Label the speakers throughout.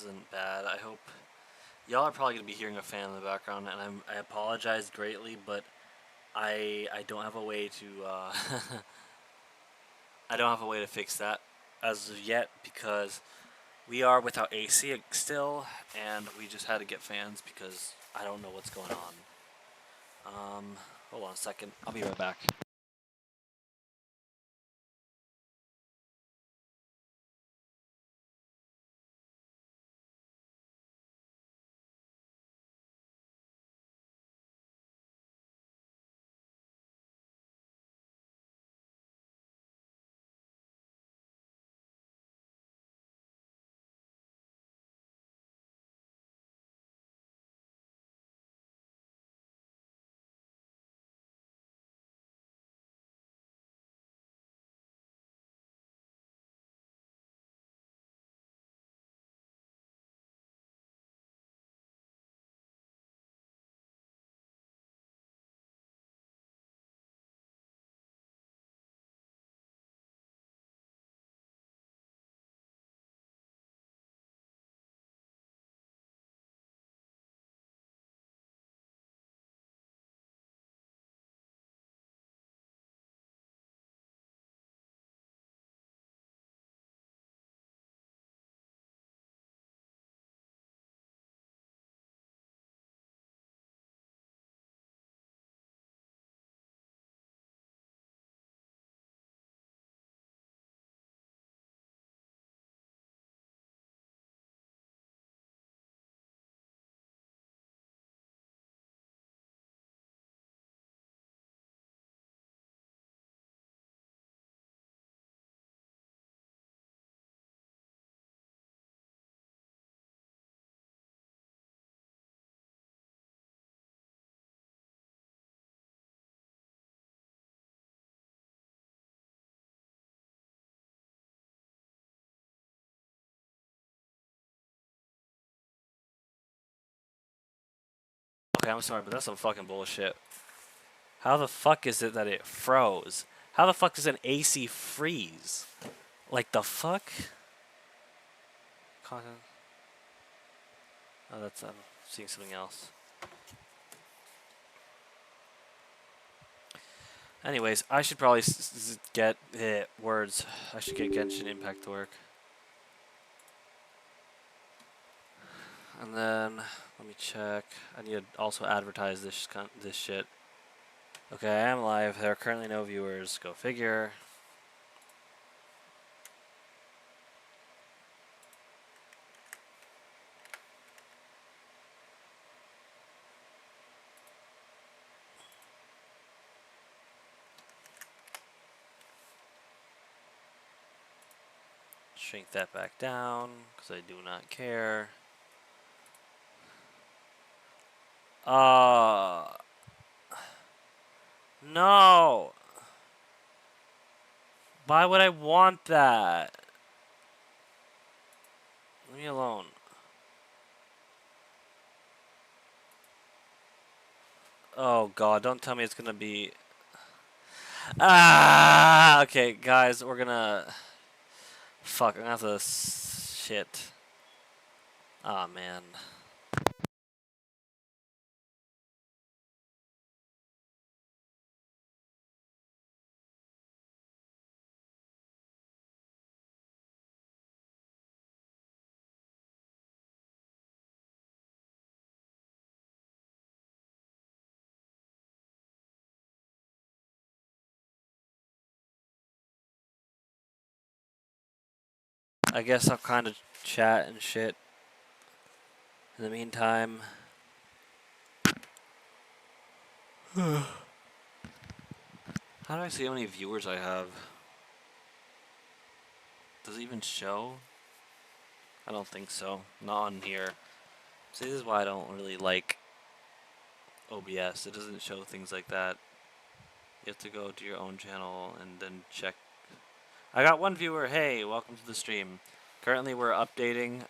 Speaker 1: isn't bad. I hope y'all are probably gonna be hearing a fan in the background, and I apologize greatly, but I don't have a way to I don't have a way to fix that as of yet because we are without AC still, and we just had to get fans because I don't know what's going on. Hold on a second. I'll be right back. Okay, I'm sorry, but that's some fucking bullshit. How the fuck is it that it froze? How the fuck does an AC freeze? Like the fuck? Content. Oh, that's I'm seeing something else. Anyways, I should probably get words. I should get Genshin Impact to work. And then let me check. I need to also advertise this shit. Okay, I am live. There are currently no viewers. Go figure. Shrink that back down because I do not care. No. Why would I want that? Leave me alone. Oh god, don't tell me it's gonna be... Ah! Okay, guys, we're gonna... Fuck, I'm gonna have to... Shit. Ah, man. I guess I'll kind of chat and shit. In the meantime... How do I see how many viewers I have? Does it even show? I don't think so. Not on here. See, this is why I don't really like OBS. It doesn't show things like that. You have to go to your own channel and then check. I got one viewer. Hey, welcome to the stream. Currently, we're updating.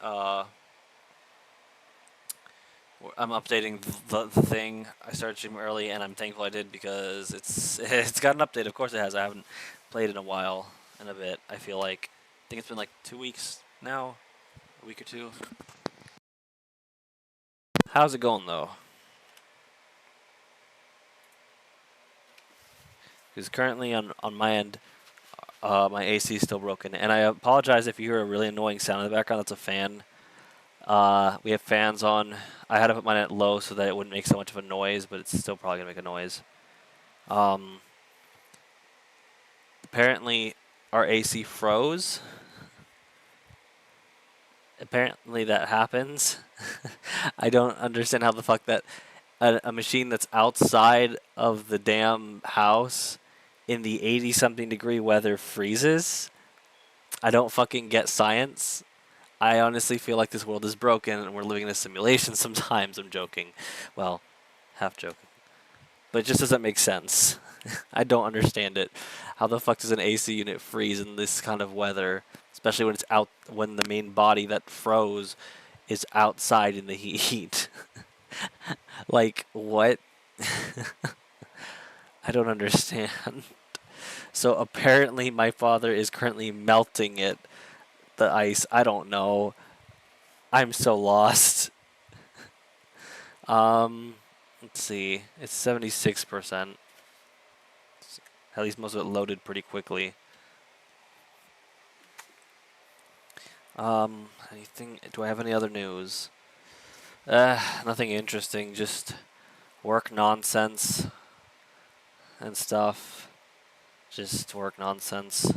Speaker 1: I'm updating the thing. I started streaming early, and I'm thankful I did because it's got an update. Of course, it has. I haven't played in a while, in a bit. I feel like I think it's been like 2 weeks now, a week or two. How's it going though? Because currently on my end, my AC is still broken, and I apologize if you hear a really annoying sound in the background. That's a fan. We have fans on. I had to put mine at low so that it wouldn't make so much of a noise, but it's still probably gonna make a noise. Apparently, our AC froze. Apparently, that happens. I don't understand how the fuck that a machine that's outside of the damn house in the 80-something degree weather freezes. I don't fucking get science. I honestly feel like this world is broken and we're living in a simulation sometimes. I'm joking. Well, half joking. But it just doesn't make sense. I don't understand it. How the fuck does an AC unit freeze in this kind of weather? Especially when it's out, when the main body that froze is outside in the heat. Like, what? I don't understand. So apparently my father is currently melting it, the ice. I don't know. I'm so lost. Let's see. It's 76%. At least most of it loaded pretty quickly. Anything? Do I have any other news? Nothing interesting. Just work nonsense and stuff. Just work nonsense.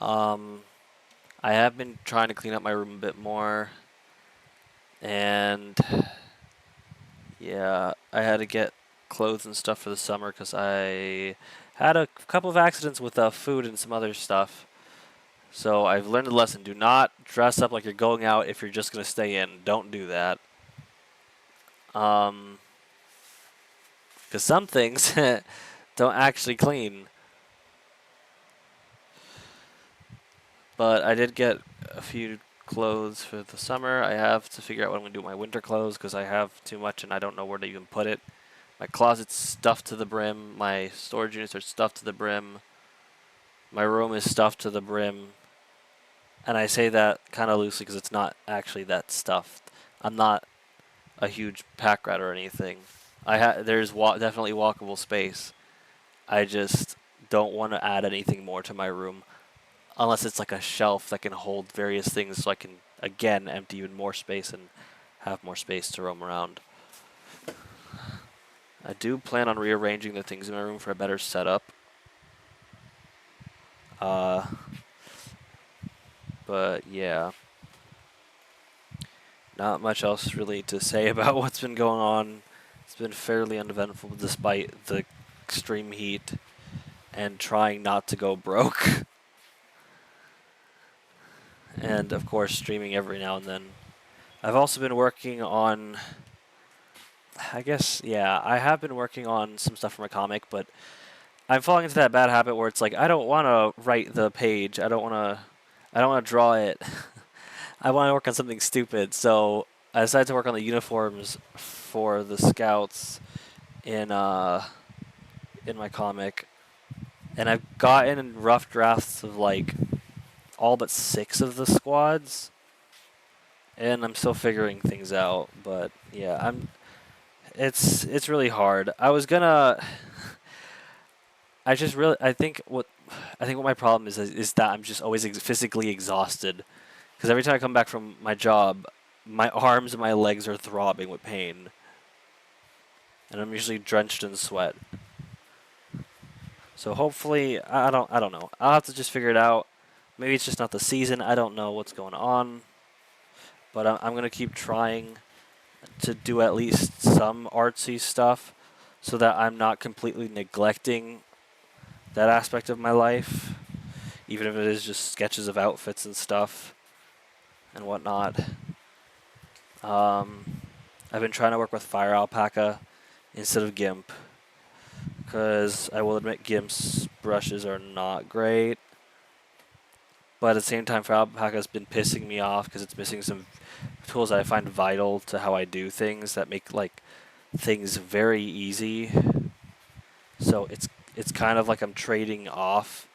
Speaker 1: I have been trying to clean up my room a bit more. And yeah, I had to get clothes and stuff for the summer because I had a couple of accidents with food and some other stuff. So I've learned a lesson. Do not dress up like you're going out if you're just going to stay in. Don't do that. Because some things don't actually clean. But I did get a few clothes for the summer. I have to figure out what I'm going to do with my winter clothes because I have too much and I don't know where to even put it. My closet's stuffed to the brim. My storage units are stuffed to the brim. My room is stuffed to the brim. And I say that kind of loosely because it's not actually that stuffed. I'm not a huge pack rat or anything. There's definitely walkable space. I just don't want to add anything more to my room unless it's like a shelf that can hold various things so I can, again, empty even more space and have more space to roam around. I do plan on rearranging the things in my room for a better setup. But yeah. Not much else really to say about what's been going on. It's been fairly uneventful despite the extreme heat and trying not to go broke. And of course streaming every now and then. I've also been working on, I have been working on some stuff for my comic, but I'm falling into that bad habit where it's like I don't want to write the page. I don't want to draw it. I want to work on something stupid. So I decided to work on the uniforms for the scouts in my comic, and I've gotten rough drafts of like all but 6 of the squads, and I'm still figuring things out. But yeah, it's really hard. I think what my problem is that I'm just always physically exhausted. Because every time I come back from my job, my arms and my legs are throbbing with pain. And I'm usually drenched in sweat. So hopefully, I don't know. I'll have to just figure it out. Maybe it's just not the season. I don't know what's going on. But I'm going to keep trying to do at least some artsy stuff so that I'm not completely neglecting that aspect of my life. Even if it is just sketches of outfits and stuff and whatnot. I've been trying to work with Fire Alpaca instead of GIMP, because I will admit GIMP's brushes are not great, but at the same time Fire Alpaca has been pissing me off because it's missing some tools that I find vital to how I do things that make like things very easy. So it's kind of like I'm trading off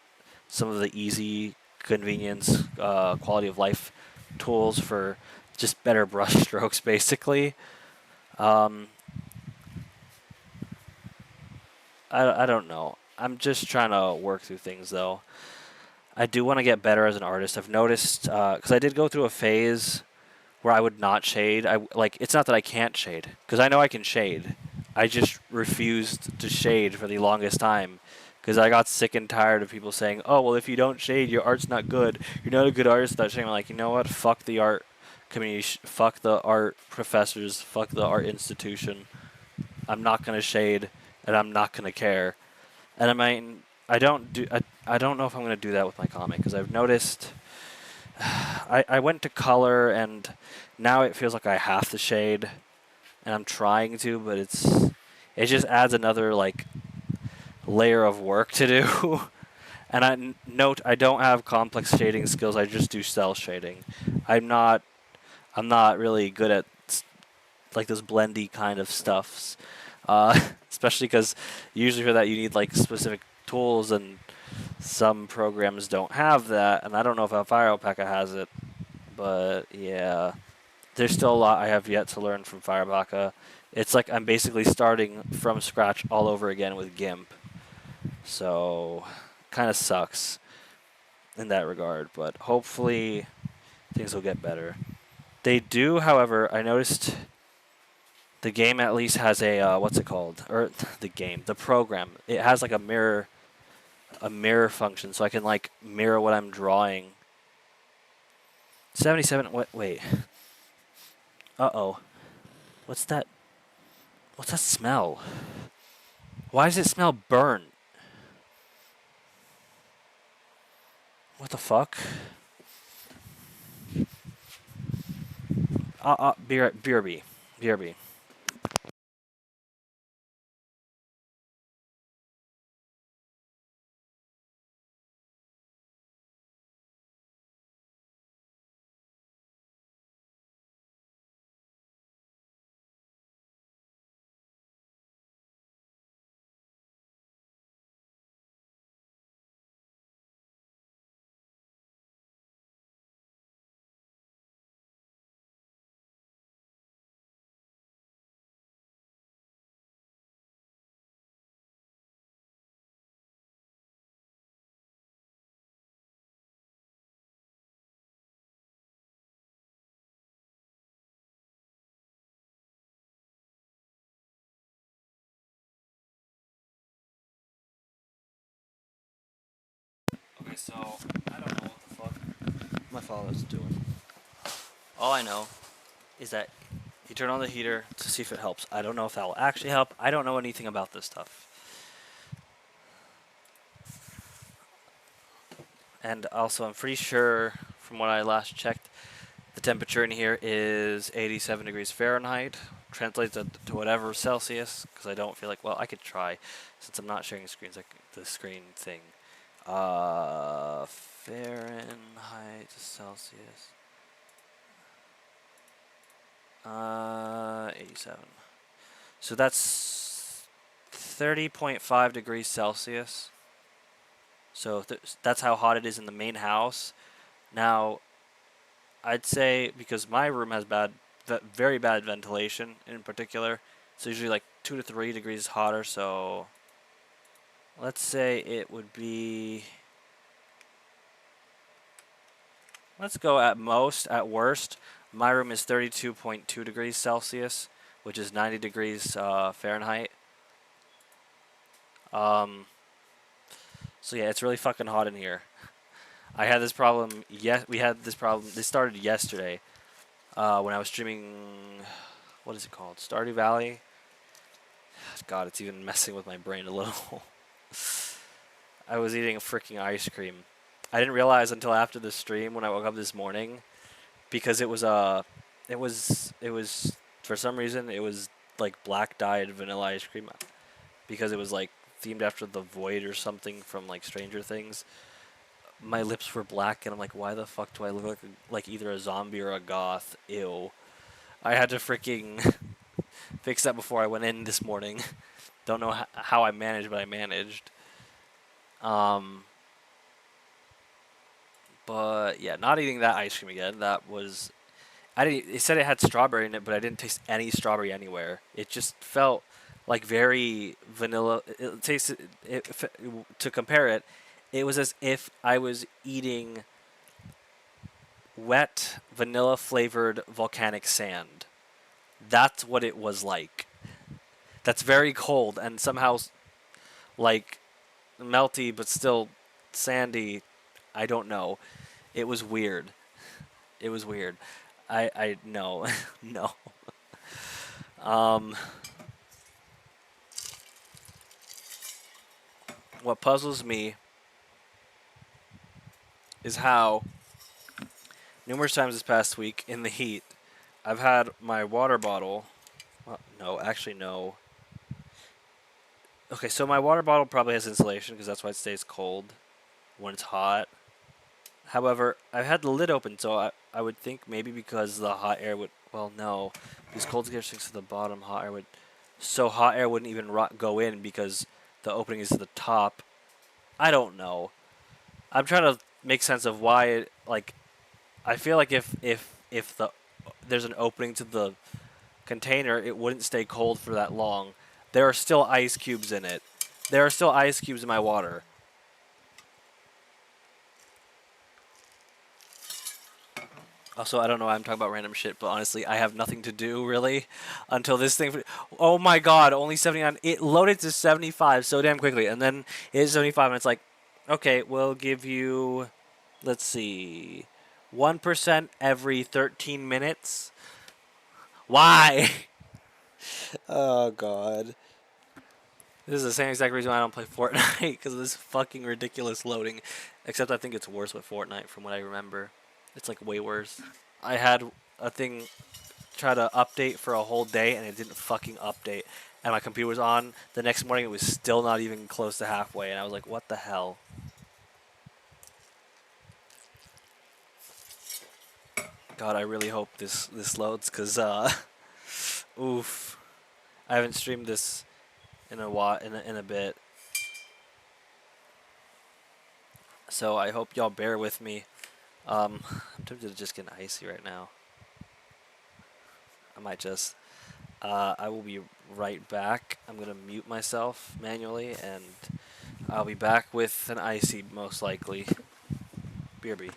Speaker 1: some of the easy convenience, quality of life tools for just better brush strokes, basically. Um, I don't know. I'm just trying to work through things, though. I do want to get better as an artist. I've noticed, because I did go through a phase where I would not shade. It's not that I can't shade, because I know I can shade. I just refused to shade for the longest time, because I got sick and tired of people saying, "Oh, well, if you don't shade, your art's not good. You're not a good artist without shading." I'm like, you know what? Fuck the art community. Fuck the art professors. Fuck the art institution. I'm not gonna shade, and I'm not gonna care. And I don't know if I'm gonna do that with my comic, because I've noticed. I went to color, and now it feels like I have to shade, and I'm trying to, but it just adds another like layer of work to do. And note I don't have complex shading skills. I just do cell shading. I'm not I'm not really good at like those blendy kind of stuffs, especially because usually for that you need like specific tools, and some programs don't have that. And I don't know if Fire Alpaca has it, but yeah. There's still a lot I have yet to learn from Firebaka. It's like I'm basically starting from scratch all over again with GIMP. So, kind of sucks in that regard, but hopefully things will get better. They do, however, I noticed the game at least has a what's it called? Or the program. It has like a mirror function, so I can like mirror what I'm drawing. 77. Wait. Uh-oh. What's that? What's that smell? Why does it smell burnt? What the fuck? BRB. BRB. Okay, so I don't know what the fuck my father's doing. All I know is that you turn on the heater to see if it helps. I don't know if that will actually help. I don't know anything about this stuff. And also, I'm pretty sure from what I last checked, the temperature in here is 87 degrees Fahrenheit. Translates to whatever Celsius, because I don't feel like, well, I could try, since I'm not sharing screens, like the screen thing. Fahrenheit to Celsius. 87. So that's 30.5 degrees Celsius. So that's how hot it is in the main house. Now, I'd say because my room has very bad ventilation in particular, it's usually like 2 to 3 degrees hotter. So let's say it would be. Let's go at most, at worst. My room is 32.2 degrees Celsius, which is 90 degrees Fahrenheit. So yeah, it's really fucking hot in here. I had this problem. We had this problem. This started yesterday when I was streaming. What is it called? Stardew Valley. God, it's even messing with my brain a little. I was eating a freaking ice cream. I didn't realize until after the stream when I woke up this morning, because it was for some reason it was like black dyed vanilla ice cream, because it was like themed after the Void or something from like Stranger Things. My lips were black, and I'm like, why the fuck do I look like either a zombie or a goth? Ew. I had to freaking fix that before I went in this morning. Don't know how I managed, but I managed. But yeah, not eating that ice cream again. That was. I didn't. It said it had strawberry in it, but I didn't taste any strawberry anywhere. It just felt like very vanilla. It tasted. To compare it, it was as if I was eating wet vanilla flavored volcanic sand. That's what it was like. That's very cold and somehow like melty, but still sandy. I don't know. It was weird. It was weird. I no no. Um, what puzzles me is how numerous times this past week in the heat, I've had my water bottle. Well, no, actually no. Okay, so my water bottle probably has insulation because that's why it stays cold when it's hot. However, I've had the lid open, so I would think maybe because the hot air would. Well, no, because cold air sticks to the bottom, hot air would. So hot air wouldn't even go in because the opening is to the top. I don't know. I'm trying to make sense of why it like. I feel like if there's an opening to the container, it wouldn't stay cold for that long. There are still ice cubes in it. There are still ice cubes in my water. Also, I don't know why I'm talking about random shit, but honestly, I have nothing to do really until this thing. Oh my god, only 79. It loaded to 75 so damn quickly, and then it is 75, and it's like, okay, we'll give you, let's see, 1% every 13 minutes. Why? Oh god. This is the same exact reason why I don't play Fortnite, because of this fucking ridiculous loading. Except I think it's worse with Fortnite from what I remember. It's like way worse. I had a thing try to update for a whole day and it didn't fucking update. And my computer was on. The next morning it was still not even close to halfway. And I was like, what the hell? God, I really hope this loads because, oof. I haven't streamed this in a while, in a bit. So I hope y'all bear with me. I'm tempted to just get icy right now. I might just. I will be right back. I'm gonna mute myself manually, and I'll be back with an icy, most likely. BRB.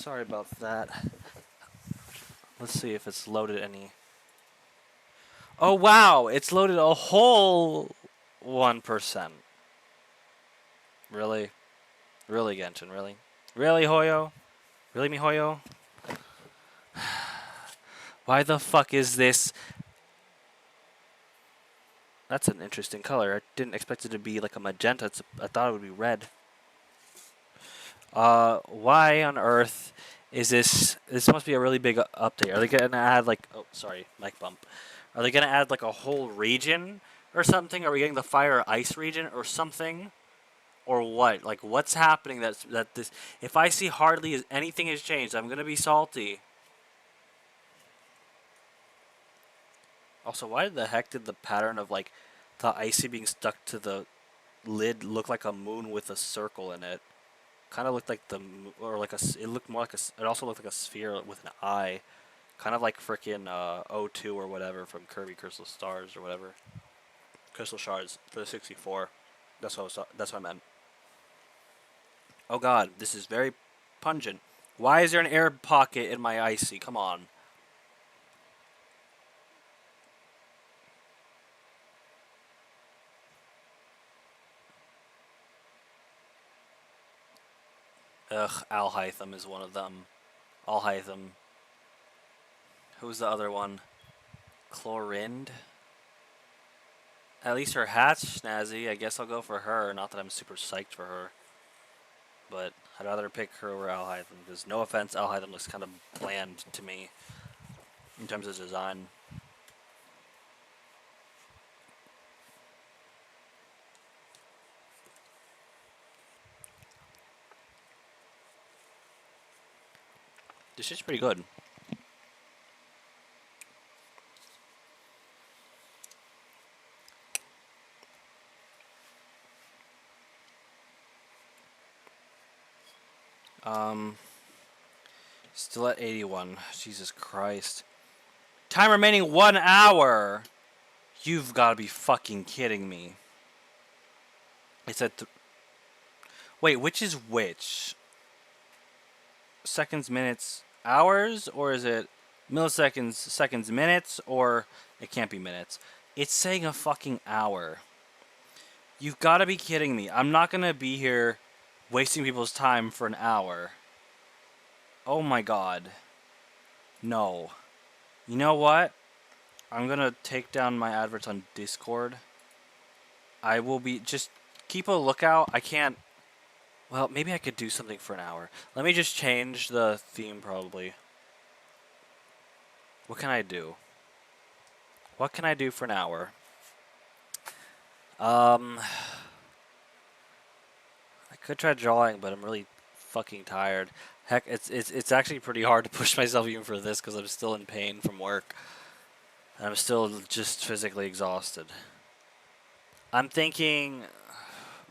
Speaker 1: Sorry about that. Let's see if it's loaded any. Oh wow, it's loaded a whole 1%. Really? Really, Genshin, really? Really, Hoyo? Really, MiHoYo? Why the fuck is this? That's an interesting color. I didn't expect it to be like a magenta. I thought it would be red. Why on earth is this? This must be a really big update. Are they gonna add like? Oh, sorry, mic bump. Are they gonna add like a whole region or something? Are we getting the fire or ice region or something? Or what? Like, what's happening? That this? If I see hardly anything has changed, I'm gonna be salty. Also, why the heck did the pattern of like the icy being stuck to the lid look like a moon with a circle in it? Kind of looked like or like a. It looked more like a. It also looked like a sphere with an eye, kind of like frickin' O2 or whatever from Kirby Crystal Stars or whatever. Crystal Shards for the 64. That's what that's what I meant. Oh God, this is very pungent. Why is there an air pocket in my icy? Come on. Ugh, Alhytham is one of them. Alhytham. Who's the other one? Chlorind? At least her hat's snazzy. I guess I'll go for her. Not that I'm super psyched for her. But I'd rather pick her over Alhytham. Because no offense, Alhytham looks kind of bland to me. In terms of design. This shit's pretty good. Still at 81. Jesus Christ. Time remaining 1 hour. You've got to be fucking kidding me. It's at. Wait, which is which? Seconds, minutes, hours? Or is it milliseconds, seconds, minutes? Or it can't be minutes. It's saying a fucking hour. You've got to be kidding me. I'm not going to be here wasting people's time for an hour. Oh my God. No. You know what? I'm going to take down my adverts on Discord. I will be... Just keep a lookout. I can't... Well, maybe I could do something for an hour. Let me just change the theme, probably. What can I do? What can I do for an hour? I could try drawing, but I'm really fucking tired. Heck, it's actually pretty hard to push myself even for this because I'm still in pain from work. And I'm still just physically exhausted. I'm thinking...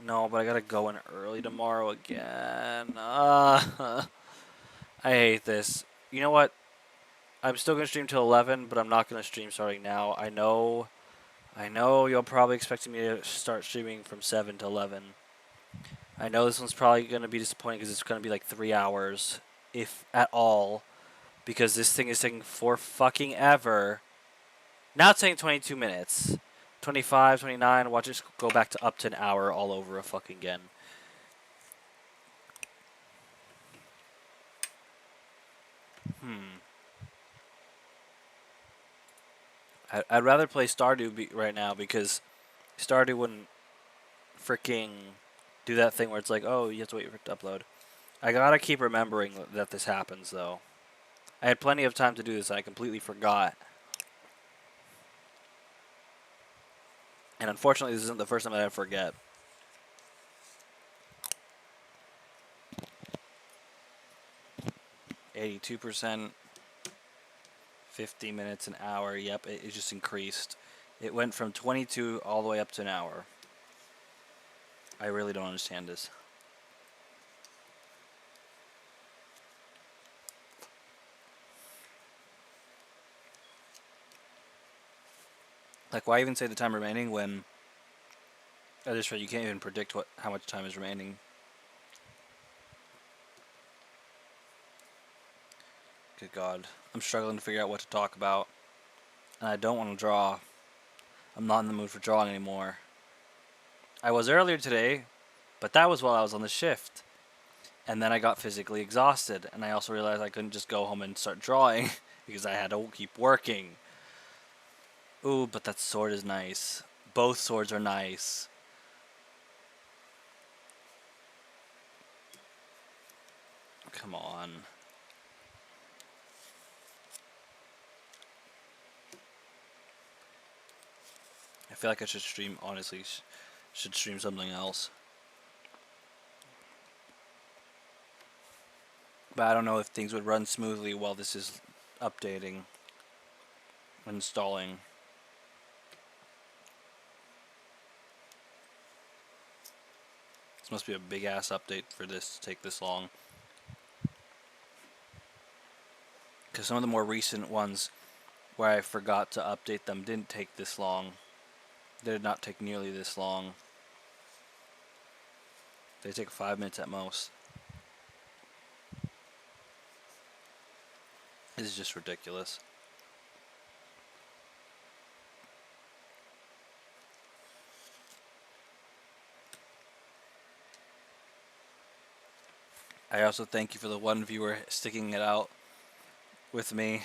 Speaker 1: No, but I gotta go in early tomorrow again. I hate this. You know what? I'm still gonna stream till 11, but I'm not gonna stream starting now. I know you're probably expecting me to start streaming from 7 to 11. I know this one's probably gonna be disappointing because it's gonna be like 3 hours, if at all, because this thing is taking for fucking ever. Now it's saying 22 minutes. 25, 29, watch it go back to up to an hour all over a fucking again. I'd rather play Stardew right now because Stardew wouldn't freaking do that thing where it's like, oh, you have to wait for it to upload. I gotta keep remembering that this happens, though. I had plenty of time to do this, and I completely forgot. And unfortunately, this isn't the first time that I forget. %, 50 minutes an hour. Yep, it just increased. It went from 22 all the way up to an hour. I really don't understand this. Like, why even say the time remaining when at this rate you can't even predict how much time is remaining? Good God. I'm struggling to figure out what to talk about. And I don't want to draw. I'm not in the mood for drawing anymore. I was earlier today, but that was while I was on the shift. And then I got physically exhausted. And I also realized I couldn't just go home and start drawing because I had to keep working. Ooh, but that sword is nice. Both swords are nice. Come on. I feel like I should stream, honestly, should stream something else. But I don't know if things would run smoothly while this is updating, installing. This must be a big ass update for this to take this long. Because some of the more recent ones where I forgot to update them didn't take this long. They did not take nearly this long. They take 5 minutes at most. This is just ridiculous. I also thank you for the one viewer sticking it out with me.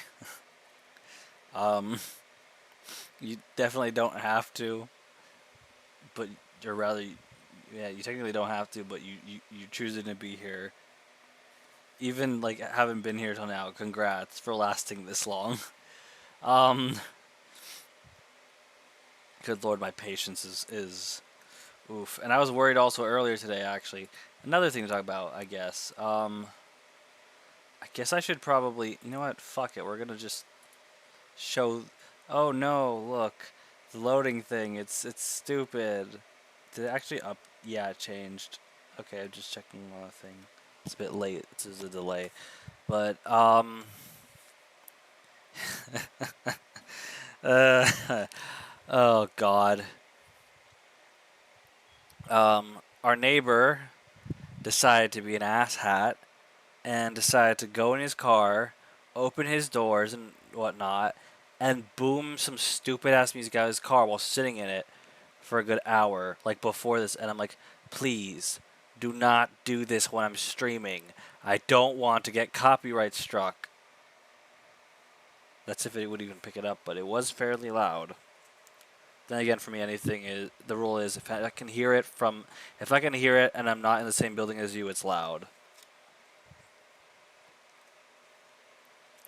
Speaker 1: You definitely don't have to, but or rather, yeah, you technically don't have to, but you choosing to be here. Even like haven't been here till now. Congrats for lasting this long. Um, Good lord, my patience is oof. And I was worried also earlier today, actually. Another thing to talk about, I guess. I guess I should probably, you know what? Fuck it. We're gonna just show. Oh no! Look, the loading thing. It's stupid. Did it actually up? Yeah, it changed. Okay, I'm just checking one thing. It's a bit late. It's a delay, but uh, oh god. Our neighbor decided to be an asshat and decided to go in his car, open his doors and whatnot, and boom some stupid ass music out of his car while sitting in it for a good hour, like before this. And I'm like, please, do not do this when I'm streaming. I don't want to get copyright struck. That's if it would even pick it up, but it was fairly loud. Then again, for me, anything is the rule is if I can hear it and I'm not in the same building as you, it's loud.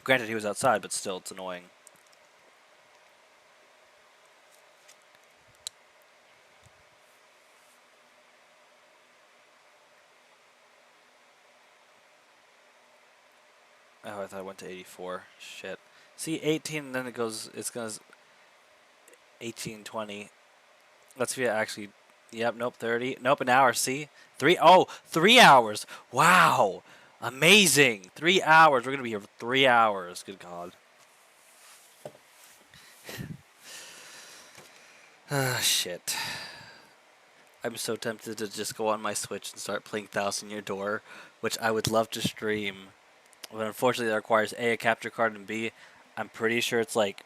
Speaker 1: Granted, he was outside, but still, it's annoying. Oh, I thought I went to 84. Shit. See, 18, and then it's gonna 18, 20. Let's see, actually, yep, nope, 30. Nope, an hour, see? 3 hours. Wow. Amazing. 3 hours. We're gonna be here for 3 hours. Good God. Ah, shit. I'm so tempted to just go on my Switch and start playing Thousand Year Door, which I would love to stream. But unfortunately, that requires a capture card, and B, I'm pretty sure it's like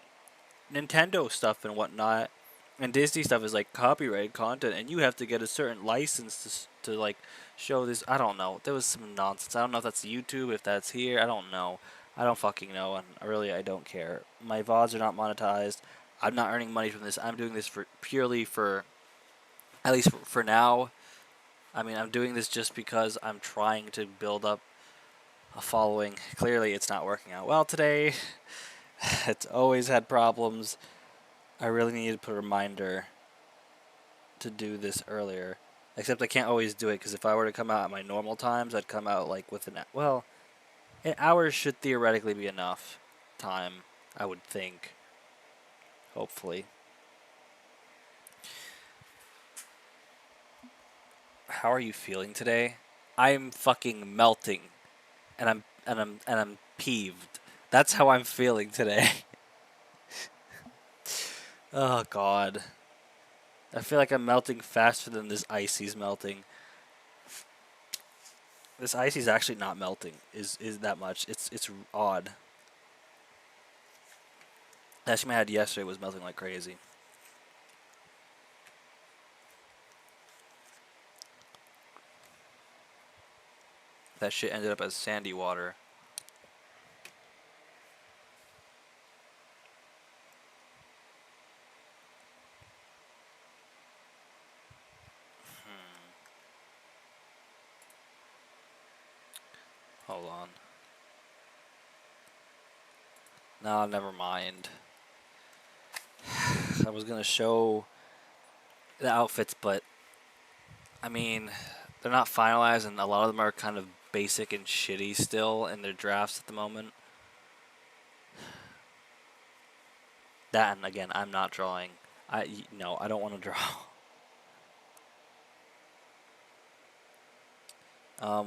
Speaker 1: Nintendo stuff and whatnot, and Disney stuff is like copyrighted content, and you have to get a certain license to like show this. I don't know. There was some nonsense. I don't know if that's YouTube, if that's here. I don't know. I don't fucking know, and really I don't care. My VODs are not monetized. I'm not earning money from this. I'm doing this for purely for, at least for now. I mean, I'm doing this just because I'm trying to build up a following. Clearly, it's not working out well today. It's always had problems. I really need to put a reminder to do this earlier. Except I can't always do it because if I were to come out at my normal times, I'd come out like with an hour should theoretically be enough time, I would think. Hopefully. How are you feeling today? I'm fucking melting, and I'm peeved. That's how I'm feeling today. Oh God. I feel like I'm melting faster than this icy's melting. This icy's actually not melting. Is that much? It's odd. That stream I had yesterday was melting like crazy. That shit ended up as sandy water. Hold on. No, never mind. I was gonna show the outfits, but I mean, they're not finalized, and a lot of them are kind of basic and shitty still in their drafts at the moment. That, and again, I'm not drawing. No, I don't want to draw.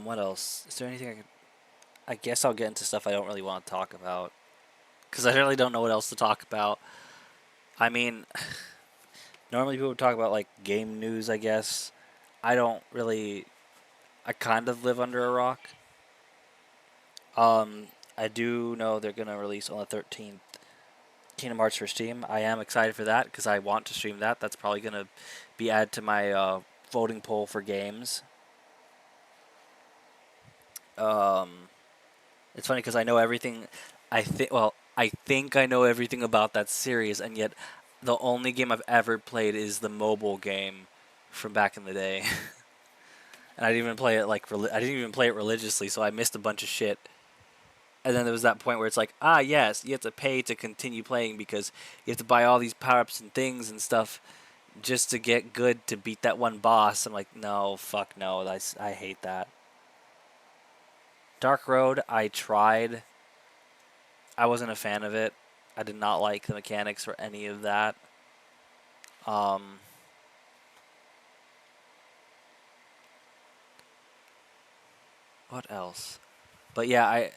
Speaker 1: What else? Is there anything I could? I guess I'll get into stuff I don't really want to talk about because I really don't know what else to talk about. I mean, normally people would talk about like game news, I guess. I don't really. I kind of live under a rock. Um, I do know they're gonna release on the 13th Kingdom Hearts for Steam. I am excited for that because I want to stream that. That's probably gonna be added to my voting poll for games. Um, it's funny because I know everything. I think I know everything about that series, and yet the only game I've ever played is the mobile game from back in the day, and I didn't even play it I didn't even play it religiously, so I missed a bunch of shit. And then there was that point where it's like, ah, yes, you have to pay to continue playing because you have to buy all these power ups and things and stuff just to get good to beat that one boss. I'm like, no, fuck no, I hate that. Dark Road, I tried. I wasn't a fan of it. I did not like the mechanics or any of that. Um, what else? But yeah,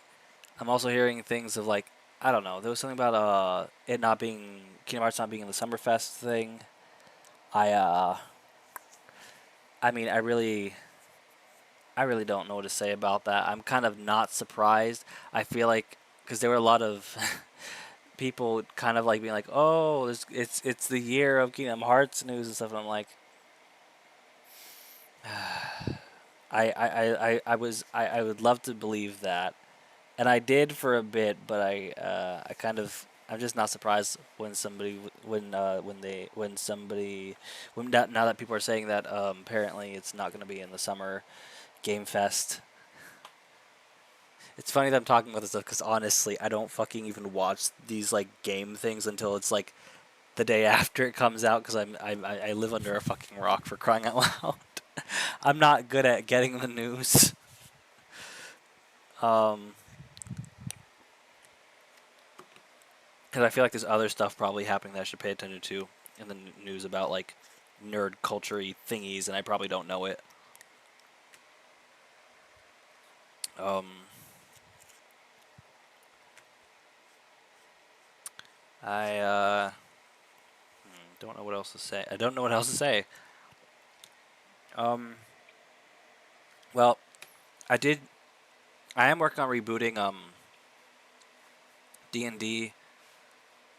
Speaker 1: I'm also hearing things of like, I don't know. There was something about it not being Kingdom Hearts not being in the Summerfest thing. I I mean, I really don't know what to say about that. I'm kind of not surprised. I feel like because there were a lot of people kind of like being like, "Oh, it's the year of Kingdom Hearts news and stuff," and I'm like, I would love to believe that, and I did for a bit, but I kind of I'm just not surprised when somebody when somebody now that people are saying that apparently it's not going to be in the summer game fest. It's funny that I'm talking about this stuff because honestly, I don't fucking even watch these like game things until it's like the day after it comes out because I live under a fucking rock for crying out loud. I'm not good at getting the news. Um, because I feel like there's other stuff probably happening that I should pay attention to in the news about like nerd culture thingies, and I probably don't know it. Um, I don't know what else to say. I don't know what else to say. Um, well, I did. I am working on rebooting D&D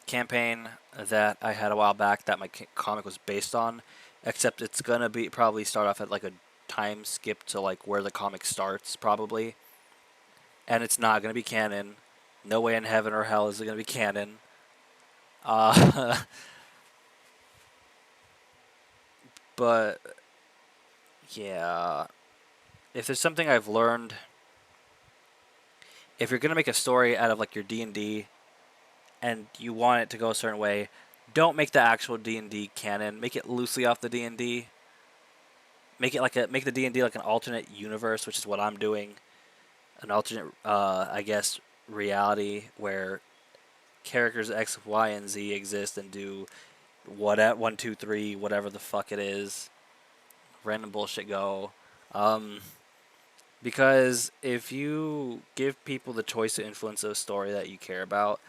Speaker 1: campaign that I had a while back that my comic was based on, except it's gonna be probably start off at like a time skip to like where the comic starts probably, and it's not gonna be canon. No way in heaven or hell is it gonna be canon. Uh, but yeah, if there's something I've learned, if you're gonna make a story out of like your D&D and you want it to go a certain way, don't make the actual D&D canon. Make it loosely off the D&D. Make the D&D like an alternate universe, which is what I'm doing. An alternate, I guess, reality where characters X, Y, and Z exist and do what at 1, 2, 3, whatever the fuck it is, random bullshit go. Um, because if you give people the choice to influence a story that you care about,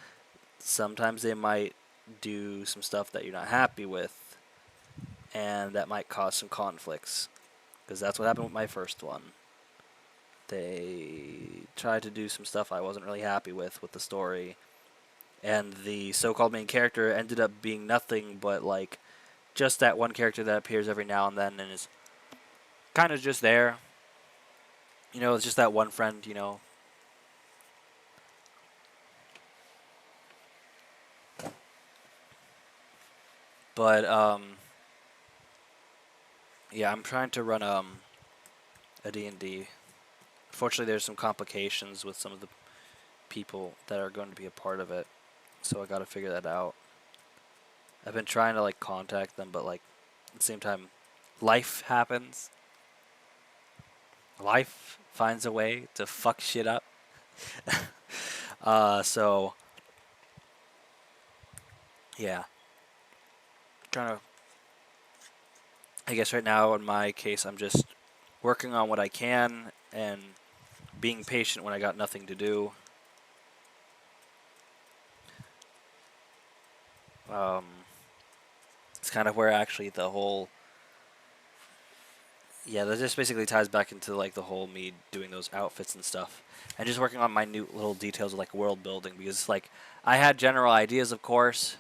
Speaker 1: sometimes they might do some stuff that you're not happy with, and that might cause some conflicts. Because that's what happened with my first one. They tried to do some stuff I wasn't really happy with the story, and the so-called main character ended up being nothing but like just that one character that appears every now and then and is kind of just there. It's just that one friend. But yeah, I'm trying to run a D&D. Unfortunately, there's some complications with some of the people that are going to be a part of it, so I got to figure that out. I've been trying to like contact them, but like at the same time, life happens. Life finds a way to fuck shit up. So yeah, trying to. I guess right now in my case, I'm just working on what I can and being patient when I got nothing to do. Um, it's kind of where actually the whole yeah, that just basically ties back into like the whole me doing those outfits and stuff, and just working on minute little details of like world building because like I had general ideas, of course,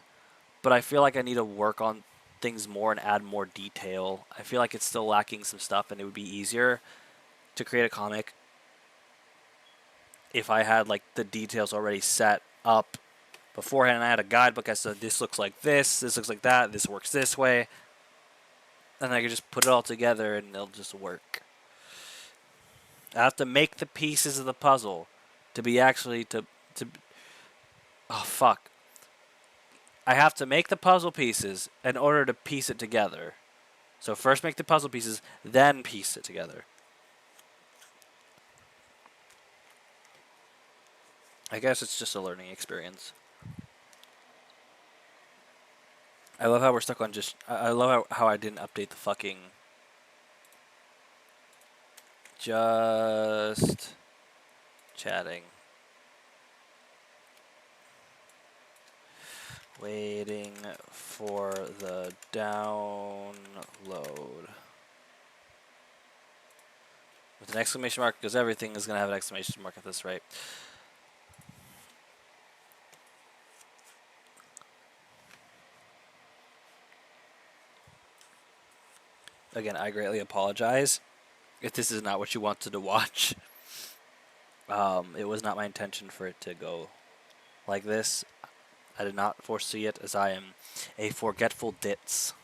Speaker 1: but I feel like I need to work on things more and add more detail. I feel like it's still lacking some stuff, and it would be easier to create a comic if I had like the details already set up beforehand. And I had a guidebook. I said this looks like this looks like that, this works this way, and I could just put it all together and it'll just work. I have to make the pieces of the puzzle to be actually to oh fuck. I have to make the puzzle pieces in order to piece it together. So first make the puzzle pieces, then piece it together. I guess it's just a learning experience. I love how we're stuck on just. I love how I didn't update the fucking. Just chatting. Waiting for the download. With an exclamation mark, because everything is going to have an exclamation mark at this rate. Again, I greatly apologize if this is not what you wanted to watch. It was not my intention for it to go like this. I did not foresee it, as I am a forgetful ditz.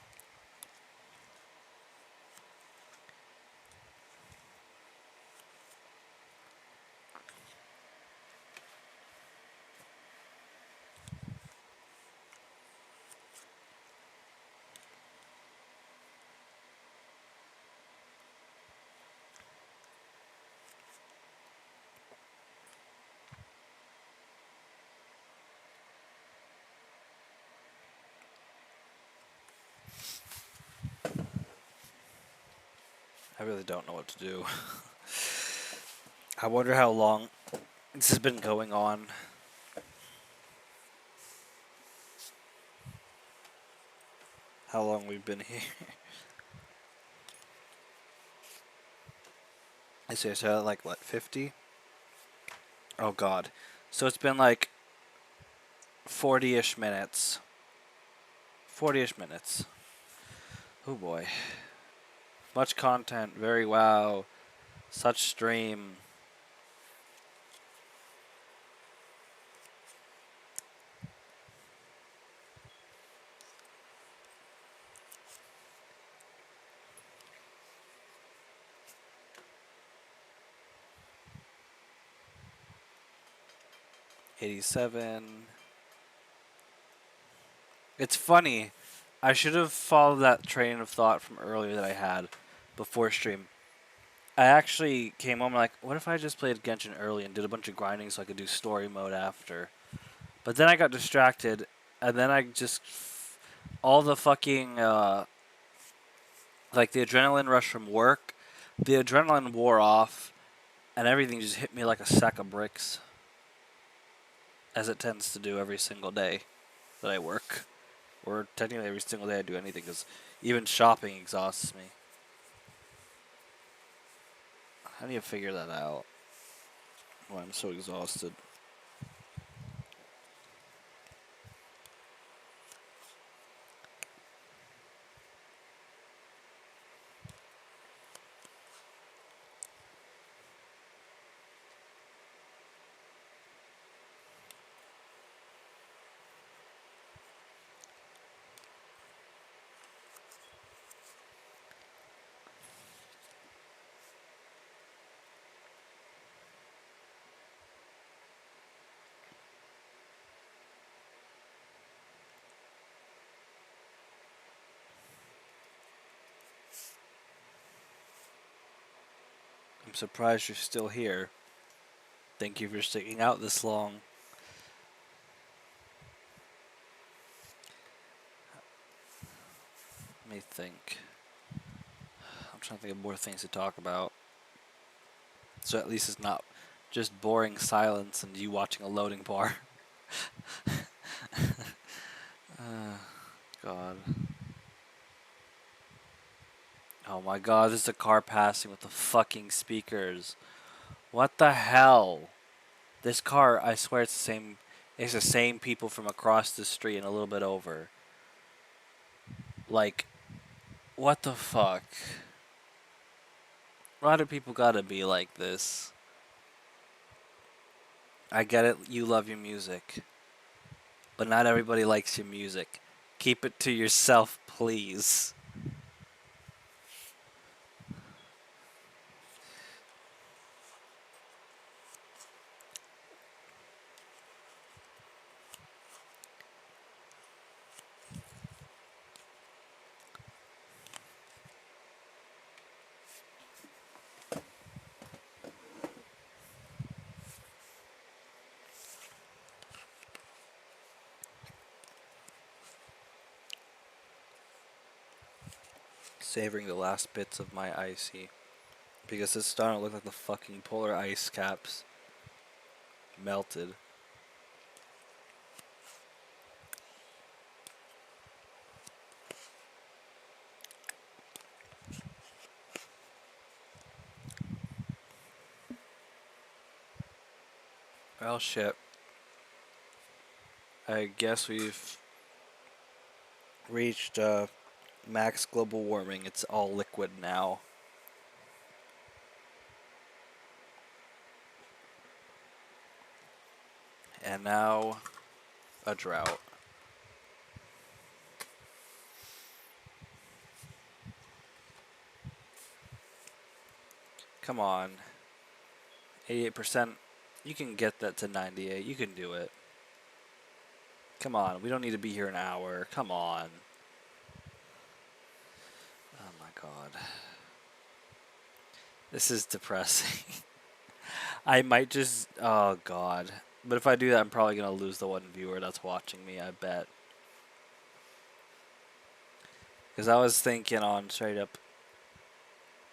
Speaker 1: I really don't know what to do. I wonder how long this has been going on. How long we've been here. I say so like what, 50? Oh god. So it's been like 40-ish minutes. 40-ish minutes. Oh boy. Much content, very wow. Such stream. $87. It's funny. I should have followed that train of thought from earlier that I had before stream. I actually came home like, what if I just played Genshin early and did a bunch of grinding so I could do story mode after? But then I got distracted, and then I just all the fucking like the adrenaline rush from work, the adrenaline wore off, and everything just hit me like a sack of bricks, as it tends to do every single day that I work, or technically every single day I do anything, because even shopping exhausts me. How do you figure that out? Why I'm so exhausted. I'm surprised you're still here. Thank you for sticking out this long. Let me think. I'm trying to think of more things to talk about. So at least it's not just boring silence and you watching a loading bar. God. Oh my god, there's a car passing with the fucking speakers. What the hell? This car, I swear it's the same people from across the street and a little bit over. Like, what the fuck? Why do people gotta be like this? I get it, you love your music. But not everybody likes your music. Keep it to yourself, please. Savoring the last bits of my icy. Because it's starting to look like the fucking polar ice caps melted. Well, shit. I guess we've reached max global warming. It's all liquid now. And now, a drought. Come on. 88%. You can get that to 98. You can do it. Come on. We don't need to be here an hour. Come on. Oh my god. This is depressing. I might just... Oh god. But if I do that, I'm probably going to lose the one viewer that's watching me, I bet. Because I was thinking on straight up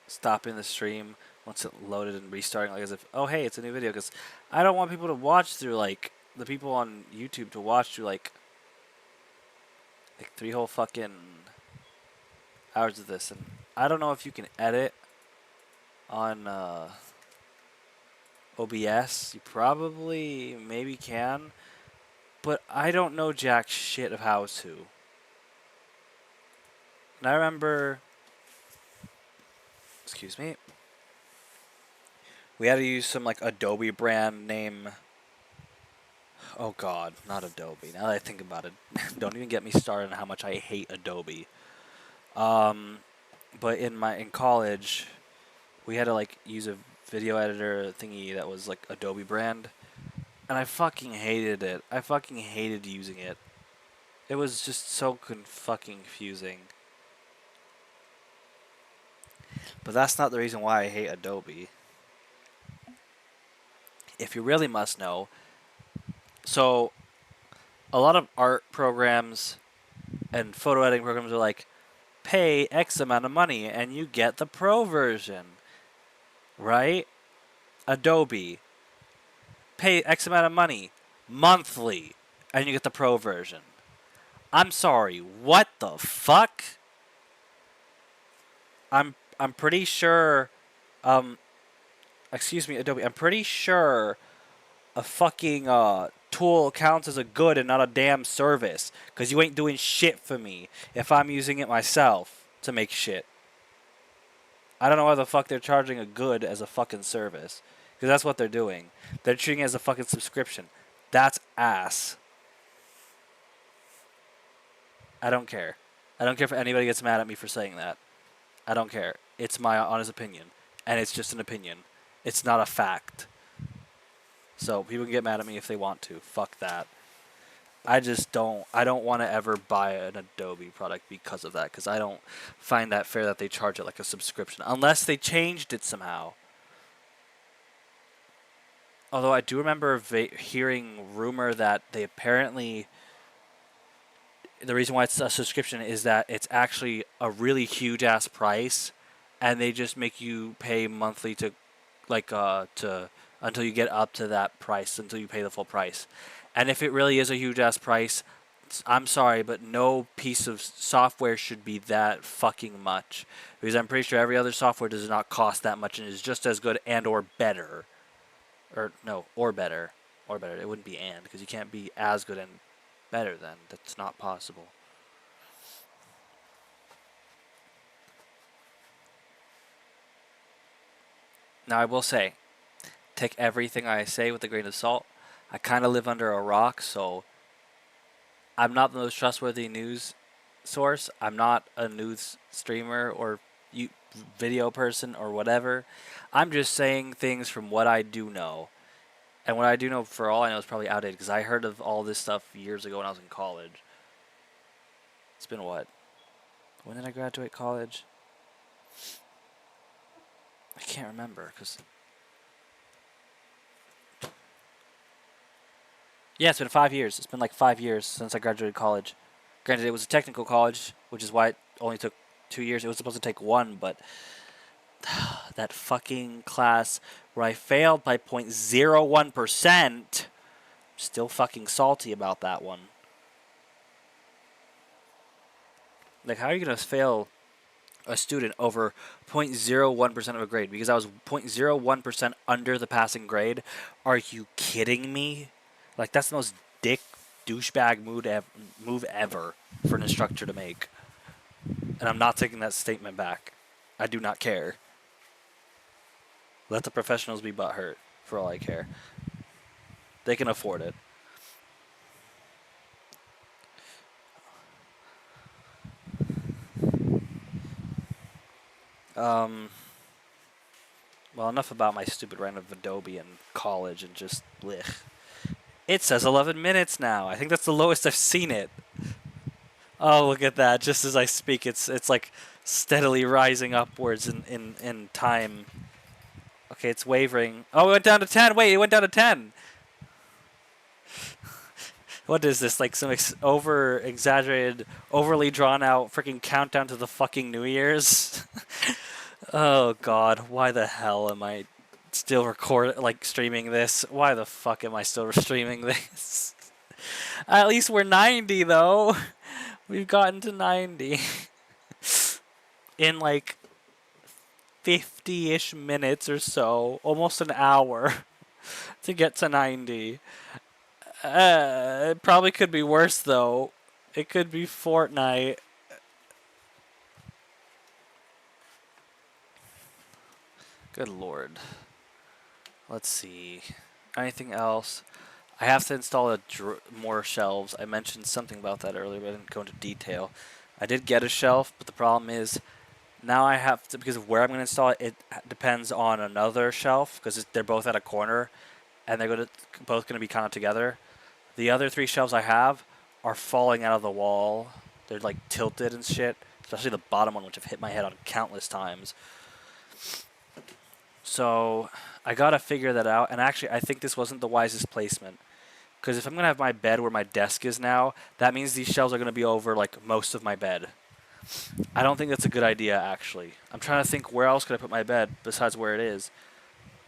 Speaker 1: stopping the stream once it loaded and restarting, like as if, oh hey, it's a new video. Because I don't want people to watch through, like, the people on YouTube to watch through, like 3 whole fucking hours of this. And I don't know if you can edit on OBS. You probably maybe can. But I don't know jack shit of how to. And I remember... Excuse me. We had to use some, like, Adobe brand name. Oh, God. Not Adobe. Now that I think about it. Don't even get me started on how much I hate Adobe. But in college, we had to, like, use a video editor thingy that was, like, Adobe brand. And I fucking hated it. I fucking hated using it. It was just so fucking confusing. But that's not the reason why I hate Adobe. If you really must know, so a lot of art programs and photo editing programs are like, pay X amount of money and you get the pro version. Right? Adobe. Pay X amount of money monthly and you get the pro version. I'm sorry, what the fuck? I'm pretty sure excuse me, Adobe, I'm pretty sure a fucking tool counts as a good and not a damn service. Because you ain't doing shit for me if I'm using it myself to make shit. I don't know why the fuck they're charging a good as a fucking service. Because that's what they're doing. They're treating it as a fucking subscription. That's ass. I don't care. I don't care if anybody gets mad at me for saying that. I don't care. It's my honest opinion. And it's just an opinion. It's not a fact. So people can get mad at me if they want to. Fuck that. I don't want to ever buy an Adobe product because of that. Because I don't find that fair that they charge it like a subscription. Unless they changed it somehow.
Speaker 2: Although I do remember hearing rumor that they apparently the reason why it's a subscription is that it's actually a really huge ass price, and they just make you pay monthly to to until you get up to that price, until you pay the full price. And if it really is a huge ass price, I'm sorry, but no piece of software should be that fucking much, because I'm pretty sure every other software does not cost that much and is just as good and or better. Or no, or better. Or better. It wouldn't be and, because you can't be as good and better then. That's not possible. Now I will say, take everything I say with a grain of salt. I kind of live under a rock, so I'm not the most trustworthy news source. I'm not a news streamer or video person or whatever. I'm just saying things from what I do know. And what I do know, for all I know, is probably outdated because I heard of all this stuff years ago when I was in college. It's been what? When did I graduate college? I can't remember because yeah, it's been 5 years. It's been like 5 years since I graduated college. Granted, it was a technical college, which is why it only took 2 years. It was supposed to take one, but that fucking class where I failed by 0.01%, still fucking salty about that one. Like, how are you going to fail a student over 0.01% of a grade? Because I was 0.01% under the passing grade. Are you kidding me? Like, that's the most dick douchebag move ever for an instructor to make. And I'm not taking that statement back. I do not care. Let the professionals be butthurt, for all I care. They can afford it. Um, well, enough about my stupid rant of Adobe and college and just blech. It says 11 minutes now. I think that's the lowest I've seen it. Oh, look at that. Just as I speak, it's like steadily rising upwards in time. Okay, it's wavering. Oh, it went down to 10. Wait, it went down to 10. What is this? Like some over exaggerated, overly drawn out freaking countdown to the fucking New Year's? Oh god, why the hell am I still streaming this? Why the fuck am I still streaming this? At least we're 90 though. We've gotten to 90 in like 50-ish minutes or so, almost an hour to get to 90. It probably could be worse though. It could be Fortnite. Good lord. Let's see. Anything else? I have to install more shelves. I mentioned something about that earlier, but I didn't go into detail. I did get a shelf, but the problem is now I have to, because of where I'm going to install it, it depends on another shelf, because they're both at a corner, and they're both going to be kind of together. The other three shelves I have are falling out of the wall. They're like tilted and shit, especially the bottom one, which I've hit my head on countless times. So I gotta figure that out. And actually, I think this wasn't the wisest placement, because if I'm gonna have my bed where my desk is now, that means these shelves are gonna be over like most of my bed. I don't think that's a good idea. Actually, I'm trying to think where else could I put my bed besides where it is.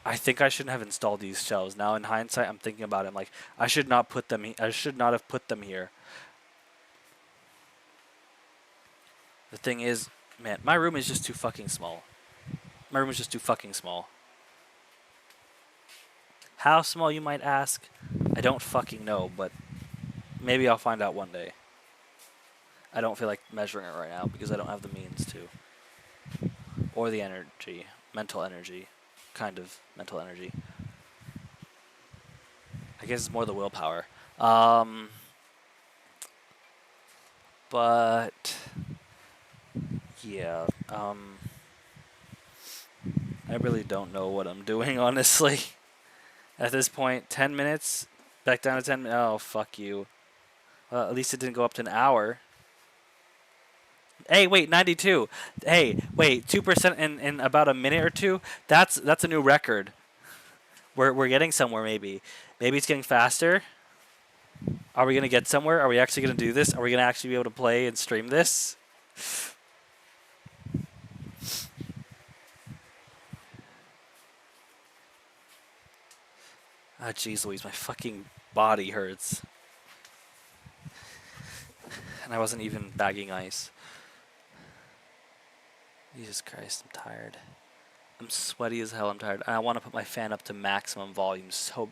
Speaker 2: I think I shouldn't have installed these shelves. Now in hindsight, I'm thinking about it. I'm like, I should not put them. I should not have put them here. The thing is, man, my room is just too fucking small. My room is just too fucking small. How small, you might ask? I don't fucking know, but maybe I'll find out one day. I don't feel like measuring it right now because I don't have the means to. Or the energy. Mental energy. Kind of mental energy. I guess it's more the willpower. But yeah, I really don't know what I'm doing, honestly. At this point, 10 minutes? Back down to 10 minutes? Oh, fuck you. Well, at least it didn't go up to an hour. Hey, wait, 92. Hey, wait, 2% in about a minute or two? That's a new record. We're getting somewhere. Maybe it's getting faster. Are we gonna get somewhere? Are we actually gonna do this? Are we gonna actually be able to play and stream this? Ah, jeez Louise, my fucking body hurts. And I wasn't even bagging ice. Jesus Christ, I'm tired. I'm sweaty as hell. I'm tired. And I want to put my fan up to maximum volume so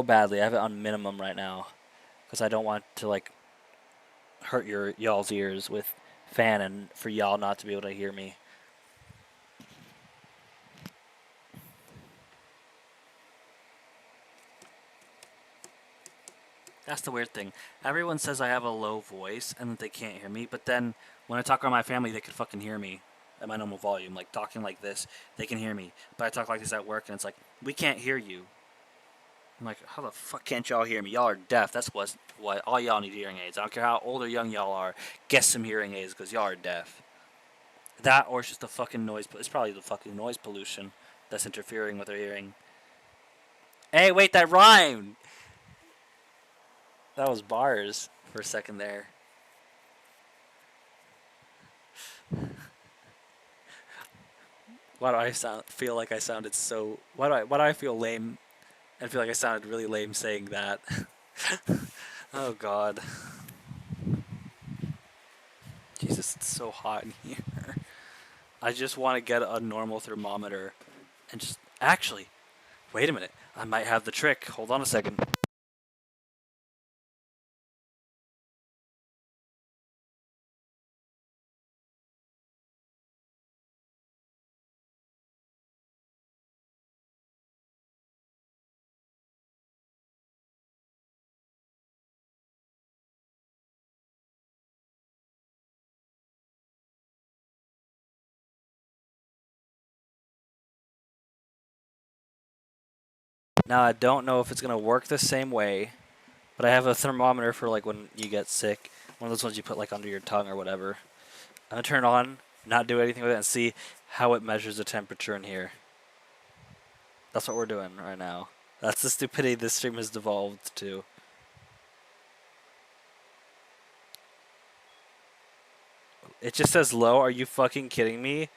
Speaker 2: badly. I have it on minimum right now because I don't want to like hurt y'all's ears with fan and for y'all not to be able to hear me. That's the weird thing. Everyone says I have a low voice and that they can't hear me, but then when I talk around my family, they could fucking hear me at my normal volume. Like talking like this, they can hear me. But I talk like this at work, and it's like, we can't hear you. I'm like, how the fuck can't y'all hear me? Y'all are deaf. That's what all y'all need hearing aids. I don't care how old or young y'all are. Get some hearing aids because y'all are deaf. That or it's just the fucking noise. It's probably the fucking noise pollution that's interfering with their hearing. Hey, wait, that rhymed. That was bars for a second there. Why do I feel like I sounded so? Why do I feel lame and feel like I sounded really lame saying that? Oh God, Jesus, it's so hot in here. I just want to get a normal thermometer and just actually wait a minute. I might have the trick. Hold on a second. Now I don't know if it's gonna work the same way, but I have a thermometer for like when you get sick. One of those ones you put like under your tongue or whatever. I'm gonna turn it on, not do anything with it, and see how it measures the temperature in here. That's what we're doing right now. That's the stupidity this stream has devolved to. It just says low. Are you fucking kidding me?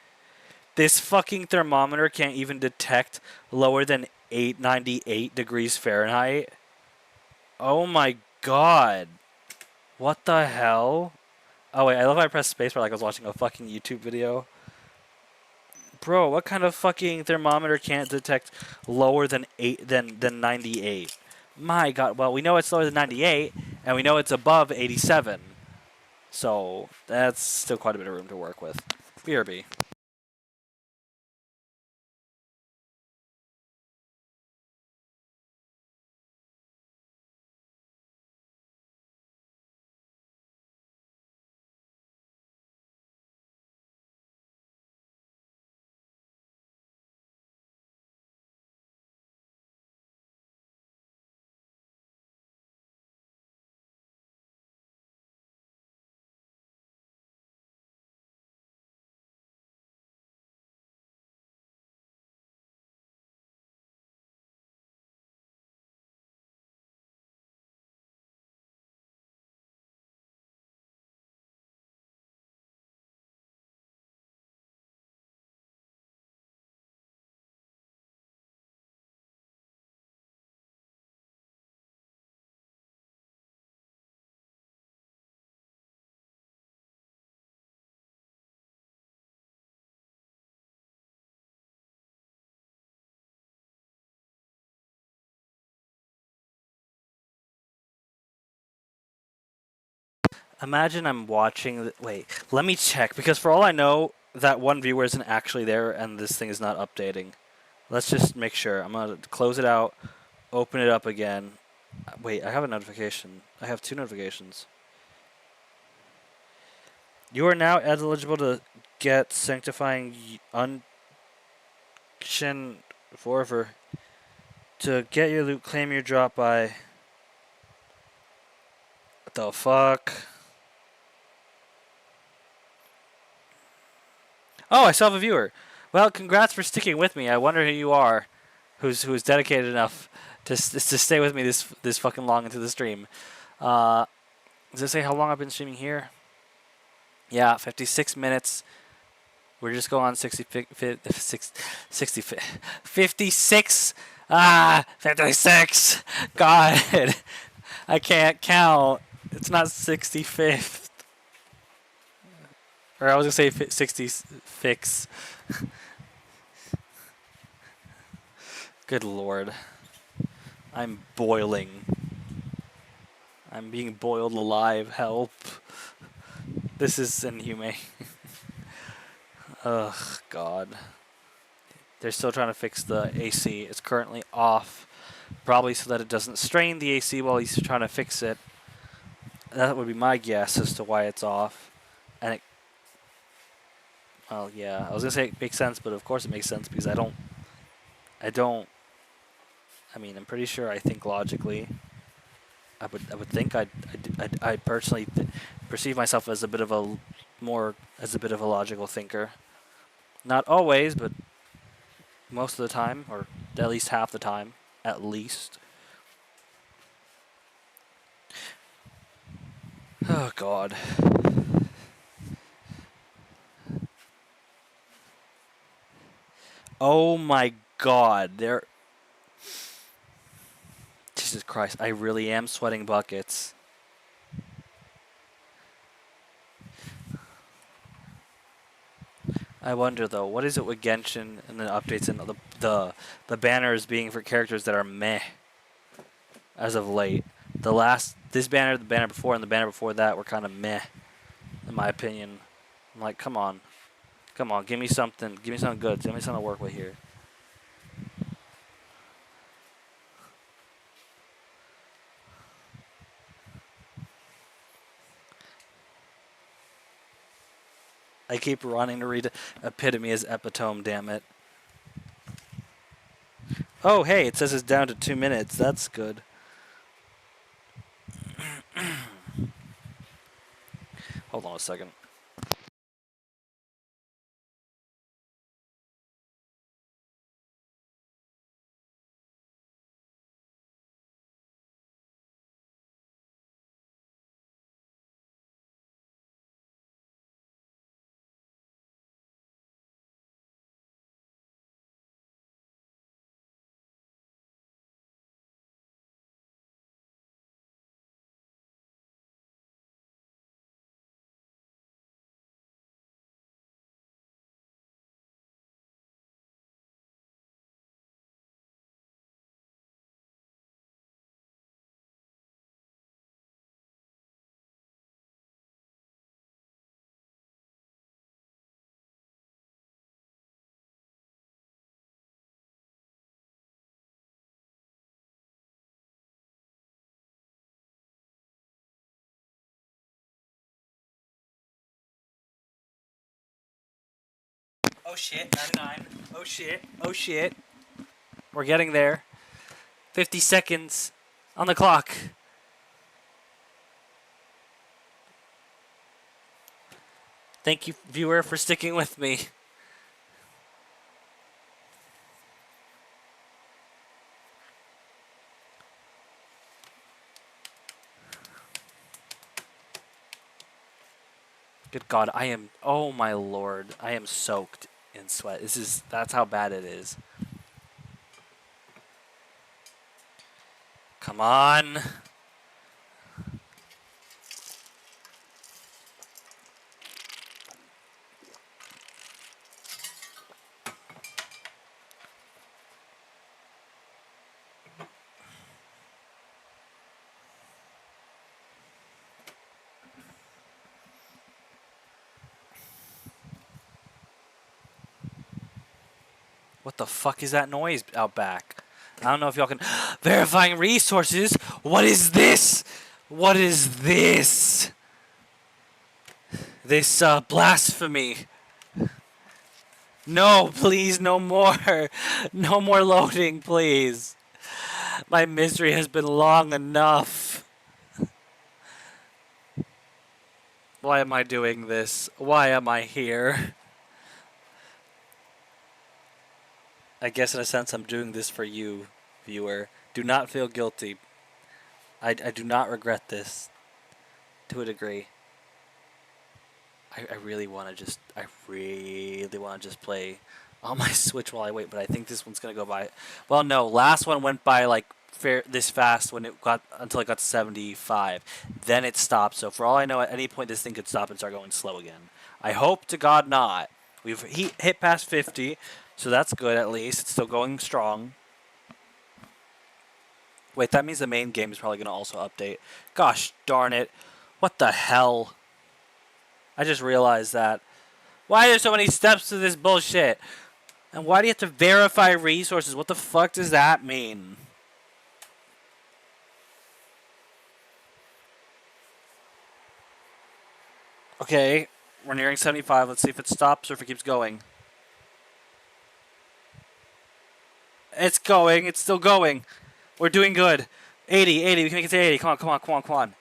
Speaker 2: This fucking thermometer can't even detect lower than 898 degrees Fahrenheit. Oh my god. What the hell? Oh wait, I love how I pressed spacebar like I was watching a fucking YouTube video. Bro, what kind of fucking thermometer can't detect lower than 98? My god. Well, we know it's lower than 98 and we know it's above 87. So, that's still quite a bit of room to work with. BRB. Imagine I'm watching. Wait, let me check because for all I know, that one viewer isn't actually there, and this thing is not updating. Let's just make sure. I'm gonna close it out, open it up again. Wait, I have a notification. I have two notifications. You are now eligible to get sanctifying unction forever. To get your loot, claim your drop by. What the fuck? Oh, I still have a viewer. Well, congrats for sticking with me. I wonder who you are. who's dedicated enough to stay with me this fucking long into the stream. Uh, does it say how long I've been streaming here? Yeah, 56 minutes. We're just going on 56. 56. God, I can't count. It's not 65th. Or I was gonna say 60 fix. Good lord. I'm boiling. I'm being boiled alive. Help. This is inhumane. Ugh, God. They're still trying to fix the AC. It's currently off. Probably so that it doesn't strain the AC while he's trying to fix it. That would be my guess as to why it's off. And it. Well, yeah. I was going to say it makes sense, but of course it makes sense because I don't. I mean, I'm pretty sure I think logically. I would think I personally perceive myself as a bit of a logical thinker. Not always, but most of the time, or at least half the time, at least. Oh God. Oh my God. Jesus Christ, I really am sweating buckets. I wonder though, what is it with Genshin and the updates and the banners being for characters that are meh as of late. This banner, the banner before, and the banner before that were kind of meh, in my opinion. I'm like, come on, give me something good, give me something to work with here. I keep running to read epitome as epitome, damn it. Oh, hey, it says it's down to 2 minutes. That's good. Hold on a second. Oh shit, 99. Oh shit, oh shit. We're getting there. 50 seconds on the clock. Thank you, viewer, for sticking with me. Good God, oh my lord, I am soaked in sweat. That's how bad it is. Come on. What the fuck is that noise out back? I don't know if y'all can. Verifying resources? What is this? What is this? This blasphemy. No, please, no more. No more loading, please. My misery has been long enough. Why am I doing this? Why am I here? I guess in a sense I'm doing this for you, viewer. Do not feel guilty. I do not regret this to a degree. I really want to just play on my Switch while I wait, but I think this one's gonna go by. Well, no, last one went by like this fast when it got until it got to 75. Then it stopped. So for all I know, at any point this thing could stop and start going slow again. I hope to God not. We've hit past 50, so that's good at least. It's still going strong. Wait, that means the main game is probably gonna also update. Gosh darn it! What the hell? I just realized that. Why are there so many steps to this bullshit? And why do you have to verify resources? What the fuck does that mean? Okay, we're nearing 75. Let's see if it stops or if it keeps going. It's going. It's still going. We're doing good. 80, 80. We can make it to 80. Come on, come on, come on, come on.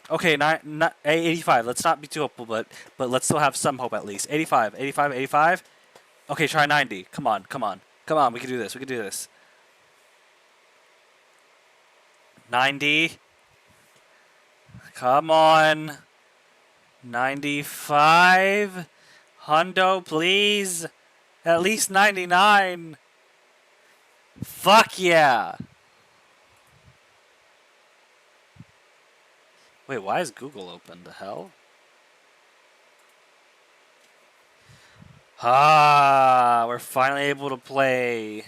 Speaker 2: Okay, not 85. Let's not be too hopeful, but let's still have some hope at least. 85, 85, 85. Okay, try 90. Come on, come on. Come on, we can do this. We can do this. 90. Come on. 95. Hundo, please. At least 99. Fuck yeah. Wait, why is Google open? The hell? Ah, we're finally able to play.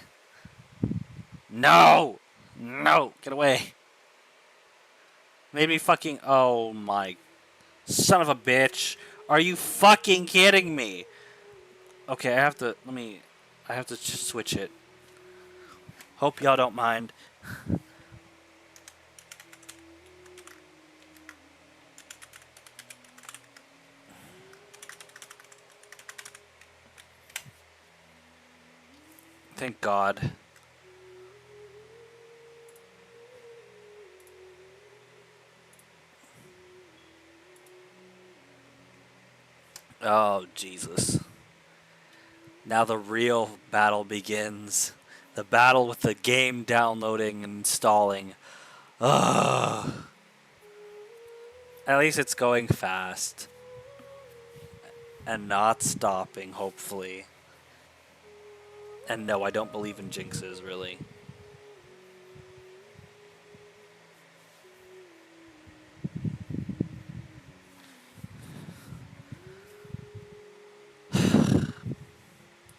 Speaker 2: No! No! Get away. Made me fucking. Oh my. Son of a bitch. Are you fucking kidding me? Okay, I have to. Let me. I have to just switch it. Hope y'all don't mind. Thank God. Oh, Jesus. Now the real battle begins. The battle with the game downloading and installing. Ugh. At least it's going fast. And not stopping, hopefully. And no, I don't believe in jinxes, really.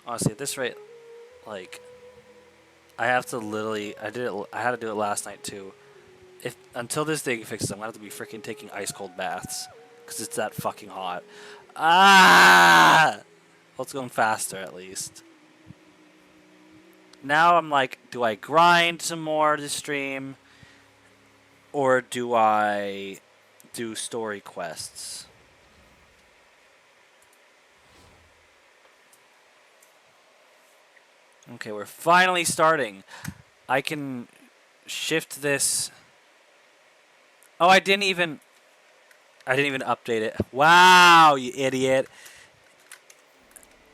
Speaker 2: Honestly, at this rate, like, I have to literally. I had to do it last night too. If until this thing fixes, I'm gonna have to be freaking taking ice cold baths because it's that fucking hot. Ah! Well, it's going faster at least. Now I'm like, do I grind some more to stream, or do I do story quests? Okay, we're finally starting. I can shift this. Oh, I didn't even update it. Wow, you idiot.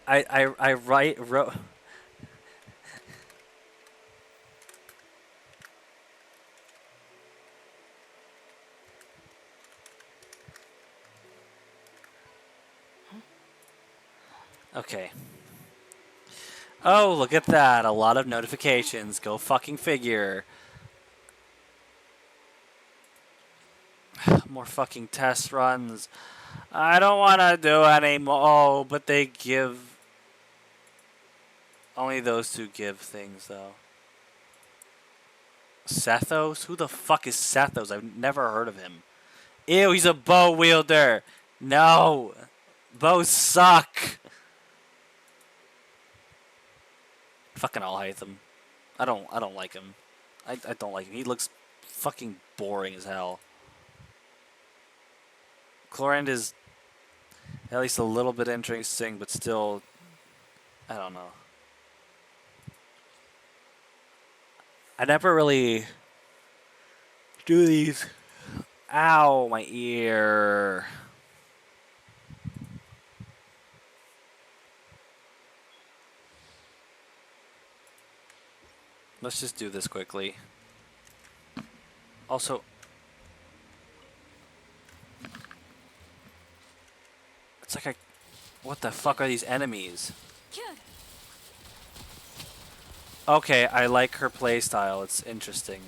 Speaker 2: I wrote. Okay. Oh, look at that. A lot of notifications. Go fucking figure. More fucking test runs. I don't want to do any more. Oh, but they give. Only those two give things, though. Sethos? Who the fuck is Sethos? I've never heard of him. Ew, he's a bow wielder. No. Bows suck. Fucking Alhaitham. I don't like him. I don't like him. He looks fucking boring as hell. Chlorand is at least a little bit interesting, but still, I don't know. I never really do these. Ow, my ear. Let's just do this quickly. Also, it's like a... What the fuck are these enemies? Okay, I like her playstyle. It's interesting.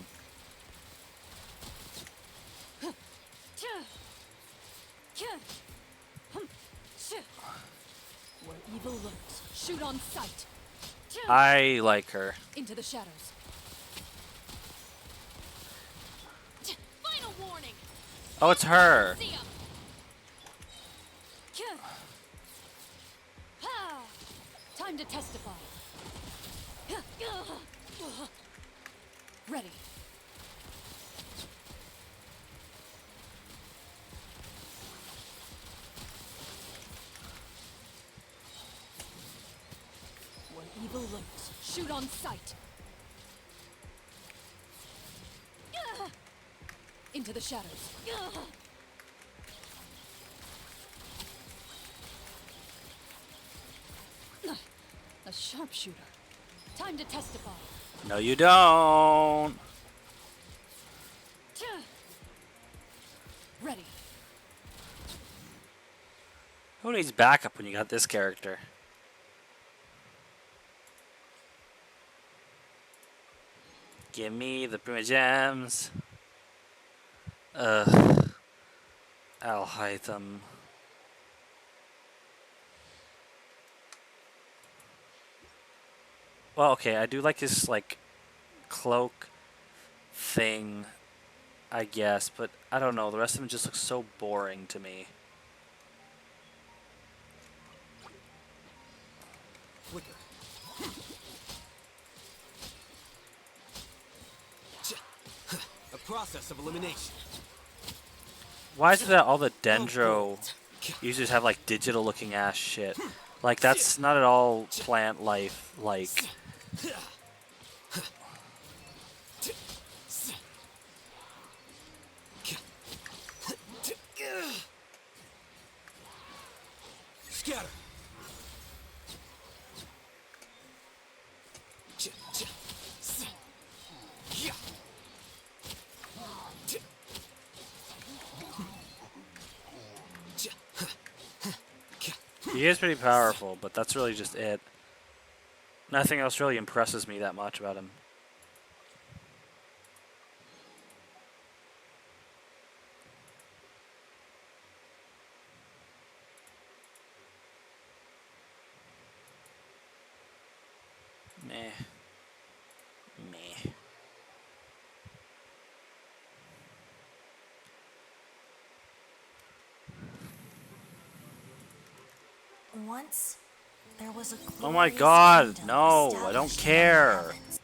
Speaker 3: Where evil lurks, shoot on sight.
Speaker 2: I like her.
Speaker 3: Into the shadows. Final warning.
Speaker 2: Oh, it's her.
Speaker 3: See 'em. Ha! Time to testify. Ready. Where evil lurks, shoot on sight. Into the shadows. A sharpshooter. Time to testify.
Speaker 2: No, you don't.
Speaker 3: Ready.
Speaker 2: Who needs backup when you got this character? Give me the prima gems. I'll hide them. Well, okay, I do like this, like, cloak thing, I guess, but I don't know. The rest of them just look so boring to me.
Speaker 4: Flicker. A process of elimination.
Speaker 2: Why is it that all the Dendro users have, like, digital-looking ass shit? Like, that's not at all plant life-like.
Speaker 4: Scatter.
Speaker 2: He is pretty powerful, but that's really just it. Nothing else really impresses me that much about him. Meh. Meh.
Speaker 5: Once, there was a
Speaker 2: Oh my
Speaker 5: glorious
Speaker 2: god,
Speaker 5: kingdom
Speaker 2: no, I
Speaker 5: established
Speaker 2: don't
Speaker 5: in the
Speaker 2: care.
Speaker 5: heavens.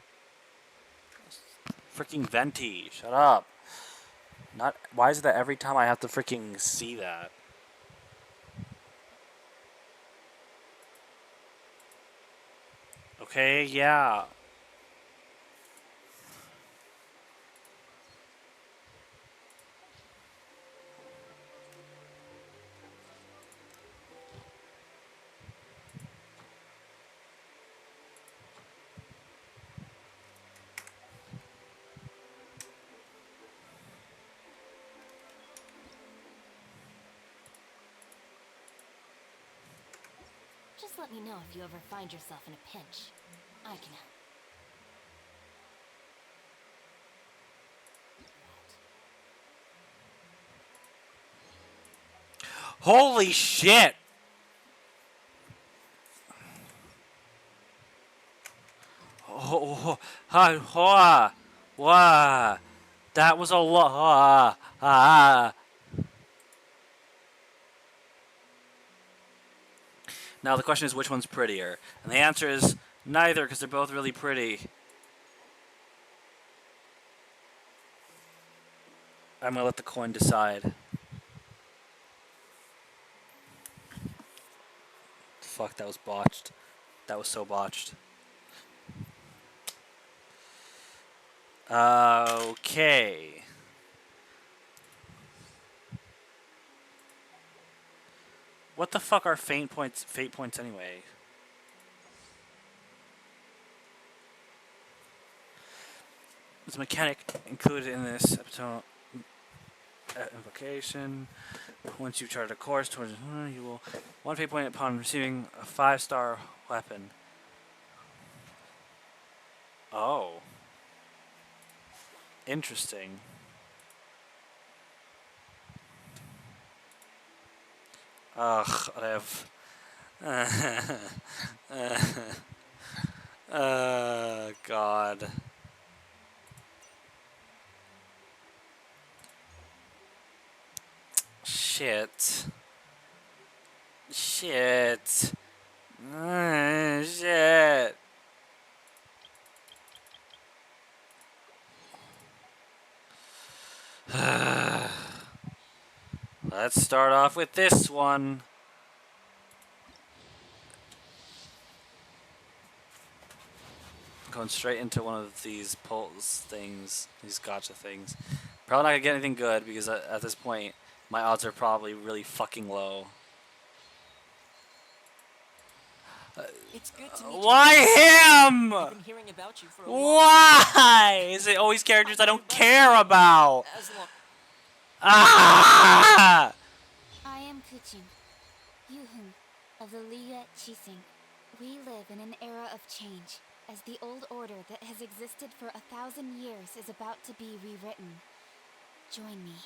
Speaker 2: Freaking Venti, shut up. Not. Why is it that every time I have to freaking see that? Okay, yeah.
Speaker 5: Just let me know if you ever find yourself in a pinch. I can help.
Speaker 2: Holy shit! Oh, wah. That was a lot. Now the question is, which one's prettier? And the answer is neither, because they're both really pretty. I'm gonna let the coin decide. Fuck, that was botched. That was so botched. Okay. What the fuck are fate points anyway? There's a mechanic included in this episode. Invocation. Once you charge a course towards you will one fate point upon receiving a 5-star weapon. Oh. Interesting. Ugh, I have. God. Shit. Shit. Shit. Let's start off with this one. Going straight into one of these pulls things, these gotcha things. Probably not gonna get anything good because at this point, my odds are probably really fucking low.
Speaker 6: It's good to meet you.
Speaker 2: Why him?
Speaker 6: I've been hearing about you for a long time.
Speaker 2: Why? Is it always characters I don't care about?
Speaker 6: As long
Speaker 2: Ah!
Speaker 5: I am Kuchin, Yuhun of the Liga Chising. We live in an era of change, as the old order that has existed for 1,000 years is about to be rewritten. Join me.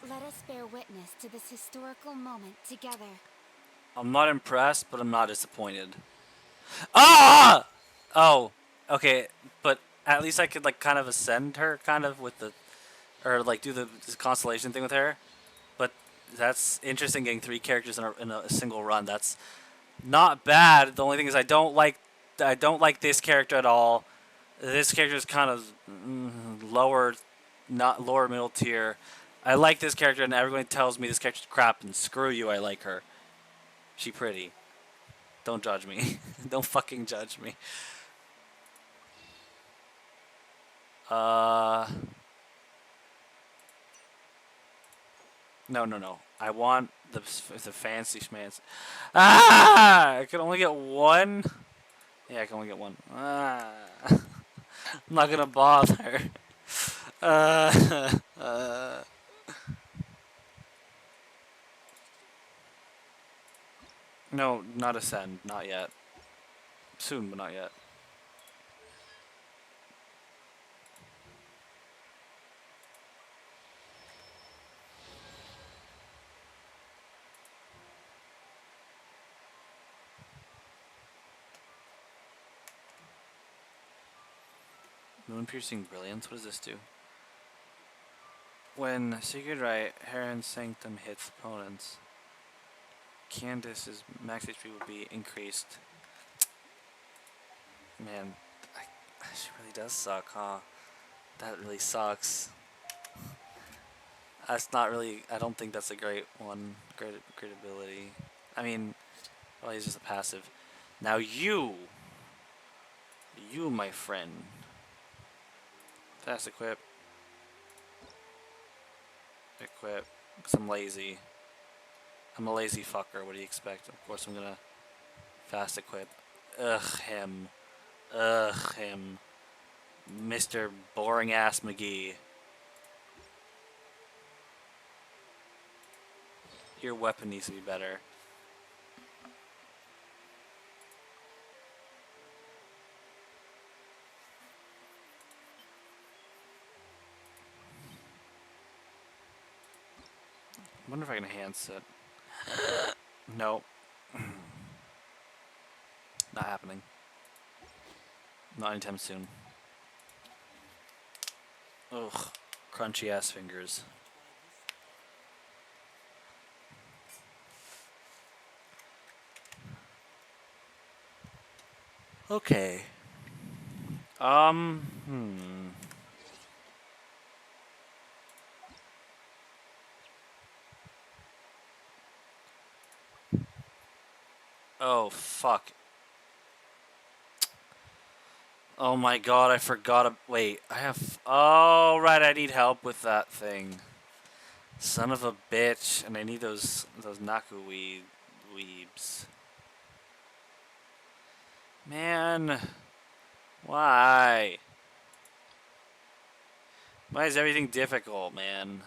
Speaker 5: Let us bear witness to this historical moment together.
Speaker 2: I'm not impressed, but I'm not disappointed. Ah! Oh, okay, but at least I could like kind of ascend her, kind of with the, or like do this constellation thing with her. But that's interesting, getting 3 characters in a single run. That's not bad. The only thing is I don't like this character at all. This character is kind of lower, not lower middle tier. I like this character, and everyone tells me this character's crap, and screw you, I like her. She pretty. Don't judge me. Don't fucking judge me. No. I want the fancy schmancy. Ah! I can only get one. Yeah, I can only get one. Ah. I'm not gonna bother. No, not ascend. Not yet. Soon, but not yet. Moon piercing brilliance. What does this do? When Sacred Right, Heron's Sanctum hits opponents, Candace's max HP will be increased. Man, she really does suck, huh? That really sucks. That's not really. I don't think that's a great one. Great ability. I mean, well, he's just a passive. Now you, my friend. Fast equip. Equip. Cause I'm lazy. I'm a lazy fucker. What do you expect? Of course, I'm gonna fast equip. Ugh, him. Ugh, him. Mr. Boring Ass McGee. Your weapon needs to be better. I wonder if I can enhance it. Nope. Not happening. Not anytime soon. Ugh. Crunchy ass fingers. Okay. Oh, fuck. Oh my god, I forgot. Wait, I have. Oh, right, I need help with that thing. Son of a bitch. And I need those Naku weebs. Man. Why?
Speaker 1: Why is everything difficult, man?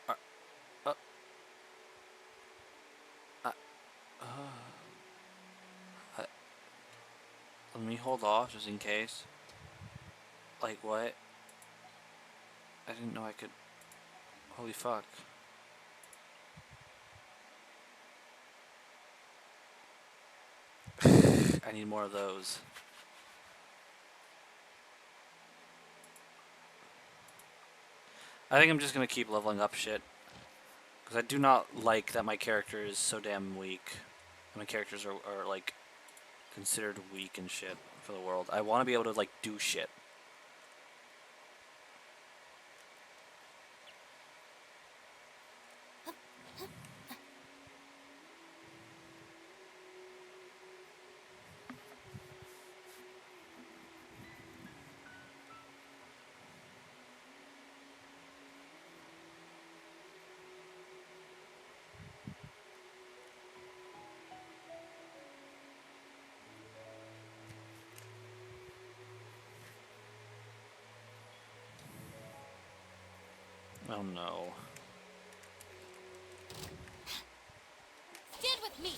Speaker 1: Uh, uh, uh, uh, Let me hold off just in case. Like what? I didn't know I could. Holy fuck. I need more of those. I think I'm just gonna keep leveling up shit. Because I do not like that my character is so damn weak. My characters are like considered weak and shit for the world. I want to be able to like do shit. Oh no.
Speaker 5: Stand with me!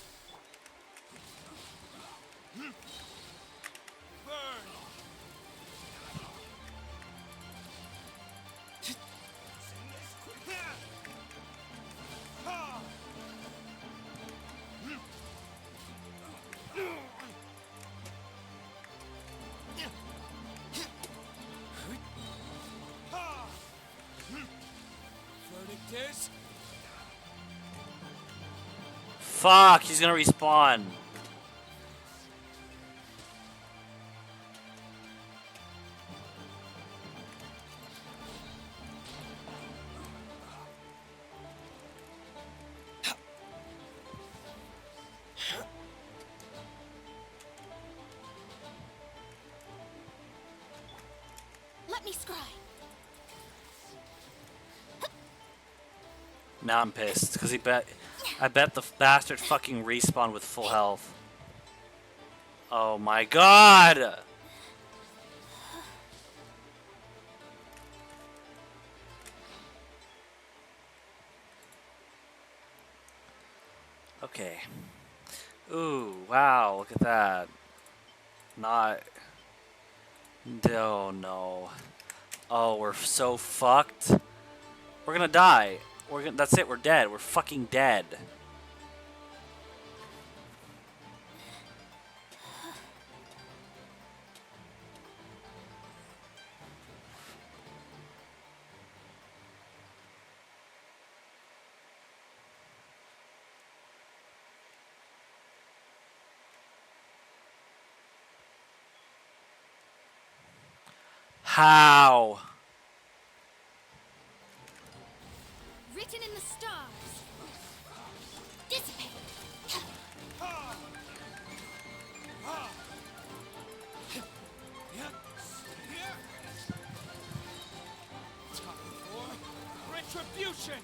Speaker 4: Verdict is...
Speaker 1: Fuck, he's gonna respawn.
Speaker 5: Let me scry!
Speaker 1: Now I'm pissed because I bet the bastard fucking respawned with full health. Oh my god! Okay. Ooh, wow, look at that. Not. Oh no. Oh, we're so fucked. We're gonna die. That's it, we're dead. We're fucking dead. How?
Speaker 5: Written in the stars! Dissipate!
Speaker 4: Top four. Retribution!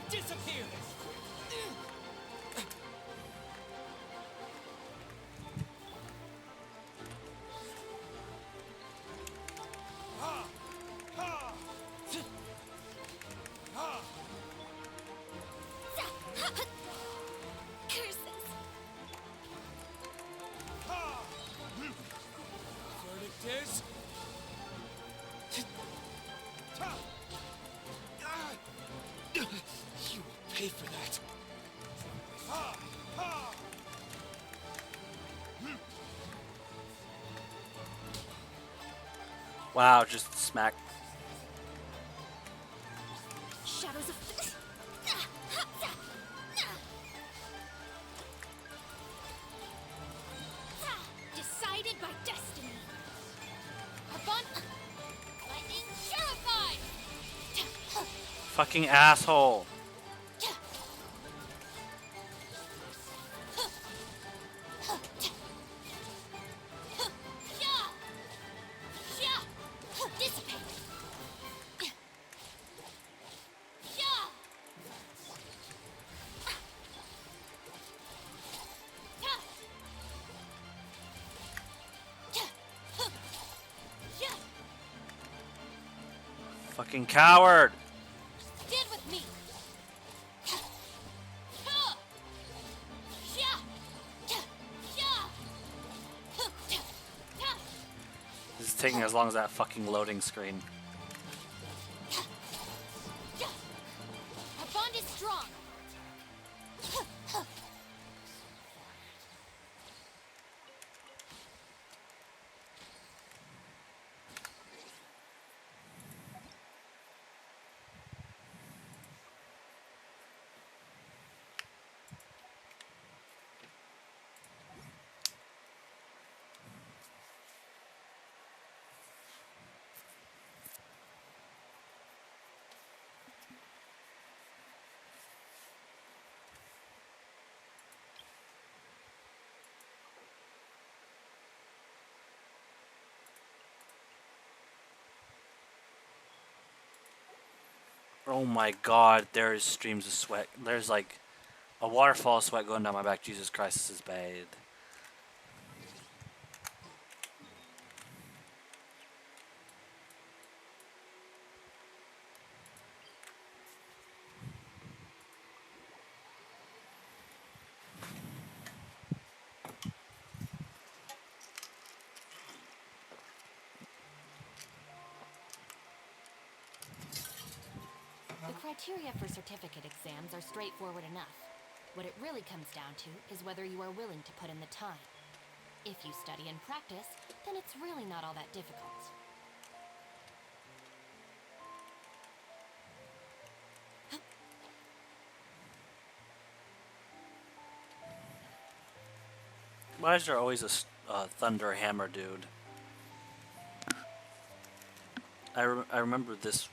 Speaker 4: Disappear!
Speaker 5: Curses!
Speaker 4: Verdict is... You will pay for that.
Speaker 2: Wow, just smack.
Speaker 5: Shadows of... Decided by destiny. Abundant. Lightning purified.
Speaker 2: Fucking asshole.
Speaker 5: Dissipate.
Speaker 2: Fucking coward.
Speaker 5: Stand with me.
Speaker 2: This is taking as long as that fucking loading screen.
Speaker 5: Our bond is strong.
Speaker 2: Oh my god, there is streams of sweat. There's like a waterfall of sweat going down my back. Jesus Christ, this is bad.
Speaker 7: The criteria for certificate exams are straightforward enough. What it really comes down to is whether you are willing to put in the time. If you study and practice, then it's really not all that difficult.
Speaker 2: Why is there always a thunder hammer dude? I remember this.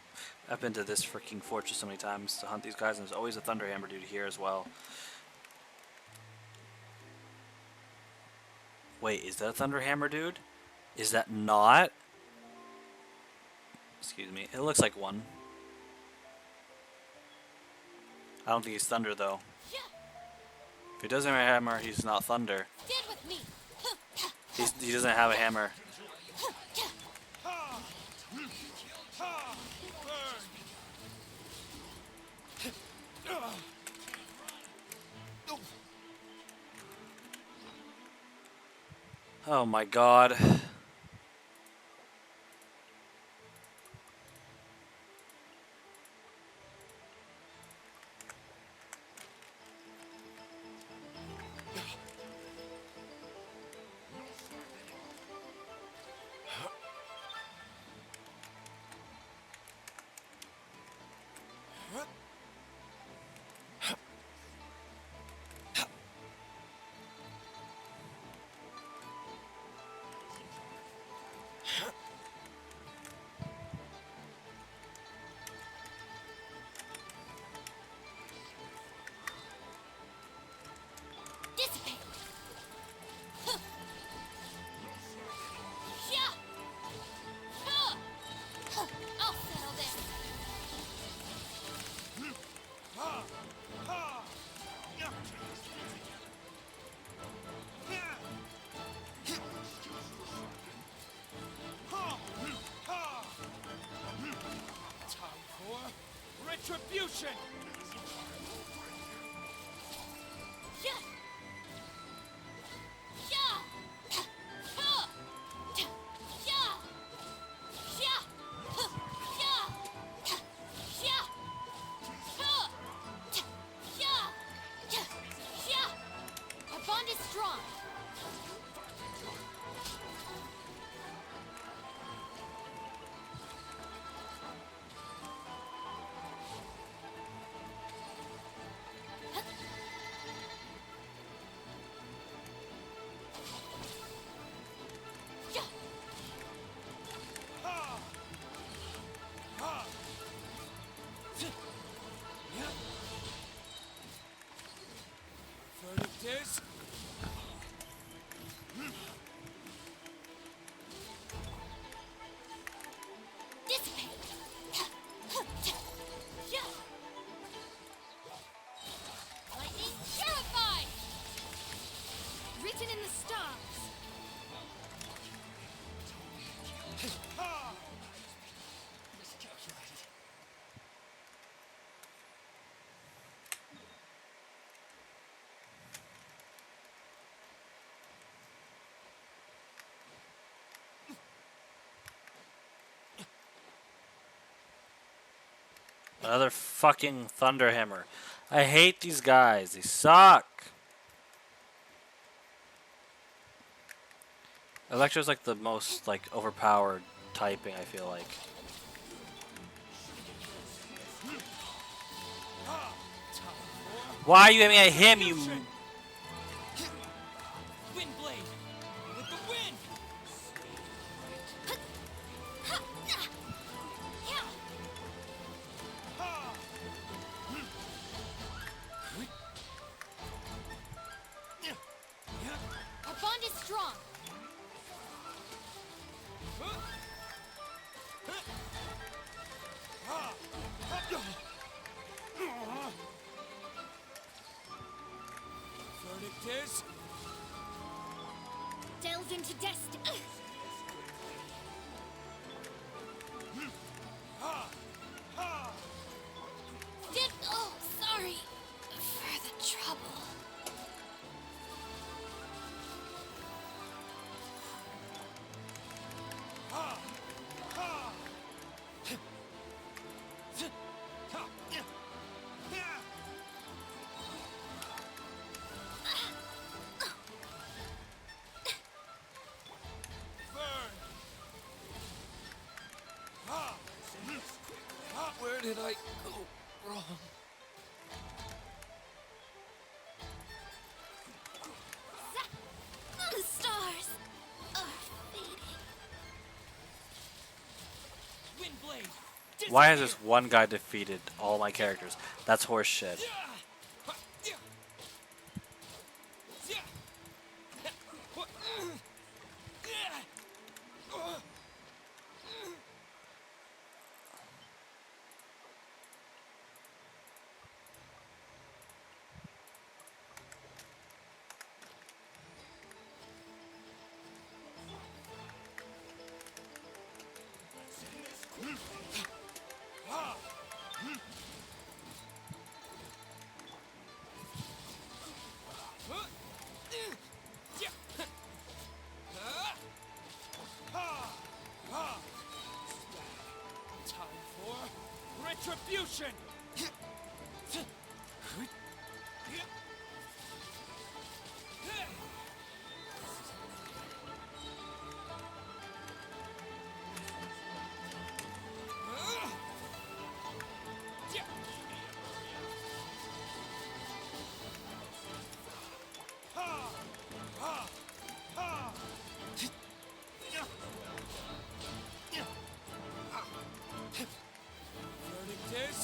Speaker 2: I've been to this freaking fortress so many times to hunt these guys, and there's always a thunder hammer dude here as well. Wait, is that a thunder hammer dude? Is that not? Excuse me. It looks like one. I don't think he's thunder though. If he doesn't have a hammer, he's not thunder.
Speaker 5: Stand with me.
Speaker 2: He doesn't have a hammer. Oh my god.
Speaker 5: Dissipate. I'll settle this.
Speaker 4: Time for retribution!
Speaker 5: Our bond is strong.
Speaker 2: Another fucking Thunderhammer. I hate these guys. They suck. Electro's like the most like overpowered typing, I feel like. Why are you aiming at him, you...
Speaker 4: Windblade! With the wind!
Speaker 3: Our bond is strong.
Speaker 4: Verdict is...
Speaker 3: Delve into destiny. Oh, sorry for the trouble.
Speaker 4: Where did I go wrong?
Speaker 3: The stars are fading.
Speaker 4: Windblade!
Speaker 2: Why has this one guy defeated all my characters? That's horse shit.
Speaker 4: Time for retribution! Verdict is...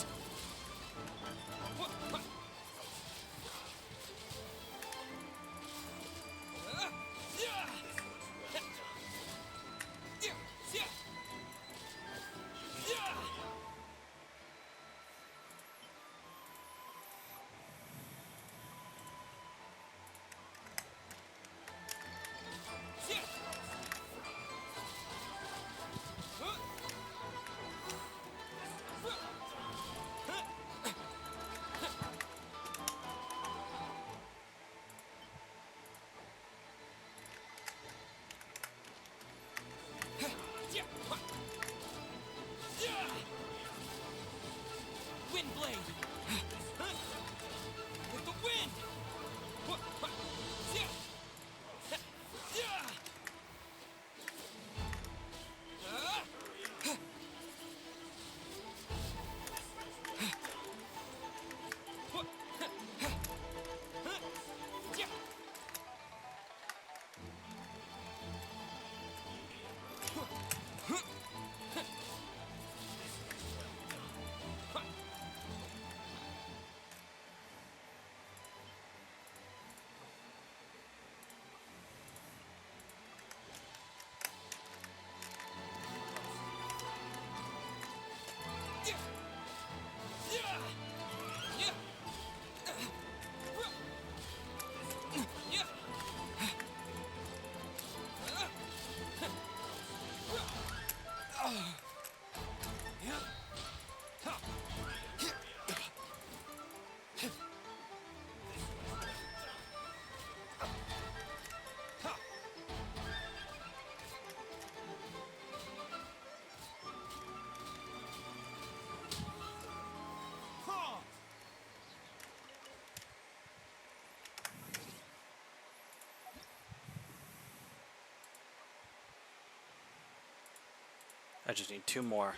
Speaker 2: I just need 2 more.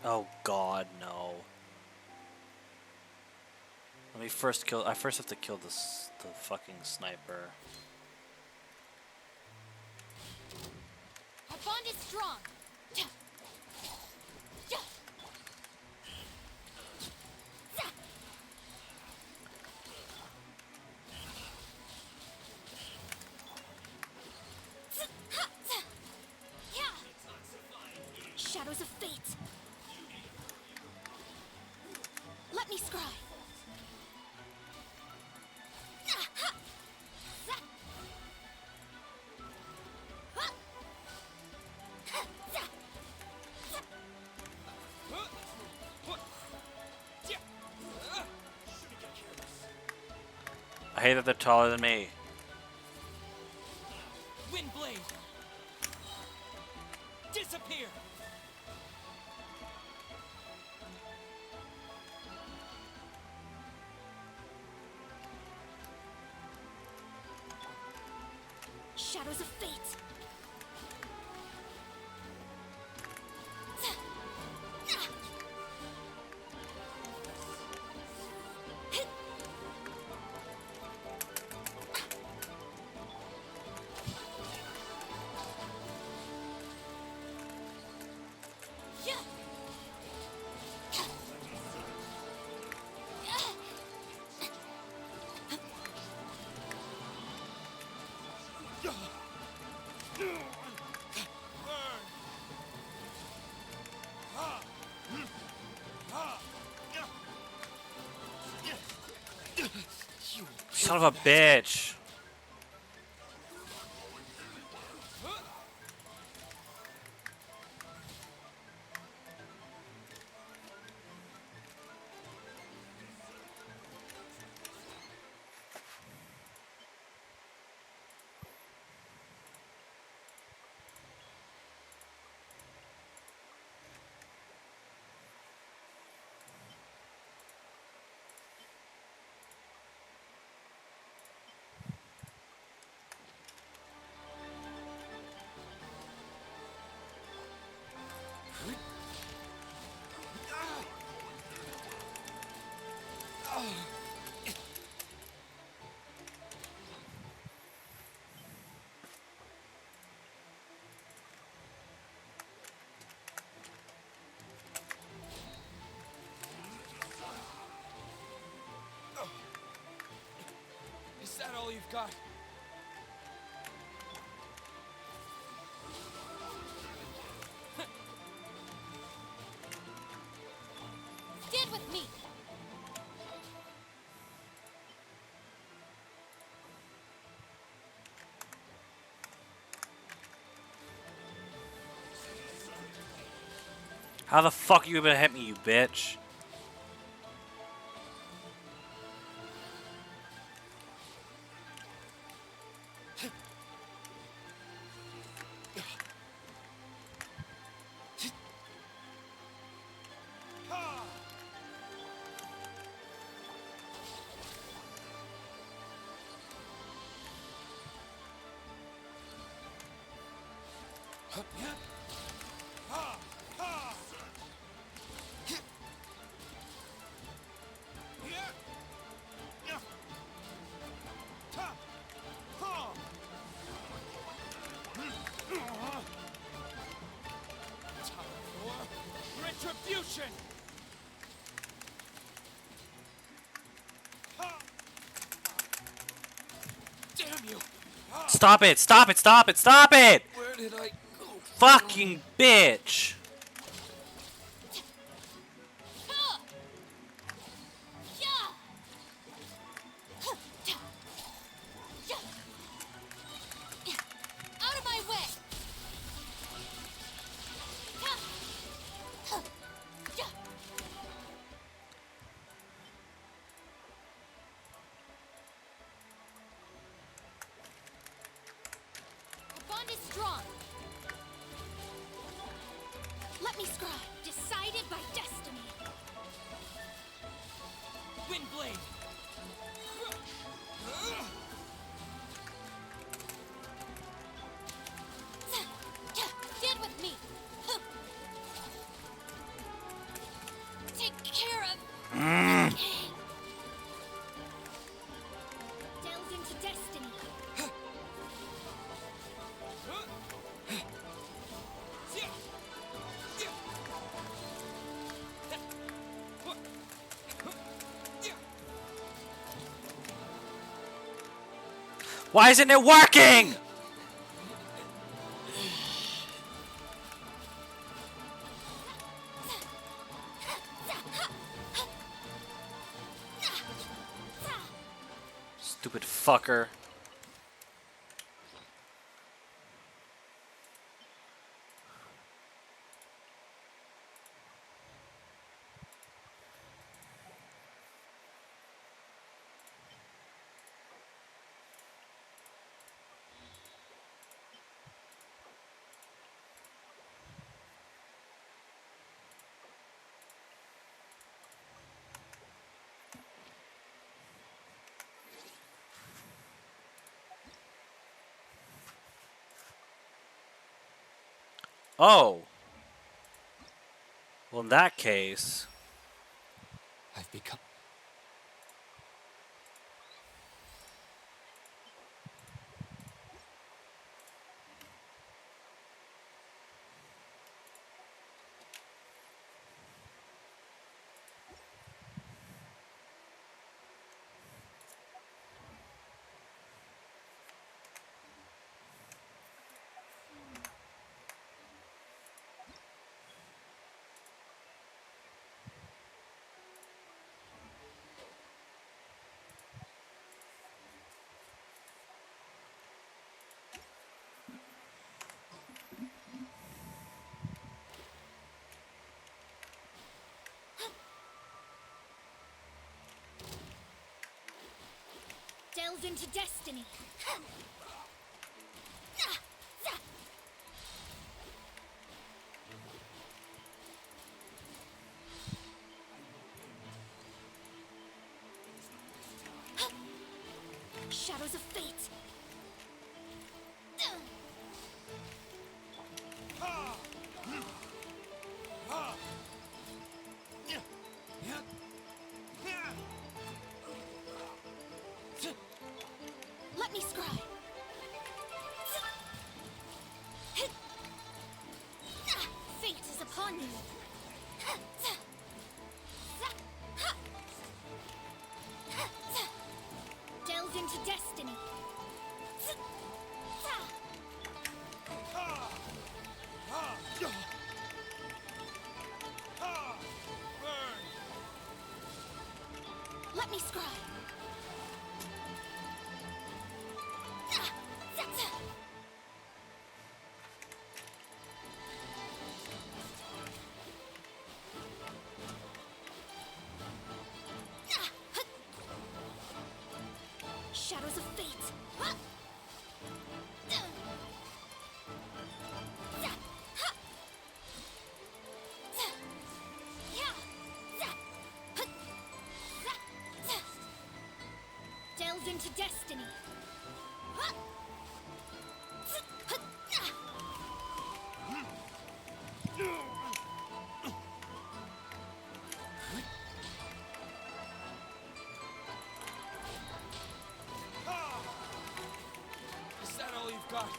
Speaker 2: Oh God, no. Let me first kill. I first have to kill the fucking sniper.
Speaker 3: Our bond is strong. Shadows of fate. Let me scry.
Speaker 2: I hate that they're taller than me.
Speaker 4: Wind blade. Disappear.
Speaker 3: Shadows of fate.
Speaker 2: Son of a bitch.
Speaker 4: Is that all you've got?
Speaker 3: Stand with me.
Speaker 2: How the fuck you gonna hit me, you bitch?
Speaker 4: Time for retribution. Damn you!
Speaker 2: Stop it! Stop it! Stop it! Stop it!
Speaker 4: Where did I go?
Speaker 2: Fucking bitch!
Speaker 3: me scry. Decided by destiny.
Speaker 4: Windblade!
Speaker 3: Stand with me. Take care of. Delve into destiny.
Speaker 2: Why isn't it working? Stupid fucker. Oh. Well, in that case...
Speaker 4: I've become...
Speaker 3: Delve into destiny. Shadows of fate. Let me scry. Fate is upon you. Delve into destiny. Let me scry. Shadows of fate. Delve into destiny.
Speaker 4: Is that all you've got?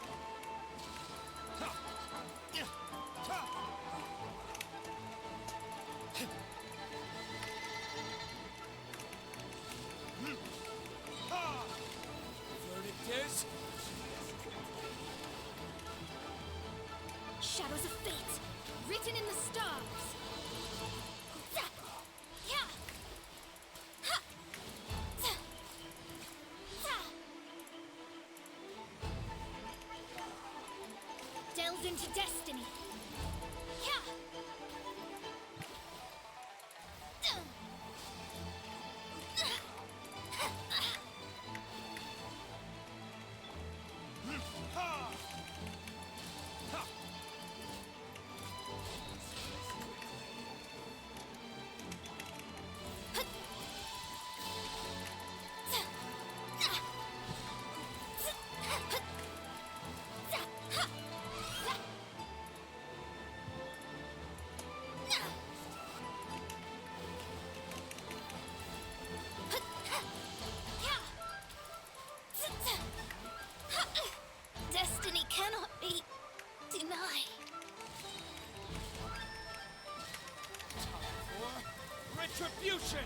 Speaker 4: Verdict is...
Speaker 3: Shadows of fate, written in the stars. Delve into destiny.
Speaker 4: Retribution!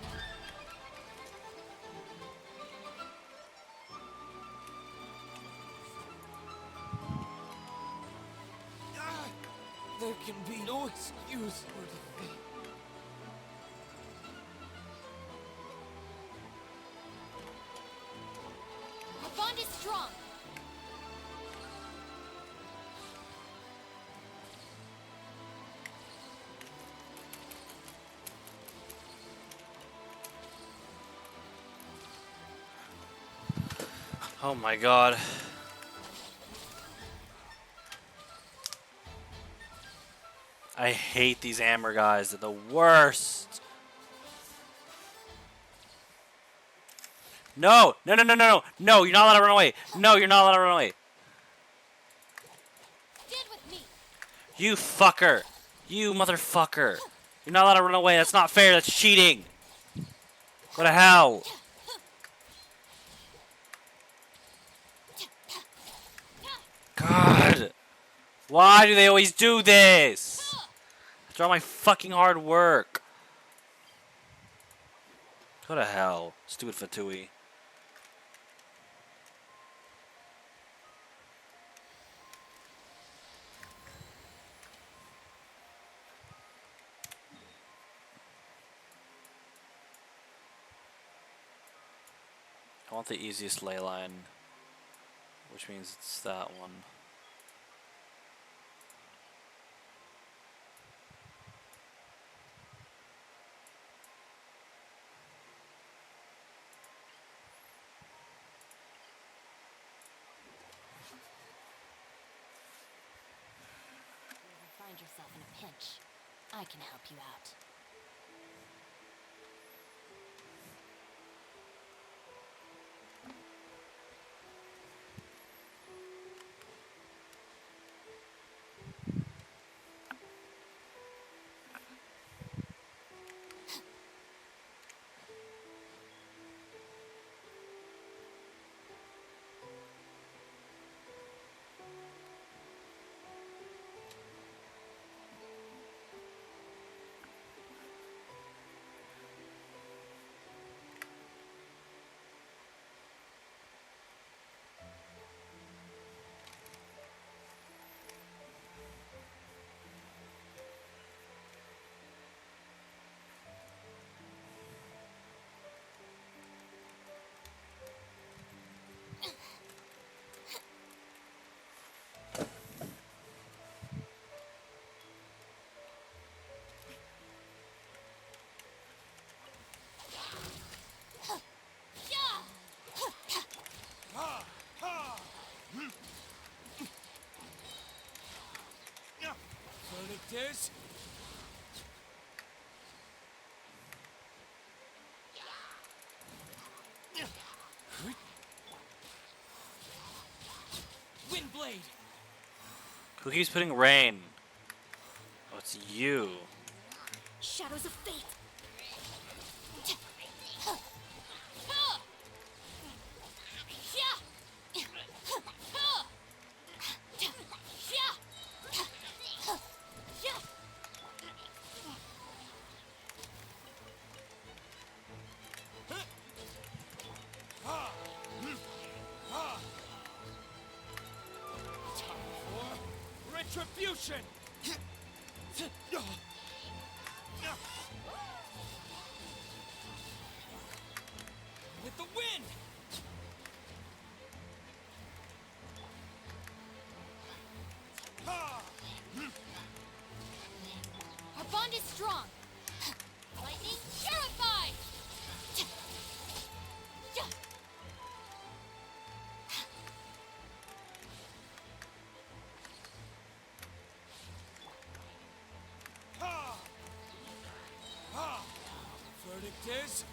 Speaker 4: Ah, there can be no excuse for defeat.
Speaker 3: Our bond is strong.
Speaker 2: Oh my god. I hate these Amber guys. They're the worst. No! No, no, no, no, no! No, you're not allowed to run away! No, you're not allowed to run away!
Speaker 3: Stand with me.
Speaker 2: You fucker! You motherfucker! You're not allowed to run away. That's not fair. That's cheating. What the hell? God! Why do they always do this? After all my fucking hard work. What the hell? Stupid Fatui. I want the easiest ley line, which means it's that one.
Speaker 7: If you ever find yourself in a pinch, I can help you out.
Speaker 4: Verdict is... Windblade!
Speaker 2: Who keeps putting rain? Oh, it's you.
Speaker 3: Shadows of fate.
Speaker 4: Retribution! With the wind!
Speaker 3: Our bond is strong. Lightning terrified.
Speaker 4: Verdict is...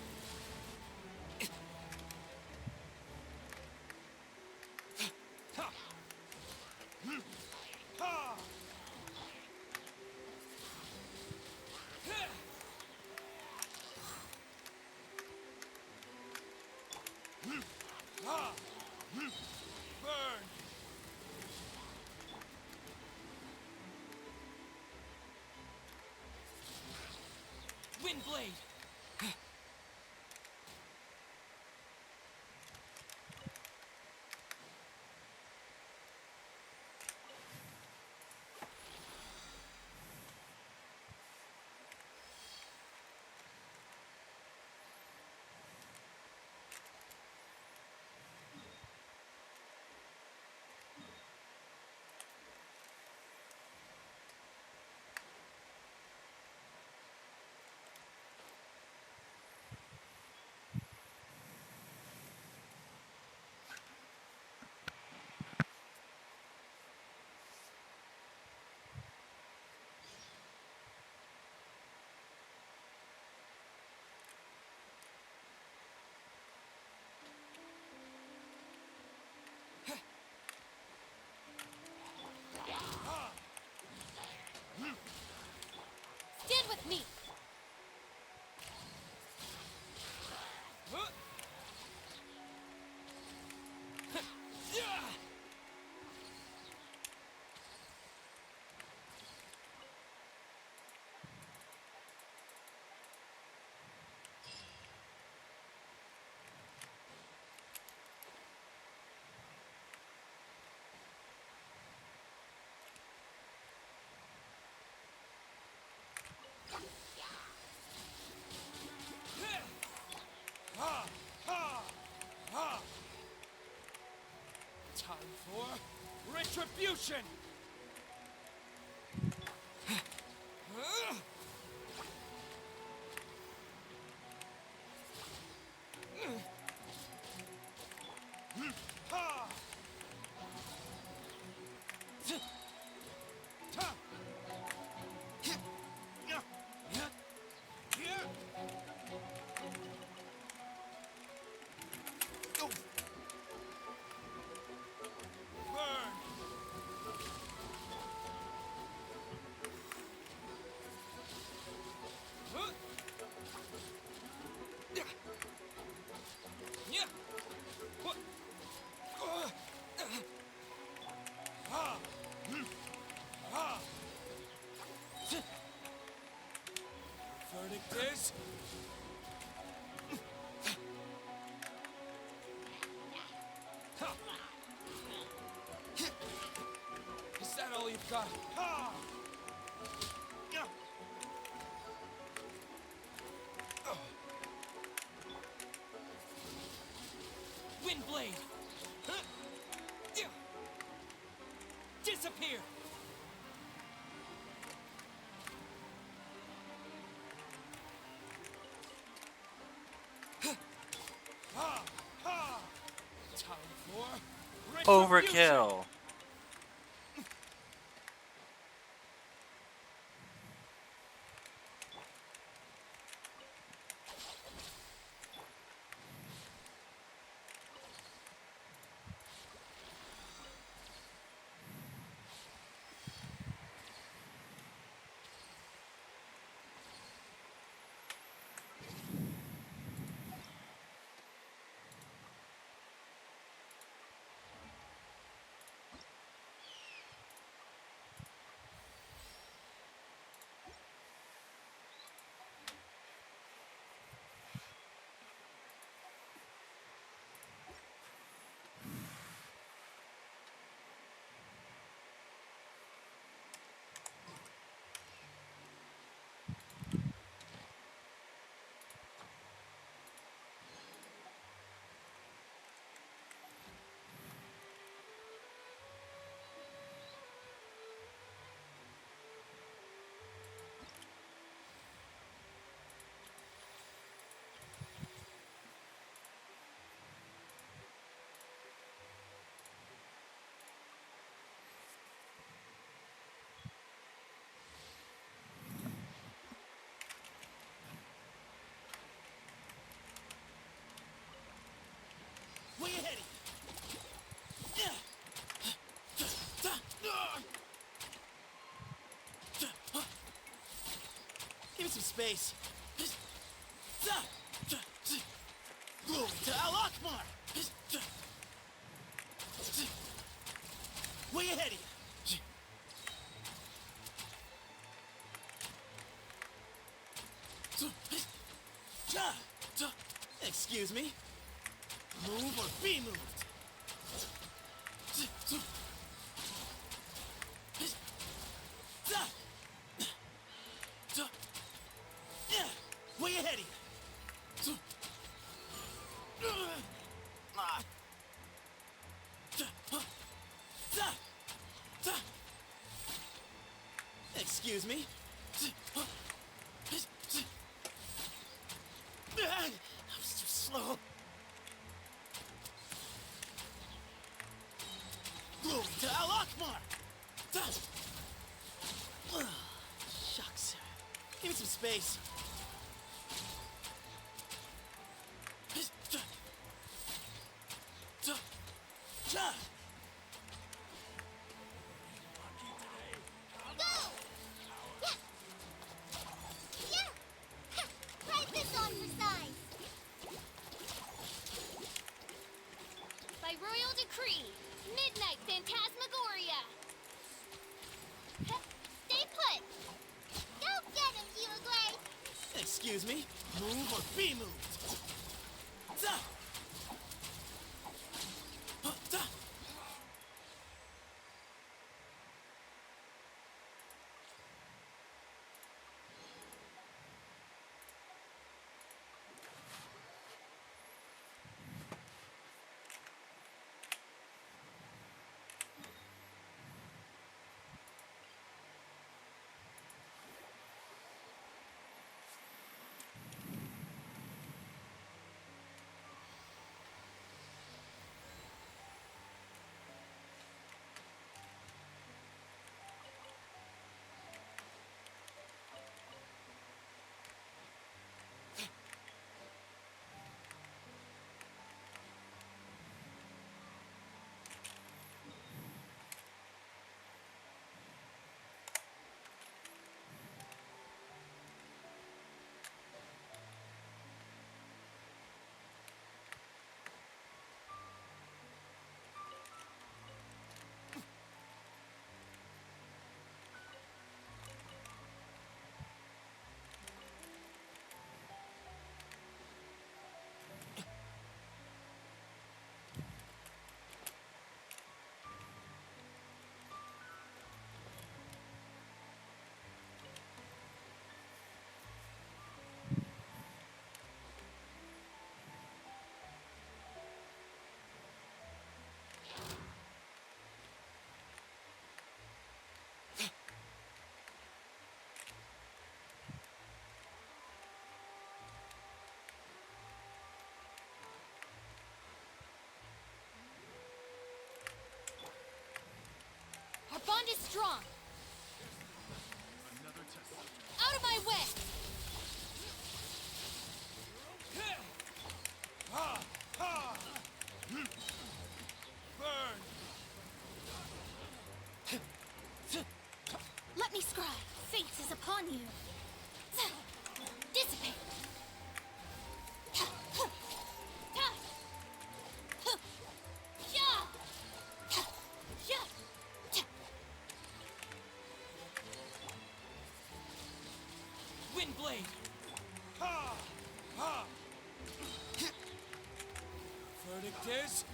Speaker 4: Burn! Windblade! for retribution! Verdict is... Is that all you've got? Windblade! Disappear! Time for retribution!
Speaker 2: Overkill.
Speaker 4: Way ahead! Give me some space. Glory to Al Akbar! Way ahead of you! Excuse me? Move or be moved! Way ahead of you! Excuse me? I was too slow. Glory to Al Akbar! Shucks. Give me some space.
Speaker 3: Try this on for size. By royal decree, Midnight Phantasmagoria. Stay put. Go get him, Yugway.
Speaker 4: Excuse me? Move or be moved!
Speaker 7: strong! Out of my way!
Speaker 4: Burn!
Speaker 5: Let me scry. Fate is upon you. Dissipate.
Speaker 4: Windblade! Ha! Ha! Verdict is...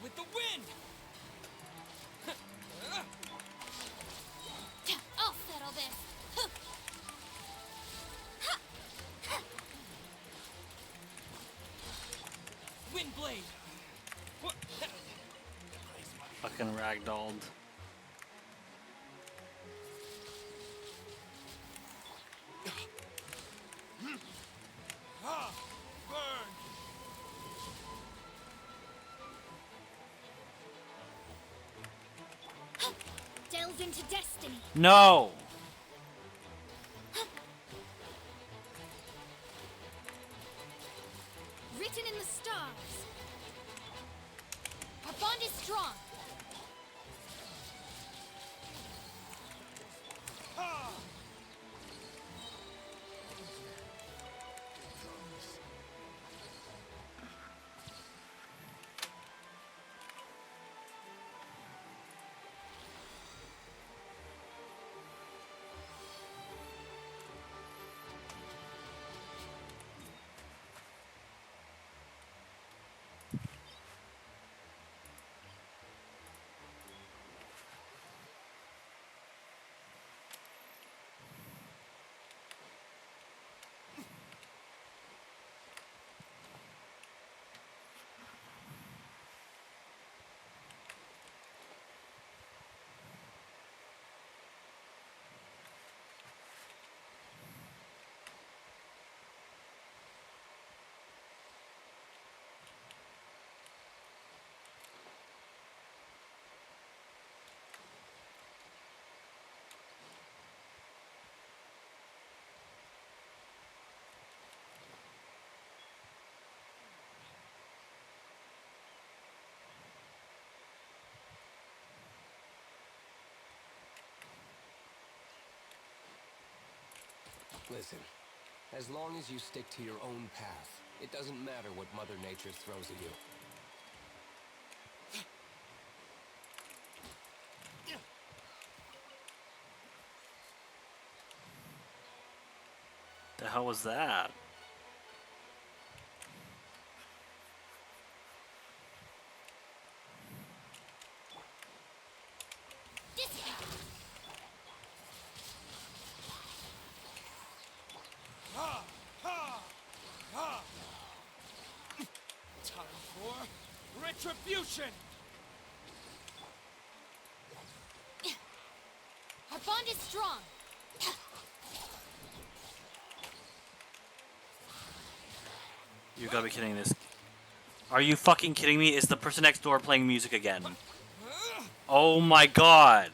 Speaker 4: With the wind!
Speaker 5: I'll settle this.
Speaker 4: Windblade!
Speaker 2: Fucking ragdolled.
Speaker 4: Ha! Burn!
Speaker 5: Delve into destiny.
Speaker 2: No!
Speaker 5: Written in the stars. Our bond is strong.
Speaker 4: Ha!
Speaker 8: Listen, as long as you stick to your own path, it doesn't matter what Mother Nature throws at you.
Speaker 2: The hell was that?
Speaker 4: Ha! Ha! Ha! Time for retribution!
Speaker 5: Our bond is strong.
Speaker 2: You gotta be kidding this. Are you fucking kidding me? Is the person next door playing music again? Oh my god.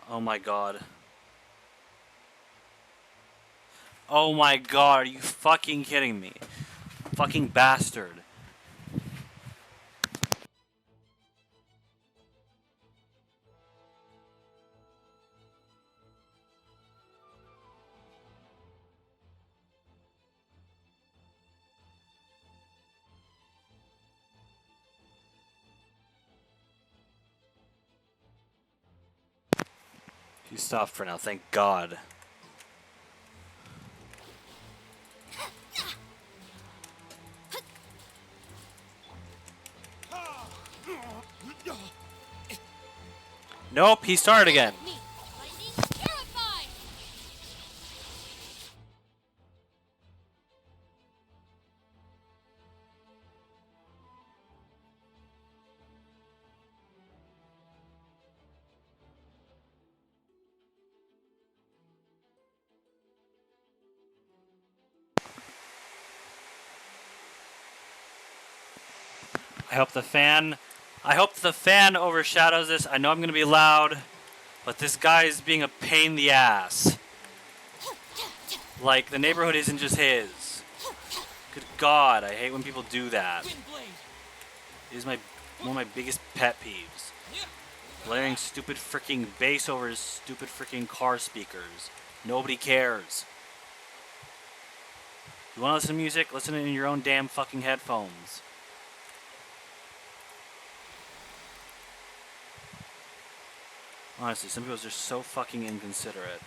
Speaker 2: Oh my god. Oh my god, are you fucking kidding me? Fucking bastard. You stopped for now, thank god. Nope, he started again.
Speaker 5: Me. Lightning terrified.
Speaker 2: I hope the fan overshadows this. I know I'm gonna be loud, but this guy is being a pain in the ass. Like, the neighborhood isn't just his. Good God, I hate when people do that.
Speaker 4: Wind blade.
Speaker 2: It is one of my biggest pet peeves. Blaring stupid freaking bass over his stupid freaking car speakers. Nobody cares. You want to listen to music? Listen in your own damn fucking headphones. Honestly, some people are just so fucking inconsiderate.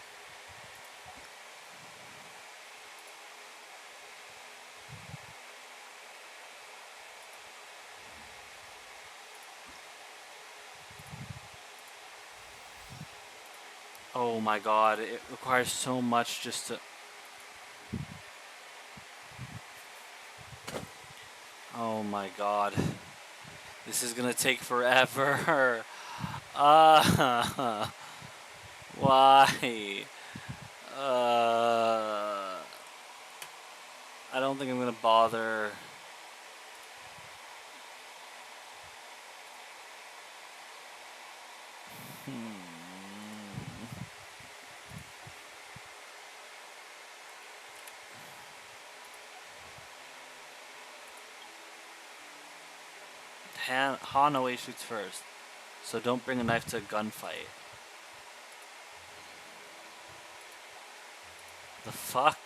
Speaker 2: Oh my God, it requires so much just to... Oh my God. This is gonna take forever. Why? I don't think I'm gonna bother. Han always shoots first, so don't bring a knife to a gunfight. The fuck?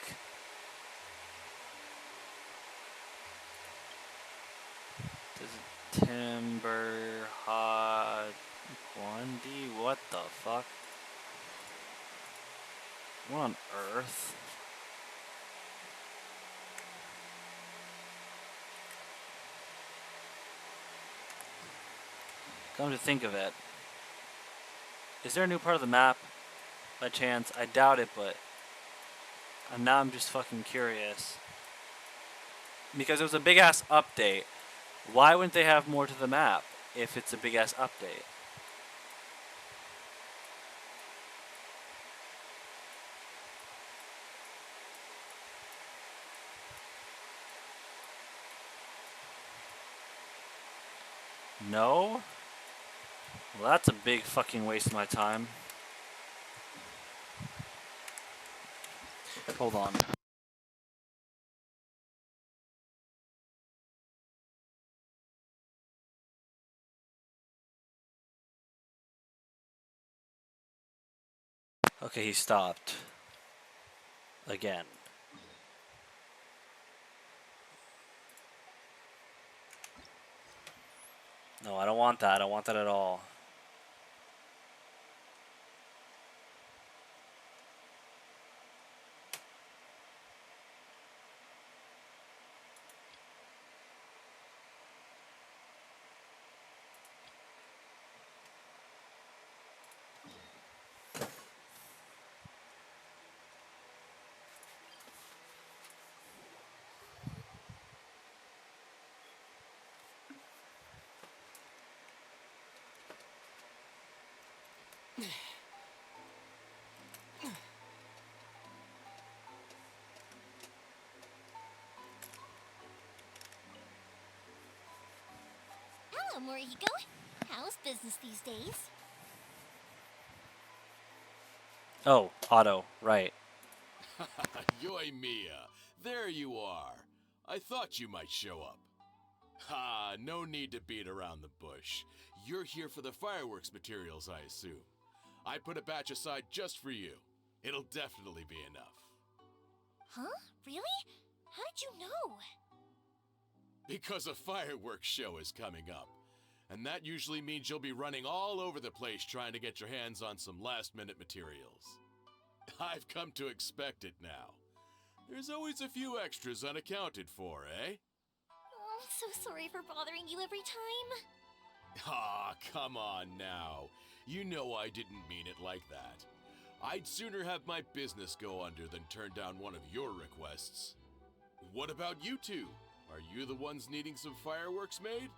Speaker 2: This is Timber Hot 1D? What the fuck? What on earth? Come to think of it, is there a new part of the map by chance? I doubt it, but now I'm just fucking curious. Because it was a big ass update. Why wouldn't they have more to the map if it's a big ass update? No? Well, that's a big fucking waste of my time. Hold on. Okay, he stopped. Again. No, I don't want that. I don't want that at all.
Speaker 3: Hello, Morihiko. How's business these days?
Speaker 2: Oh, Otto, right.
Speaker 9: Yoy Mia, there you are. I thought you might show up. Ha, no need to beat around the bush. You're here for the fireworks materials, I assume. I put a batch aside just for you. It'll definitely be enough.
Speaker 3: Huh? Really? How did you know?
Speaker 9: Because a fireworks show is coming up. And that usually means you'll be running all over the place trying to get your hands on some last-minute materials. I've come to expect it now. There's always a few extras unaccounted for, eh?
Speaker 3: Oh, I'm so sorry for bothering you every time.
Speaker 9: Ah, come on now. You know I didn't mean it like that. I'd sooner have my business go under than turn down one of your requests. What about you two? Are you the ones needing some fireworks made?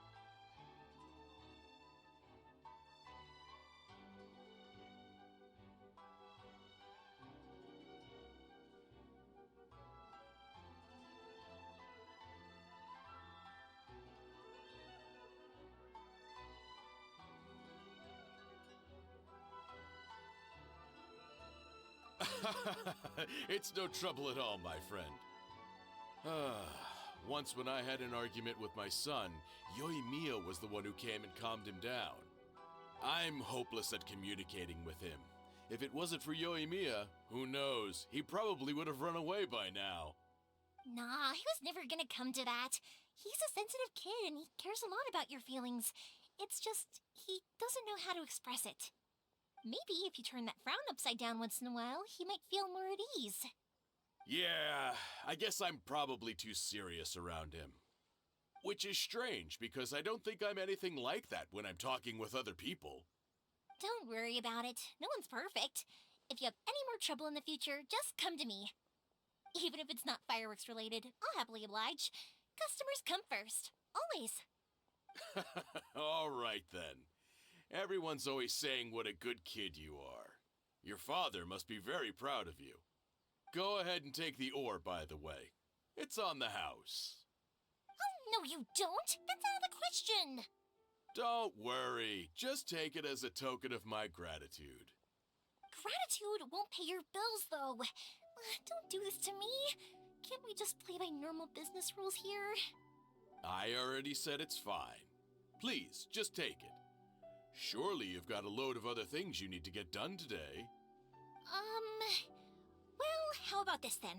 Speaker 9: It's no trouble at all, my friend. Once when I had an argument with my son, Yoimiya was the one who came and calmed him down. I'm hopeless at communicating with him. If it wasn't for Yoimiya, who knows, he probably would have run away by now.
Speaker 3: Nah, he was never gonna come to that. He's a sensitive kid and he cares a lot about your feelings. It's just, he doesn't know how to express it. Maybe if you turn that frown upside down once in a while, he might feel more at ease.
Speaker 9: Yeah, I guess I'm probably too serious around him. Which is strange, because I don't think I'm anything like that when I'm talking with other people.
Speaker 3: Don't worry about it. No one's perfect. If you have any more trouble in the future, just come to me. Even if it's not fireworks related, I'll happily oblige. Customers come first. Always.
Speaker 9: All right then. Everyone's always saying what a good kid you are. Your father must be very proud of you. Go ahead and take the ore, by the way. It's on the house.
Speaker 3: Oh, no you don't! That's out of the question!
Speaker 9: Don't worry. Just take it as a token of my gratitude.
Speaker 3: Gratitude won't pay your bills, though. Don't do this to me. Can't we just play by normal business rules here?
Speaker 9: I already said it's fine. Please, just take it. Surely you've got a load of other things you need to get done today.
Speaker 3: Well, how about this then?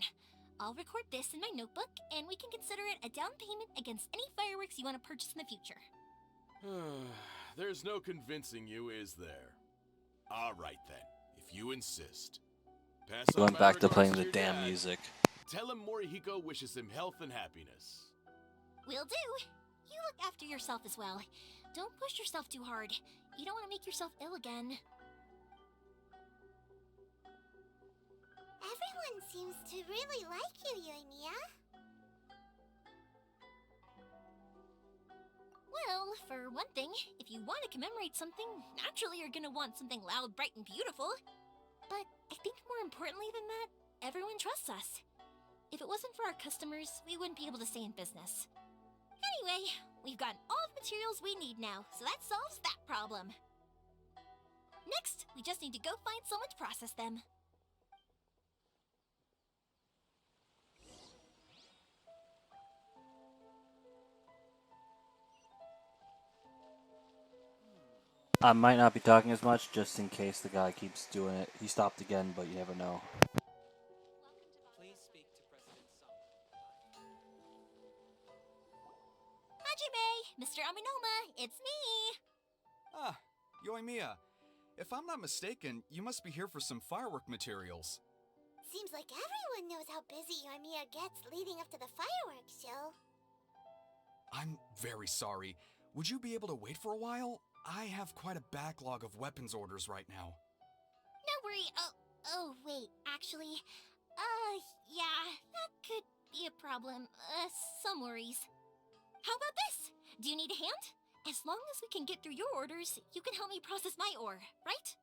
Speaker 3: I'll record this in my notebook, and we can consider it a down payment against any fireworks you want to purchase in the future.
Speaker 9: There's no convincing you, is there? All right then, if you insist. Pass on
Speaker 2: Going
Speaker 9: my
Speaker 2: back to
Speaker 9: regards
Speaker 2: playing the
Speaker 9: your
Speaker 2: damn
Speaker 9: dad.
Speaker 2: music.
Speaker 9: Tell him Morihiko wishes him health and happiness.
Speaker 3: Will do. You look after yourself as well. Don't push yourself too hard. You don't want to make yourself ill again.
Speaker 5: Everyone seems to really like you, Yoimiya.
Speaker 3: Well, for one thing, if you want to commemorate something, naturally you're gonna want something loud, bright, and beautiful. But I think more importantly than that, everyone trusts us. If it wasn't for our customers, we wouldn't be able to stay in business. Anyway, we've gotten all the materials we need now, so that solves that problem. Next, we just need to go find someone to process them.
Speaker 2: I might not be talking as much, just in case the guy keeps doing it. He stopped again, but you never know.
Speaker 6: Please speak to President Sung.
Speaker 3: Hajime! Mr. Aminoma, it's me!
Speaker 10: Ah, Yoimiya. If I'm not mistaken, you must be here for some firework materials.
Speaker 5: Seems like everyone knows how busy Yoimiya gets leading up to the fireworks show.
Speaker 10: I'm very sorry. Would you be able to wait for a while? I have quite a backlog of weapons orders right now.
Speaker 3: No worry. Oh, wait, actually, yeah, that could be a problem. Some worries. How about this? Do you need a hand? As long as we can get through your orders, you can help me process my ore, right?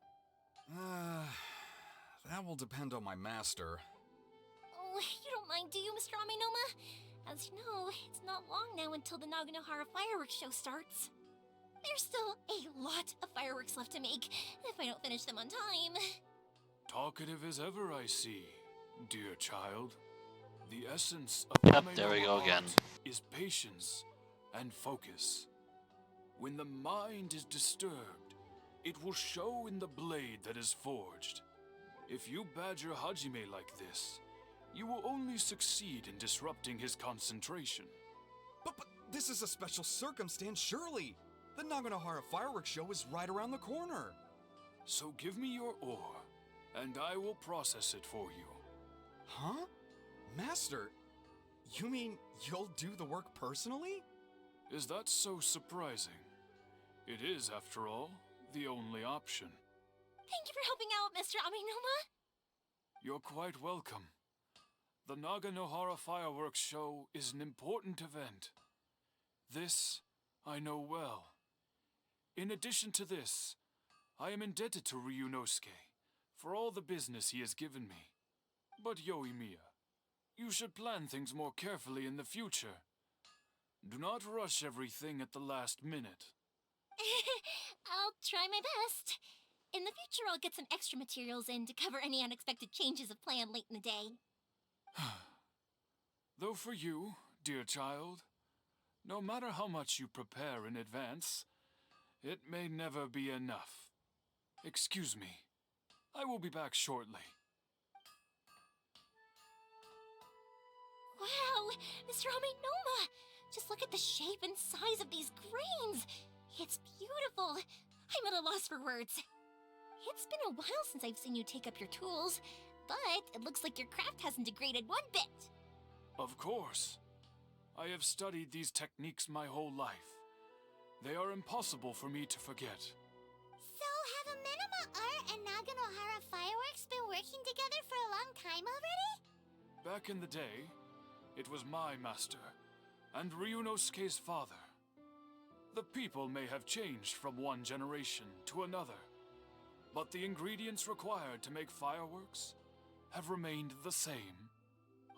Speaker 10: That will depend on my master.
Speaker 3: Oh, you don't mind, do you, Mr. Aminoma? As you know, it's not long now until the Naganohara fireworks show starts. There's still a lot of fireworks left to make, if I don't finish them on time.
Speaker 11: Talkative as ever, I see, dear child. The essence of
Speaker 2: Yep, there we go
Speaker 11: Ame-no
Speaker 2: again.
Speaker 11: art is patience and focus. When the mind is disturbed, it will show in the blade that is forged. If you badger Hajime like this, you will only succeed in disrupting his concentration.
Speaker 10: But this is a special circumstance, surely. The Naganohara fireworks show is right around the corner.
Speaker 11: So give me your ore, and I will process it for you.
Speaker 10: Huh? Master, you mean you'll do the work personally?
Speaker 11: Is that so surprising? It is, after all, the only option.
Speaker 3: Thank you for helping out, Mr. Aminoma.
Speaker 11: You're quite welcome. The Naganohara fireworks show is an important event. This I know well. In addition to this, I am indebted to Ryunosuke for all the business he has given me. But Yoimiya, you should plan things more carefully in the future. Do not rush everything at the last minute.
Speaker 3: I'll try my best. In the future, I'll get some extra materials in to cover any unexpected changes of plan late in the day.
Speaker 11: Though for you, dear child, no matter how much you prepare in advance, it may never be enough. Excuse me. I will be back shortly.
Speaker 3: Wow, Mr. Amenoma! Just look at the shape and size of these grains! It's beautiful! I'm at a loss for words. It's been a while since I've seen you take up your tools, but it looks like your craft hasn't degraded one bit.
Speaker 11: Of course. I have studied these techniques my whole life. They are impossible for me to forget.
Speaker 5: So, have Amenoma Art and Naganohara Fireworks been working together for a long time already?
Speaker 11: Back in the day, it was my master, and Ryunosuke's father. The people may have changed from one generation to another, but the ingredients required to make fireworks have remained the same.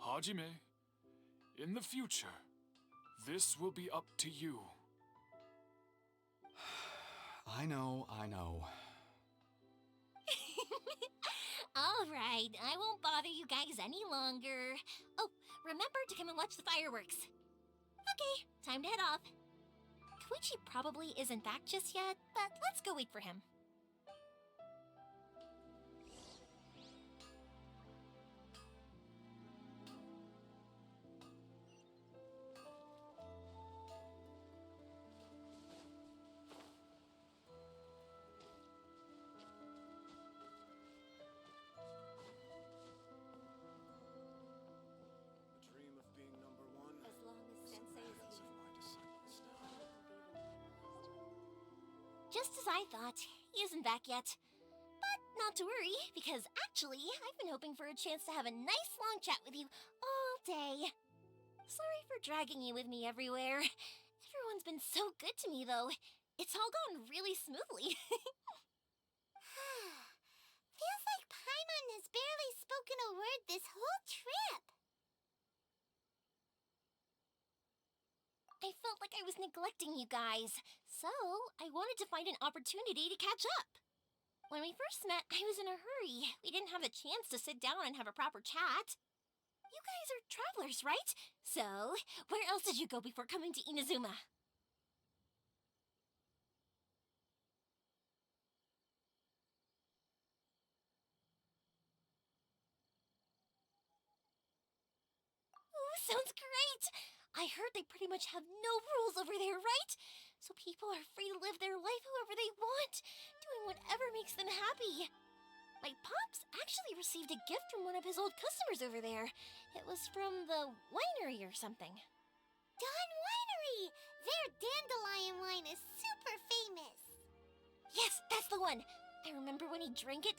Speaker 11: Hajime, in the future, this will be up to you.
Speaker 10: I know.
Speaker 3: Alright, I won't bother you guys any longer. Oh, remember to come and watch the fireworks. Okay, time to head off. Koichi probably isn't back just yet, but let's go wait for him.
Speaker 4: The dream of being number one.
Speaker 5: As long as Sensei is here.
Speaker 3: Just as I thought, he isn't back yet. But not to worry, because actually, I've been hoping for a chance to have a nice long chat with you all day. Sorry for dragging you with me everywhere. Everyone's been so good to me, though. It's all gone really smoothly.
Speaker 5: Feels like Paimon has barely spoken a word this whole trip.
Speaker 3: I felt like I was neglecting you guys, so I wanted to find an opportunity to catch up. When we first met, I was in a hurry. We didn't have a chance to sit down and have a proper chat. You guys are travelers, right? So, where else did you go before coming to Inazuma? Ooh, sounds great! I heard they pretty much have no rules over there, right? So people are free to live their life however they want, doing whatever makes them happy. My pops actually received a gift from one of his old customers over there. It was from the winery or something.
Speaker 5: Dawn Winery! Their dandelion wine is super famous.
Speaker 3: Yes, that's the one! I remember when he drank it.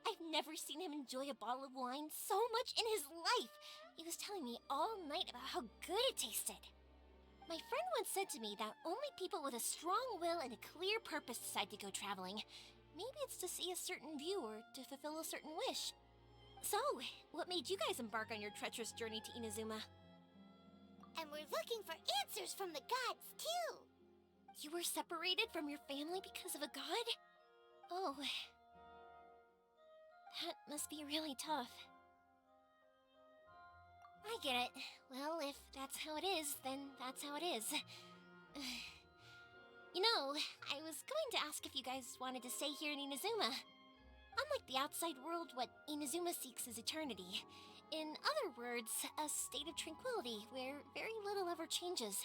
Speaker 3: I've never seen him enjoy a bottle of wine so much in his life. He was telling me all night about how good it tasted. My friend once said to me that only people with a strong will and a clear purpose decide to go traveling. Maybe it's to see a certain view or to fulfill a certain wish. So, what made you guys embark on your treacherous journey to Inazuma?
Speaker 5: And we're looking for answers from the gods, too.
Speaker 3: You were separated from your family because of a god? Oh. That must be really tough. I get it. Well, if that's how it is, then that's how it is. You know, I was going to ask if you guys wanted to stay here in Inazuma. Unlike the outside world, what Inazuma seeks is eternity. In other words, a state of tranquility where very little ever changes.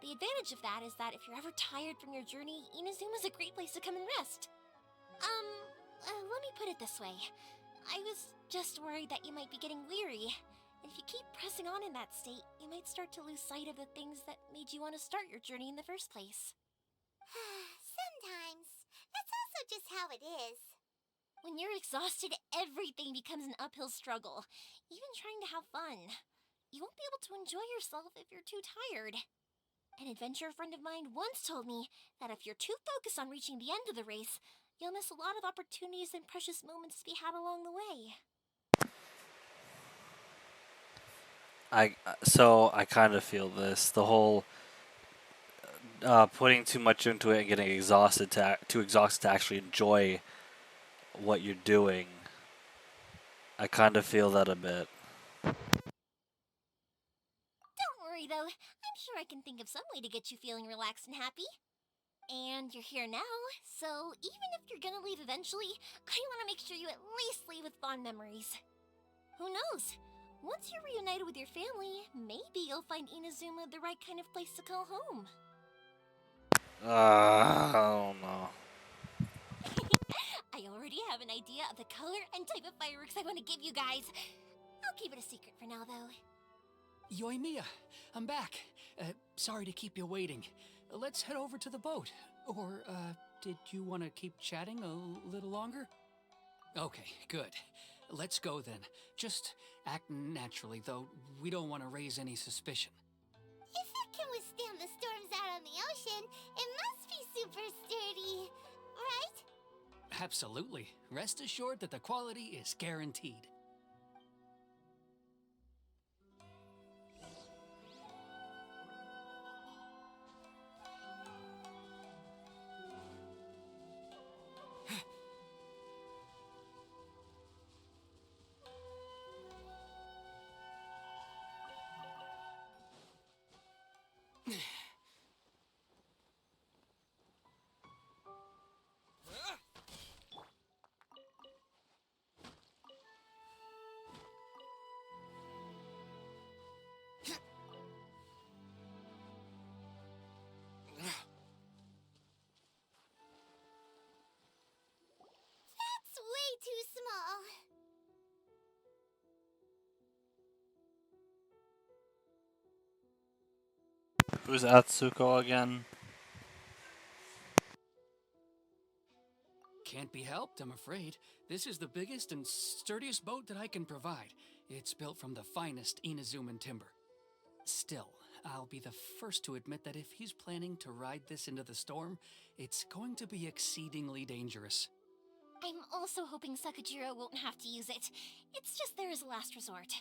Speaker 3: The advantage of that is that if you're ever tired from your journey, Inazuma's a great place to come and rest. Let me put it this way. I was just worried that you might be getting weary. And if you keep pressing on in that state, you might start to lose sight of the things that made you want to start your journey in the first place.
Speaker 5: Sometimes. That's also just how it is.
Speaker 3: When you're exhausted, everything becomes an uphill struggle, even trying to have fun. You won't be able to enjoy yourself if you're too tired. An adventure friend of mine once told me that if you're too focused on reaching the end of the race, you'll miss a lot of opportunities and precious moments to be had along the way.
Speaker 2: I kind of feel this. The whole putting too much into it and getting too exhausted to actually enjoy what you're doing. I kind of feel that a bit.
Speaker 3: Don't worry though, I'm sure I can think of some way to get you feeling relaxed and happy. And you're here now, so even if you're gonna leave eventually, I want to make sure you at least leave with fond memories. Who knows? Once you're reunited with your family, maybe you'll find Inazuma the right kind of place to call home.
Speaker 2: I don't know.
Speaker 3: I already have an idea of the color and type of fireworks I want to give you guys. I'll keep it a secret for now, though.
Speaker 6: Yoimiya, I'm back. Sorry to keep you waiting. Let's head over to the boat. Or, did you want to keep chatting a little longer? Okay, good. Let's go then. Just act naturally, though we don't want to raise any suspicion.
Speaker 5: If it can withstand the storms out on the ocean, it must be super sturdy, right?
Speaker 6: Absolutely. Rest assured that the quality is guaranteed.
Speaker 5: That's way too small.
Speaker 2: Who's Atsuko again?
Speaker 6: Can't be helped, I'm afraid. This is the biggest and sturdiest boat that I can provide. It's built from the finest Inazuman timber. Still, I'll be the first to admit that if he's planning to ride this into the storm, it's going to be exceedingly dangerous.
Speaker 3: I'm also hoping Sakajiro won't have to use it. It's just there as a last resort.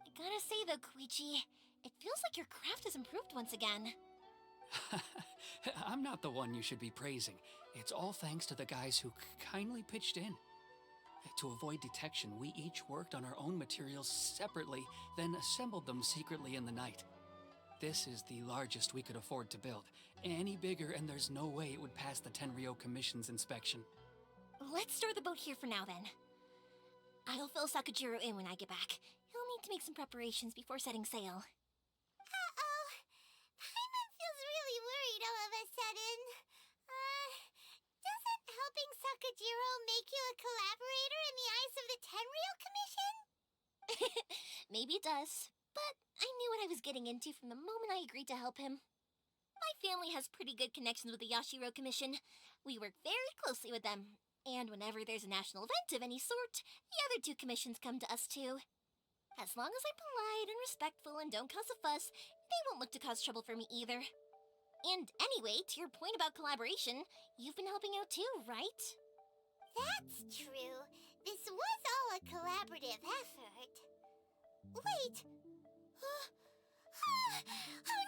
Speaker 3: I gotta say though, Koichi, it feels like your craft has improved once again.
Speaker 6: I'm not the one you should be praising. It's all thanks to the guys who kindly pitched in. To avoid detection, we each worked on our own materials separately, then assembled them secretly in the night. This is the largest we could afford to build. Any bigger and there's no way it would pass the Tenryou Commission's inspection.
Speaker 3: Let's store the boat here for now then. I'll fill Sakajiro in when I get back. He'll need to make some preparations before setting sail.
Speaker 5: Uh-oh. Paimon feels really worried all of a sudden. Doesn't helping Sakajiro make you a collaborator in the eyes of the Tenryou Commission?
Speaker 3: Maybe it does, but I knew what I was getting into from the moment I agreed to help him. My family has pretty good connections with the Yashiro Commission. We work very closely with them, and whenever there's a national event of any sort, the other two commissions come to us too. As long as I'm polite and respectful and don't cause a fuss, they won't look to cause trouble for me either. And anyway, to your point about collaboration, you've been helping out too, right?
Speaker 5: That's true. This was all a collaborative effort. Wait! Oh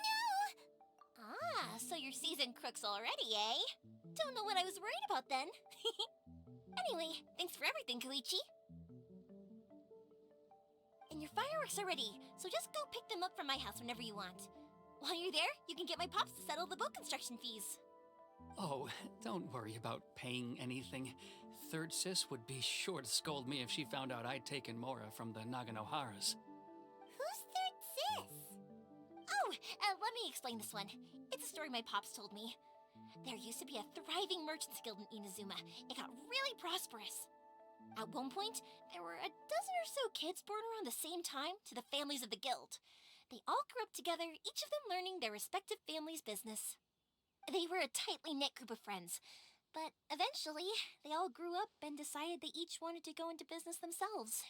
Speaker 5: no!
Speaker 3: Ah, so you're seasoned crooks already, eh? Don't know what I was worried about then. Anyway, thanks for everything, Koichi. And your fireworks are ready, so just go pick them up from my house whenever you want. While you're there, you can get my pops to settle the boat construction fees.
Speaker 6: Oh, don't worry about paying anything. Third Sis would be sure to scold me if she found out I'd taken Mora from the Naganoharas.
Speaker 5: Who's Third Sis?
Speaker 3: Oh, let me explain this one. It's a story my pops told me. There used to be a thriving merchants guild in Inazuma. It got really prosperous. At one point, there were a dozen or so kids born around the same time to the families of the guild. They all grew up together, each of them learning their respective family's business. They were a tightly knit group of friends, but eventually, they all grew up and decided they each wanted to go into business themselves.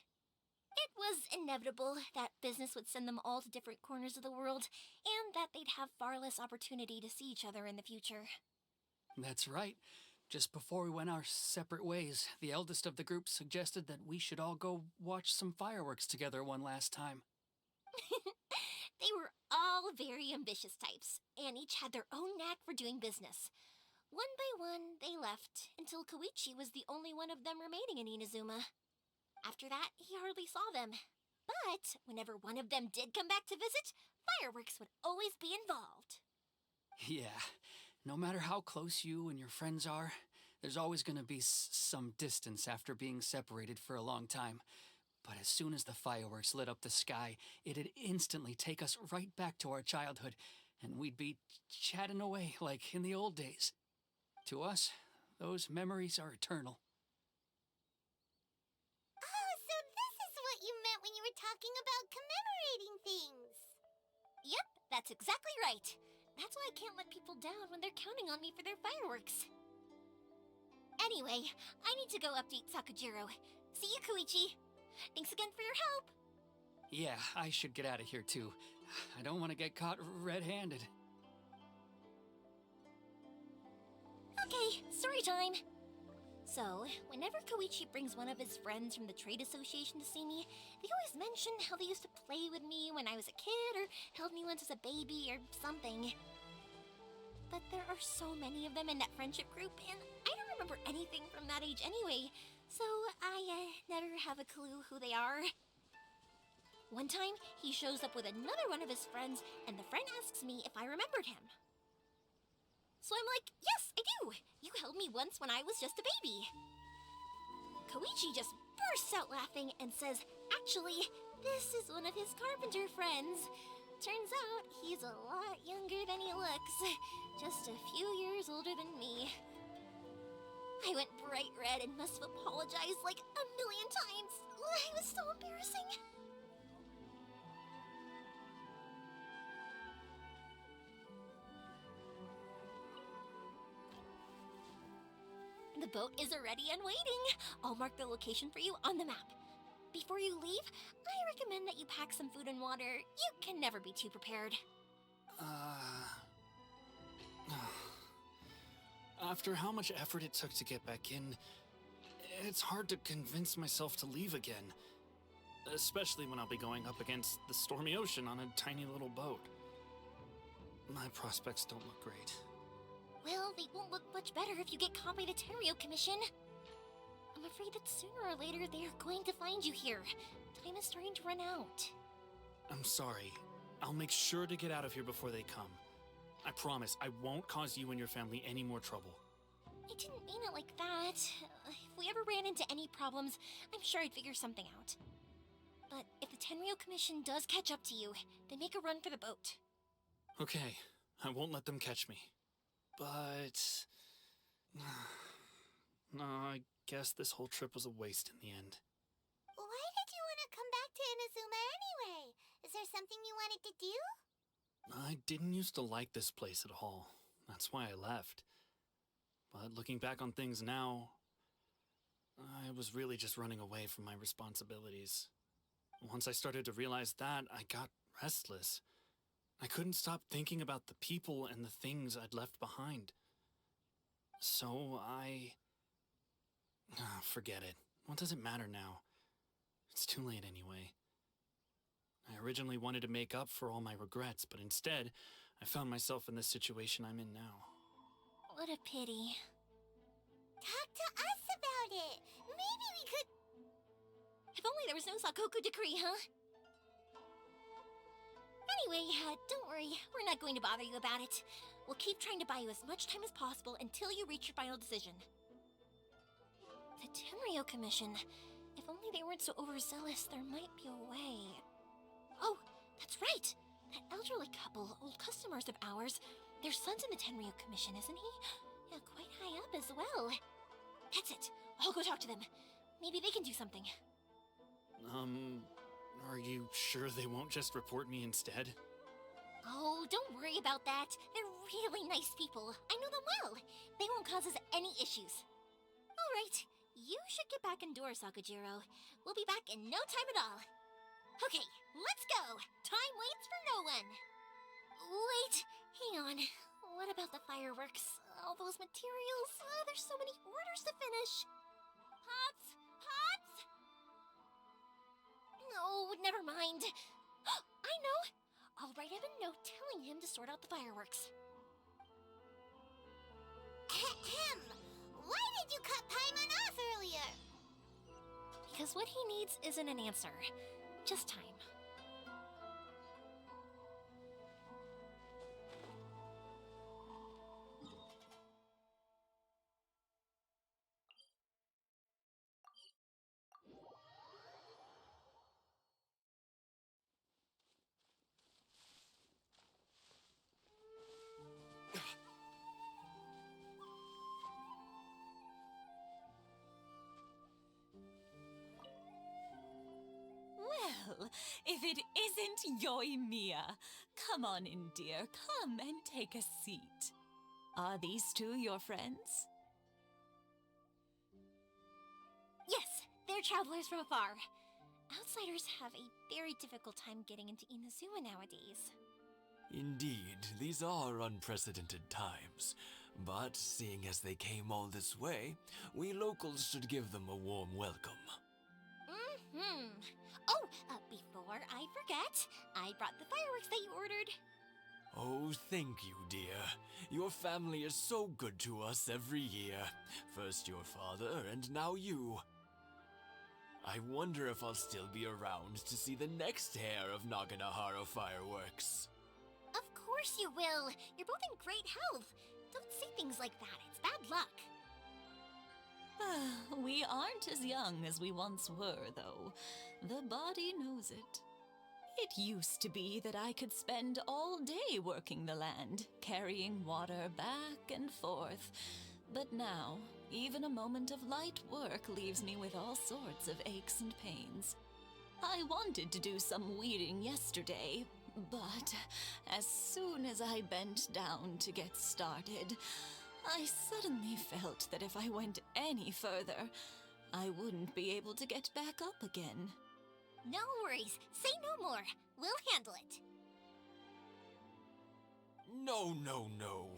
Speaker 3: It was inevitable that business would send them all to different corners of the world, and that they'd have far less opportunity to see each other in the future.
Speaker 6: That's right. Just before we went our separate ways, the eldest of the group suggested that we should all go watch some fireworks together one last time.
Speaker 3: They were all very ambitious types, and each had their own knack for doing business. One by one, they left, until Koichi was the only one of them remaining in Inazuma. After that, he hardly saw them. But whenever one of them did come back to visit, fireworks would always be involved.
Speaker 6: Yeah, no matter how close you and your friends are, there's always going to be some distance after being separated for a long time. But as soon as the fireworks lit up the sky, it'd instantly take us right back to our childhood, and we'd be chatting away like in the old days. To us, those memories are eternal.
Speaker 12: Oh, so this is what you meant when you were talking about commemorating things.
Speaker 3: Yep, that's exactly right. That's why I can't let people down when they're counting on me for their fireworks. Anyway, I need to go update Sakujiro. See you, Koichi. Thanks again for your help.
Speaker 6: Yeah, I should get out of here too. I don't want to get caught red-handed.
Speaker 3: Okay, story time. So, whenever Koichi brings one of his friends from the trade association to see me, they always mention how they used to play with me when I was a kid or held me once as a baby or something. But there are so many of them in that friendship group, and I don't remember anything from that age anyway, so I never have a clue who they are. One time, he shows up with another one of his friends, and the friend asks me if I remembered him. So I'm like, yes, I do! You held me once when I was just a baby. Koichi just bursts out laughing and says, actually, this is one of his carpenter friends. Turns out he's a lot younger than he looks, just a few years older than me. I went bright red and must have apologized like a million times. It was so embarrassing. The boat is ready and waiting. I'll mark the location for you on the map. Before you leave, I recommend that you pack some food and water. You can never be too prepared.
Speaker 11: After how much effort it took to get back in, it's hard to convince myself to leave again. Especially when I'll be going up against the stormy ocean on a tiny little boat. My prospects don't look great.
Speaker 3: Well, they won't look much better if you get caught by the Tenryo Commission. I'm afraid that sooner or later they are going to find you here. Time is starting to run out.
Speaker 11: I'm sorry. I'll make sure to get out of here before they come. I promise I won't cause you and your family any more trouble.
Speaker 3: I didn't mean it like that. If we ever ran into any problems, I'm sure I'd figure something out. But if the Tenryo Commission does catch up to you, then make a run for the boat.
Speaker 11: Okay, I won't let them catch me. But... no, I guess this whole trip was a waste in the end.
Speaker 12: Why did you want to come back to Inazuma anyway? Is there something you wanted to do?
Speaker 11: I didn't used to like this place at all. That's why I left. But looking back on things now, I was really just running away from my responsibilities. Once I started to realize that, I got restless. I couldn't stop thinking about the people and the things I'd left behind. So forget it. What does it matter now? It's too late anyway. I originally wanted to make up for all my regrets, but instead, I found myself in this situation I'm in now.
Speaker 3: What a pity.
Speaker 12: Talk to us about it. Maybe we could...
Speaker 3: If only there was no Sakoku decree, huh? Anyway, don't worry. We're not going to bother you about it. We'll keep trying to buy you as much time as possible until you reach your final decision. The Tenryo Commission. If only they weren't so overzealous, there might be a way. Oh, that's right! That elderly couple, old customers of ours, their son's in the Tenryo Commission, isn't he? Yeah, quite high up as well. That's it. I'll go talk to them. Maybe they can do something.
Speaker 11: Are you sure they won't just report me instead?
Speaker 3: Oh, don't worry about that. They're really nice people. I know them well. They won't cause us any issues. All right. You should get back indoors, Sakujiro. We'll be back in no time at all. Okay, let's go. Time waits for no one. Wait, hang on. What about the fireworks? All those materials? There's so many orders to finish. Pops! Pops! No, never mind. I know. I'll I'll write him a note telling him to sort out the fireworks.
Speaker 12: Ahem! Why did you cut Paimon off earlier?
Speaker 3: Because what he needs isn't an answer, just time.
Speaker 13: Well, if it isn't Yoimiya. Come on in, dear. Come and take a seat. Are these two your friends?
Speaker 3: Yes, they're travelers from afar. Outsiders have a very difficult time getting into Inazuma nowadays.
Speaker 14: Indeed, these are unprecedented times. But seeing as they came all this way, we locals should give them a warm welcome.
Speaker 3: Mm-hmm. Oh, before I forget, I brought the fireworks that you ordered.
Speaker 14: Oh, thank you, dear. Your family is so good to us every year. First your father, and now you. I wonder if I'll still be around to see the next hair of Naganohara fireworks.
Speaker 3: Of course you will. You're both in great health. Don't say things like that. It's bad luck.
Speaker 13: We aren't as young as we once were, though. The body knows it. It used to be that I could spend all day working the land, carrying water back and forth. But now, even a moment of light work leaves me with all sorts of aches and pains. I wanted to do some weeding yesterday, but as soon as I bent down to get started, I suddenly felt that if I went any further, I wouldn't be able to get back up again.
Speaker 3: No worries. Say no more. We'll handle it.
Speaker 14: No, no, no.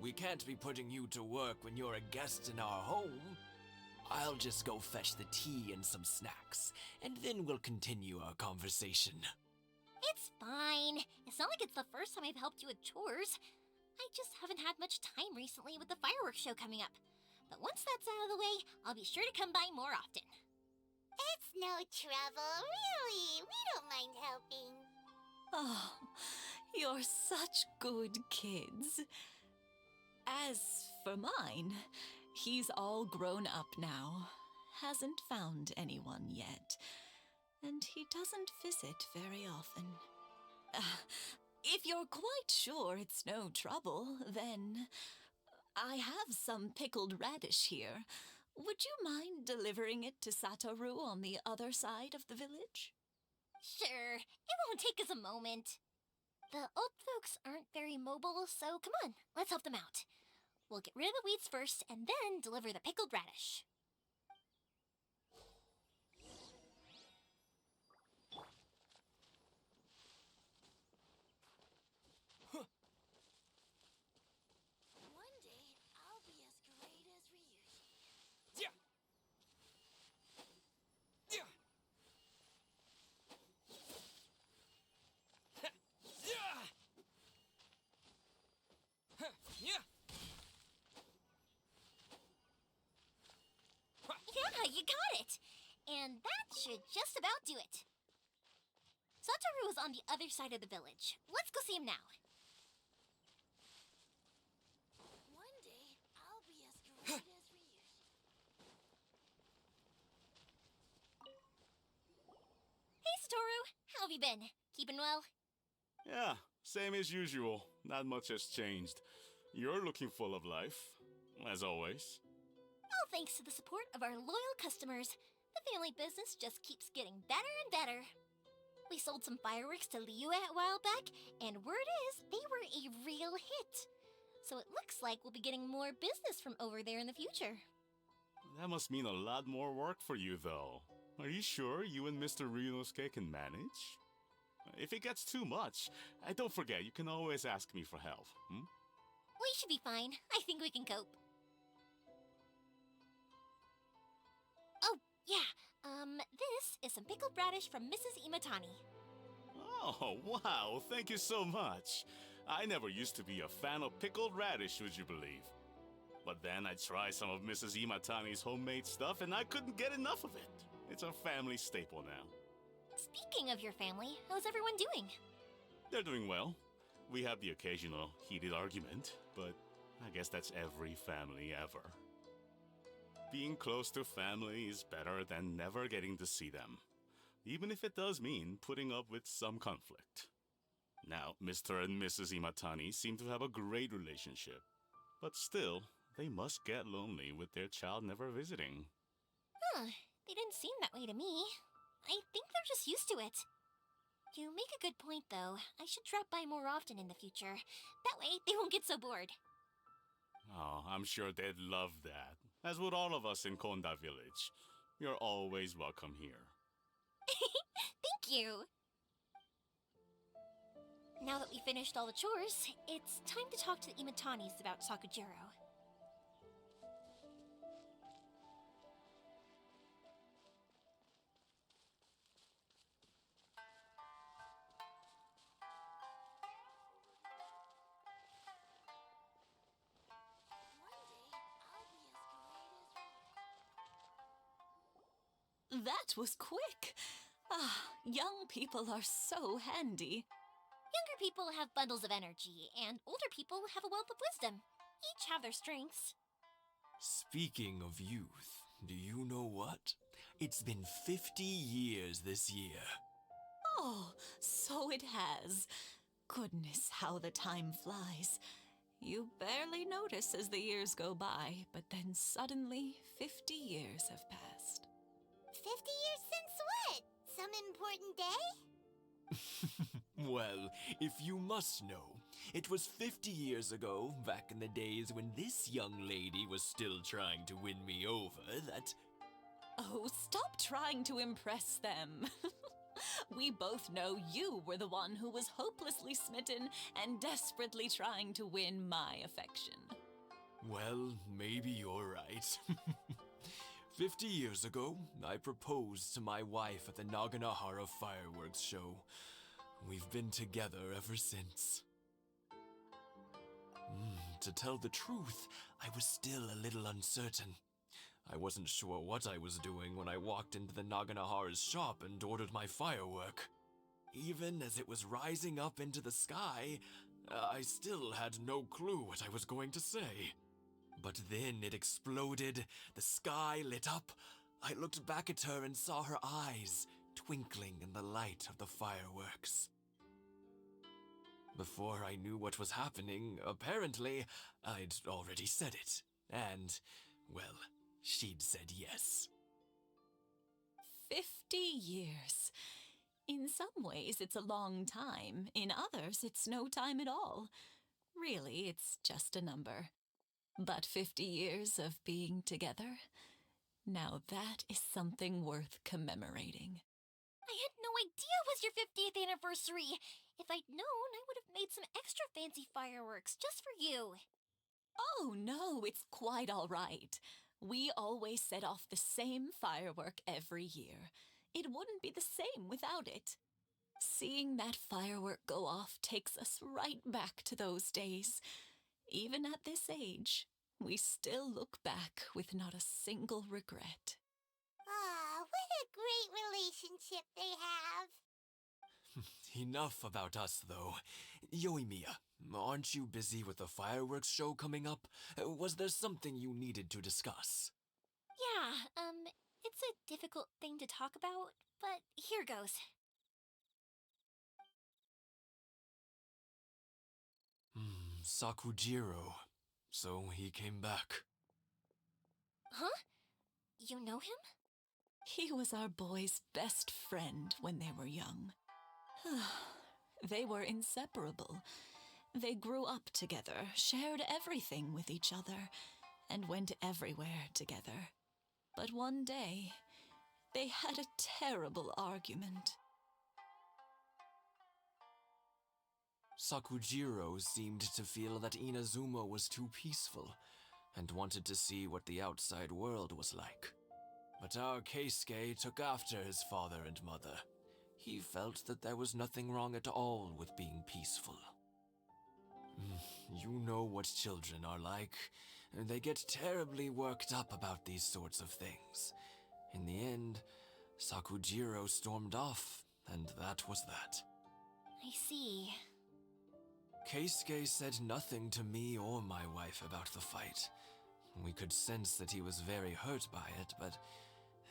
Speaker 14: We can't be putting you to work when you're a guest in our home. I'll just go fetch the tea and some snacks, and then we'll continue our conversation.
Speaker 3: It's fine. It's not like it's the first time I've helped you with chores. I just haven't had much time recently with the fireworks show coming up. But once that's out of the way, I'll be sure to come by more often.
Speaker 12: It's no trouble, really. We don't mind helping.
Speaker 13: Oh, you're such good kids. As for mine, he's all grown up now, hasn't found anyone yet, and he doesn't visit very often. If you're quite sure it's no trouble, then I have some pickled radish here. Would you mind delivering it to Satoru on the other side of the village?
Speaker 3: Sure, it won't take us a moment. The old folks aren't very mobile, so come on, let's help them out. We'll get rid of the weeds first, and then deliver the pickled radish.
Speaker 7: One day, I'll be as great as Ryuji.
Speaker 10: Yeah. Yeah. Yeah. Yeah.
Speaker 3: Yeah, you got it! And that should just about do it. Satoru is on the other side of the village. Let's go see him now.
Speaker 7: One day, I'll be as great as Ryuji.
Speaker 3: Hey, Satoru! How have you been? Keeping well?
Speaker 15: Yeah, same as usual. Not much has changed. You're looking full of life, as always.
Speaker 3: All thanks to the support of our loyal customers, the family business just keeps getting better and better. We sold some fireworks to Liyue a while back, and word is they were a real hit. So it looks like we'll be getting more business from over there in the future.
Speaker 15: That must mean a lot more work for you, though. Are you sure you and Mr. Ryunosuke can manage? If it gets too much, don't forget, you can always ask me for help,
Speaker 3: We should be fine. I think we can cope. Oh, yeah. This is some pickled radish from Mrs. Imatani.
Speaker 15: Oh, wow, thank you so much. I never used to be a fan of pickled radish, would you believe? But then I tried some of Mrs. Imatani's homemade stuff and I couldn't get enough of it. It's a family staple now.
Speaker 3: Speaking of your family, how's everyone doing?
Speaker 15: They're doing well. We have the occasional heated argument, but I guess that's every family ever. Being close to family is better than never getting to see them, even if it does mean putting up with some conflict. Now, Mr. and Mrs. Imatani seem to have a great relationship, but still, they must get lonely with their child never visiting.
Speaker 3: Huh, they didn't seem that way to me. I think they're just used to it. You make a good point, though. I should drop by more often in the future. That way, they won't get so bored.
Speaker 15: Oh, I'm sure they'd love that, as would all of us in Konda Village. You're always welcome here.
Speaker 3: Thank you! Now that we finished all the chores, it's time to talk to the Imatanis about Sakujiro.
Speaker 13: That was quick. Ah, young people are so handy.
Speaker 3: Younger people have bundles of energy, and older people have a wealth of wisdom. Each have their strengths.
Speaker 14: Speaking of youth, do you know what? It's been 50 years this year.
Speaker 13: Oh, so it has. Goodness, how the time flies. You barely notice as the years go by, but then suddenly 50 years have passed.
Speaker 12: 50 years since what? Some important day?
Speaker 14: Well, if you must know, it was 50 years ago, back in the days when this young lady was still trying to win me over, that...
Speaker 13: Oh, stop trying to impress them. We both know you were the one who was hopelessly smitten and desperately trying to win my affection.
Speaker 14: Well, maybe you're right. 50 years ago, I proposed to my wife at the Naganohara fireworks show. We've been together ever since. To tell the truth, I was still a little uncertain. I wasn't sure what I was doing when I walked into the Naganohara's shop and ordered my firework. Even as it was rising up into the sky, I still had no clue what I was going to say. But then it exploded, the sky lit up. I looked back at her and saw her eyes twinkling in the light of the fireworks. Before I knew what was happening, apparently, I'd already said it. And, well, she'd said yes.
Speaker 13: 50 years. In some ways, it's a long time. In others, it's no time at all. Really, it's just a number. But 50 years of being together, now that is something worth commemorating.
Speaker 3: I had no idea it was your 50th anniversary! If I'd known, I would have made some extra fancy fireworks just for you.
Speaker 13: Oh, no, it's quite all right. We always set off the same firework every year. It wouldn't be the same without it. Seeing that firework go off takes us right back to those days. Even at this age, we still look back with not a single regret.
Speaker 12: Ah, what a great relationship they have.
Speaker 14: Enough about us, though. Yoimiya, aren't you busy with the fireworks show coming up? Was there something you needed to discuss?
Speaker 3: Yeah, it's a difficult thing to talk about, but here goes.
Speaker 14: Sakujiro. So he came back.
Speaker 3: Huh? You know him?
Speaker 13: He was our boys' best friend when they were young. They were inseparable. They grew up together, shared everything with each other, and went everywhere together. But one day, they had a terrible argument.
Speaker 14: Sakujiro seemed to feel that Inazuma was too peaceful, and wanted to see what the outside world was like. But our Keisuke took after his father and mother. He felt that there was nothing wrong at all with being peaceful. You know what children are like. They get terribly worked up about these sorts of things. In the end, Sakujiro stormed off, and that was that.
Speaker 3: I see.
Speaker 14: Keisuke said nothing to me or my wife about the fight. We could sense that he was very hurt by it, but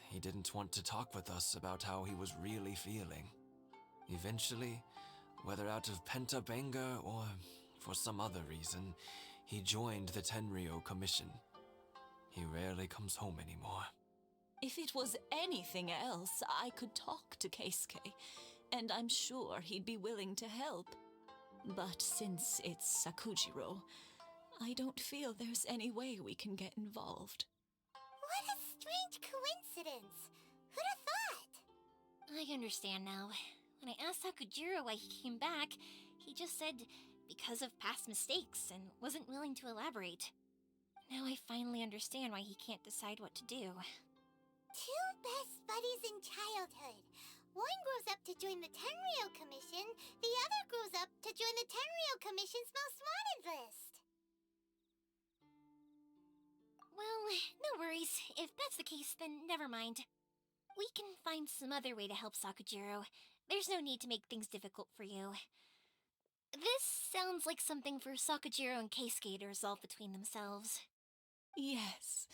Speaker 14: he didn't want to talk with us about how he was really feeling. Eventually, whether out of pent-up anger or for some other reason, he joined the Tenryou Commission. He rarely comes home anymore.
Speaker 13: If it was anything else, I could talk to Keisuke, and I'm sure he'd be willing to help. But since it's Sakujiro, I don't feel there's any way we can get involved.
Speaker 12: What a strange coincidence! Who'd have thought?
Speaker 3: I understand now. When I asked Sakujiro why he came back, he just said because of past mistakes and wasn't willing to elaborate. Now I finally understand why he can't decide what to do.
Speaker 12: Two best buddies in childhood. One grows up to join the Tenryou Commission, the other grows up to join the Tenryou Commission's most wanted list.
Speaker 3: Well, no worries. If that's the case, then never mind. We can find some other way to help Sakujiro. There's no need to make things difficult for you. This sounds like something for Sakujiro and Keisuke to resolve between themselves.
Speaker 13: Yes.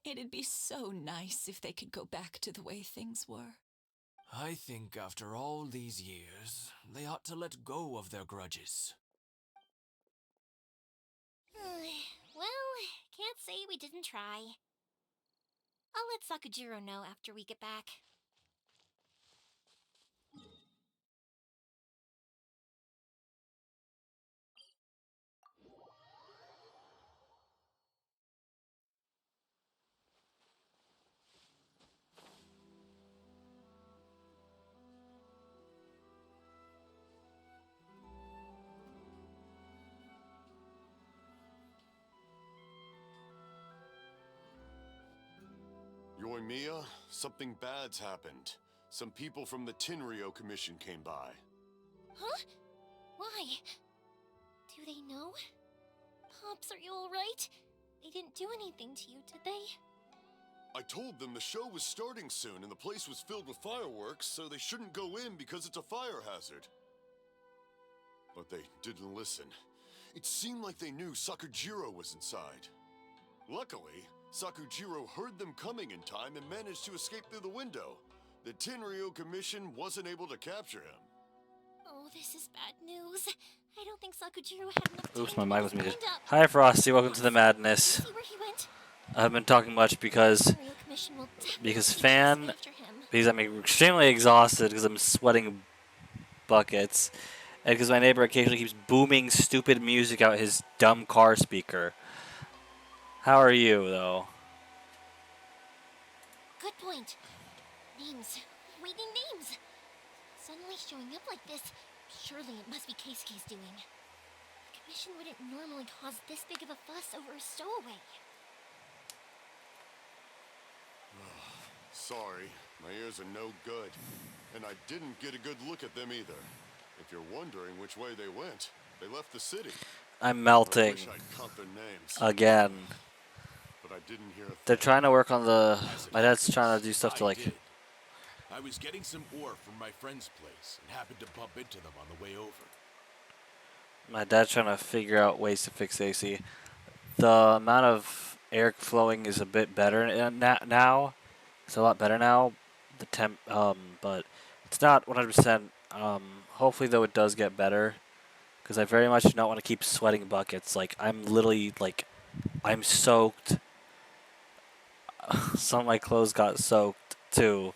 Speaker 13: It'd be so nice if they could go back to the way things were.
Speaker 14: I think after all these years, they ought to let go of their grudges.
Speaker 3: Well, can't say we didn't try. I'll let Sakujiro know after we get back.
Speaker 16: Yoimiya, something bad's happened. Some people from the Tenryou Commission came by.
Speaker 3: Huh? Why? Do they know? Pops, are you alright? They didn't do anything to you, did they?
Speaker 16: I told them the show was starting soon and the place was filled with fireworks, so they shouldn't go in because it's a fire hazard. But they didn't listen. It seemed like they knew Sakujiro was inside. Luckily, Sakujiro heard them coming in time and managed to escape through the window. The Tenryou Commission wasn't able to capture him.
Speaker 3: Oh, this is bad news. I don't think Sakujiro had enough
Speaker 2: Oops,
Speaker 3: time
Speaker 2: my
Speaker 3: to
Speaker 2: mic was muted.
Speaker 3: stand up.
Speaker 2: Hi, Frosty. Welcome to the madness.
Speaker 3: See where he went?
Speaker 2: I haven't been talking much because
Speaker 3: Tenryou Commission will definitely chase
Speaker 2: Fan,
Speaker 3: after him.
Speaker 2: because I'm extremely exhausted because I'm sweating buckets, and because my neighbor occasionally keeps booming stupid music out his dumb car speaker. How are you, though?
Speaker 3: Good point. Names. We need names. Suddenly showing up like this, surely it must be Keisuke's doing. The commission wouldn't normally cause this big of a fuss over a stowaway.
Speaker 16: Sorry, my ears are no good. And I didn't get a good look at them either. If you're wondering which way they went, they left the city.
Speaker 2: I'm melting.
Speaker 16: I wish I'd caught their names.
Speaker 2: Again.
Speaker 16: But I didn't hear a
Speaker 2: They're
Speaker 16: thing.
Speaker 2: trying to work on the... My dad's trying to do stuff to, like...
Speaker 9: I was getting some ore from my friend's place and happened to bump into them on the way over.
Speaker 2: My dad's trying to figure out ways to fix AC. The amount of air flowing is a bit better now. It's a lot better now. The temp, but it's not 100%. Hopefully, though, it does get better. Because I very much do not want to keep sweating buckets. Like, I'm literally, like, I'm soaked. Some of my clothes got soaked, too.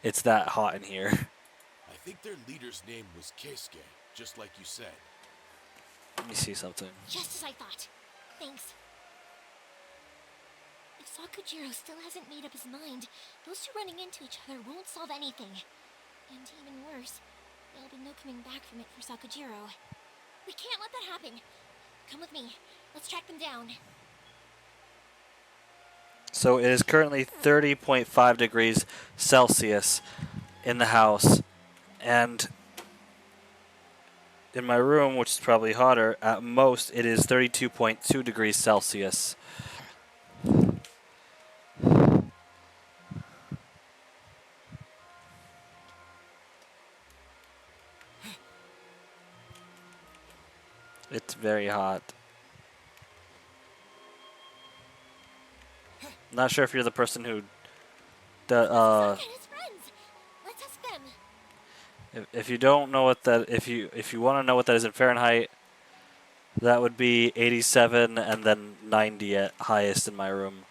Speaker 2: It's that hot in here.
Speaker 9: I think their leader's name was Keisuke, just like you said.
Speaker 2: Let me see something.
Speaker 3: Just as I thought. Thanks. If Sakujiro still hasn't made up his mind, those two running into each other won't solve anything. And even worse, there'll be no coming back from it for Sakujiro. We can't let that happen. Come with me. Let's track them down.
Speaker 2: So it is currently 30.5 degrees Celsius. in the house, and in my room, which is probably hotter, at most it is 32.2 degrees Celsius. It's very hot. Not sure if you're the person who, if you don't know what that, if you want to know what that is in Fahrenheit, that would be 87 and then 90 at highest in my room.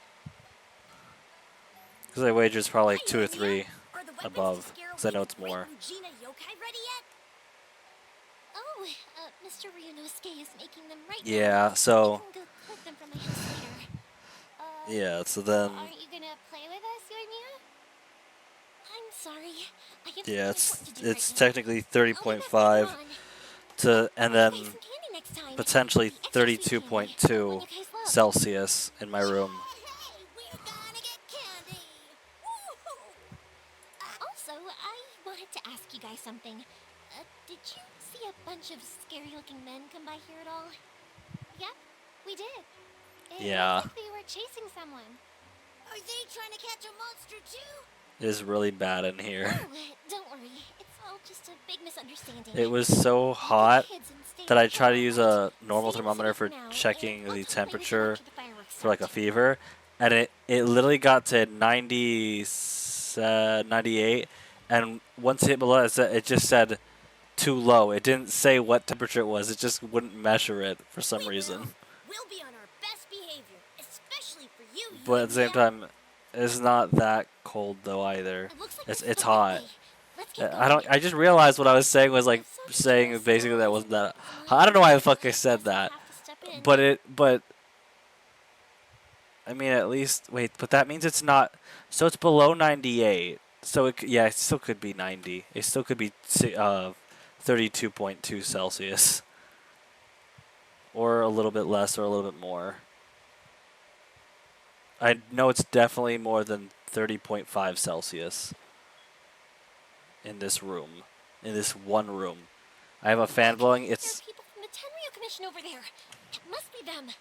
Speaker 2: Because I wager it's probably like 2 or 3 above. Because I know it's more.
Speaker 3: Oh, Mr. Ryunosuke is making them right now.
Speaker 2: Yeah, so.
Speaker 3: I can go collect them from my house later.
Speaker 2: Yeah, so then.
Speaker 12: Aren't you gonna play with us, Yoimiya?
Speaker 3: I'm sorry. I have
Speaker 2: Yeah,
Speaker 3: something important to do
Speaker 2: it's
Speaker 3: right now.
Speaker 2: technically 30.5 to, and then potentially 32.2 Celsius in my room.
Speaker 3: Also, I wanted to ask you guys something. Did you see a bunch of scary-looking men come by here at all?
Speaker 12: Yep, we did. It
Speaker 2: Yeah.
Speaker 12: looked like they were chasing someone.
Speaker 3: Are they trying to catch a monster too?
Speaker 2: It is really bad in here.
Speaker 3: Oh, don't worry. It's all just a big misunderstanding.
Speaker 2: It was so hot that I tried to use a normal thermometer for checking the temperature for like a fever, and it literally got to 98, and once it hit below it just said too low. It didn't say what temperature it was. It just wouldn't measure it for some reason.
Speaker 3: We'll be on our best behavior, especially for you.
Speaker 2: But at the same time, it's not that cold though either. It's hot. I just realized what I was saying was like saying basically that wasn't that. I don't know why the fuck I said that. But I mean, at least wait. But that means it's not. So it's below 98. So it still could be 90. It still could be 32.2 Celsius, or a little bit less, or a little bit more. I know it's definitely more than 30.5 Celsius in this room, in this one room. I have a fan blowing.
Speaker 3: There are people from the Tenryo Commission over there. It must be them.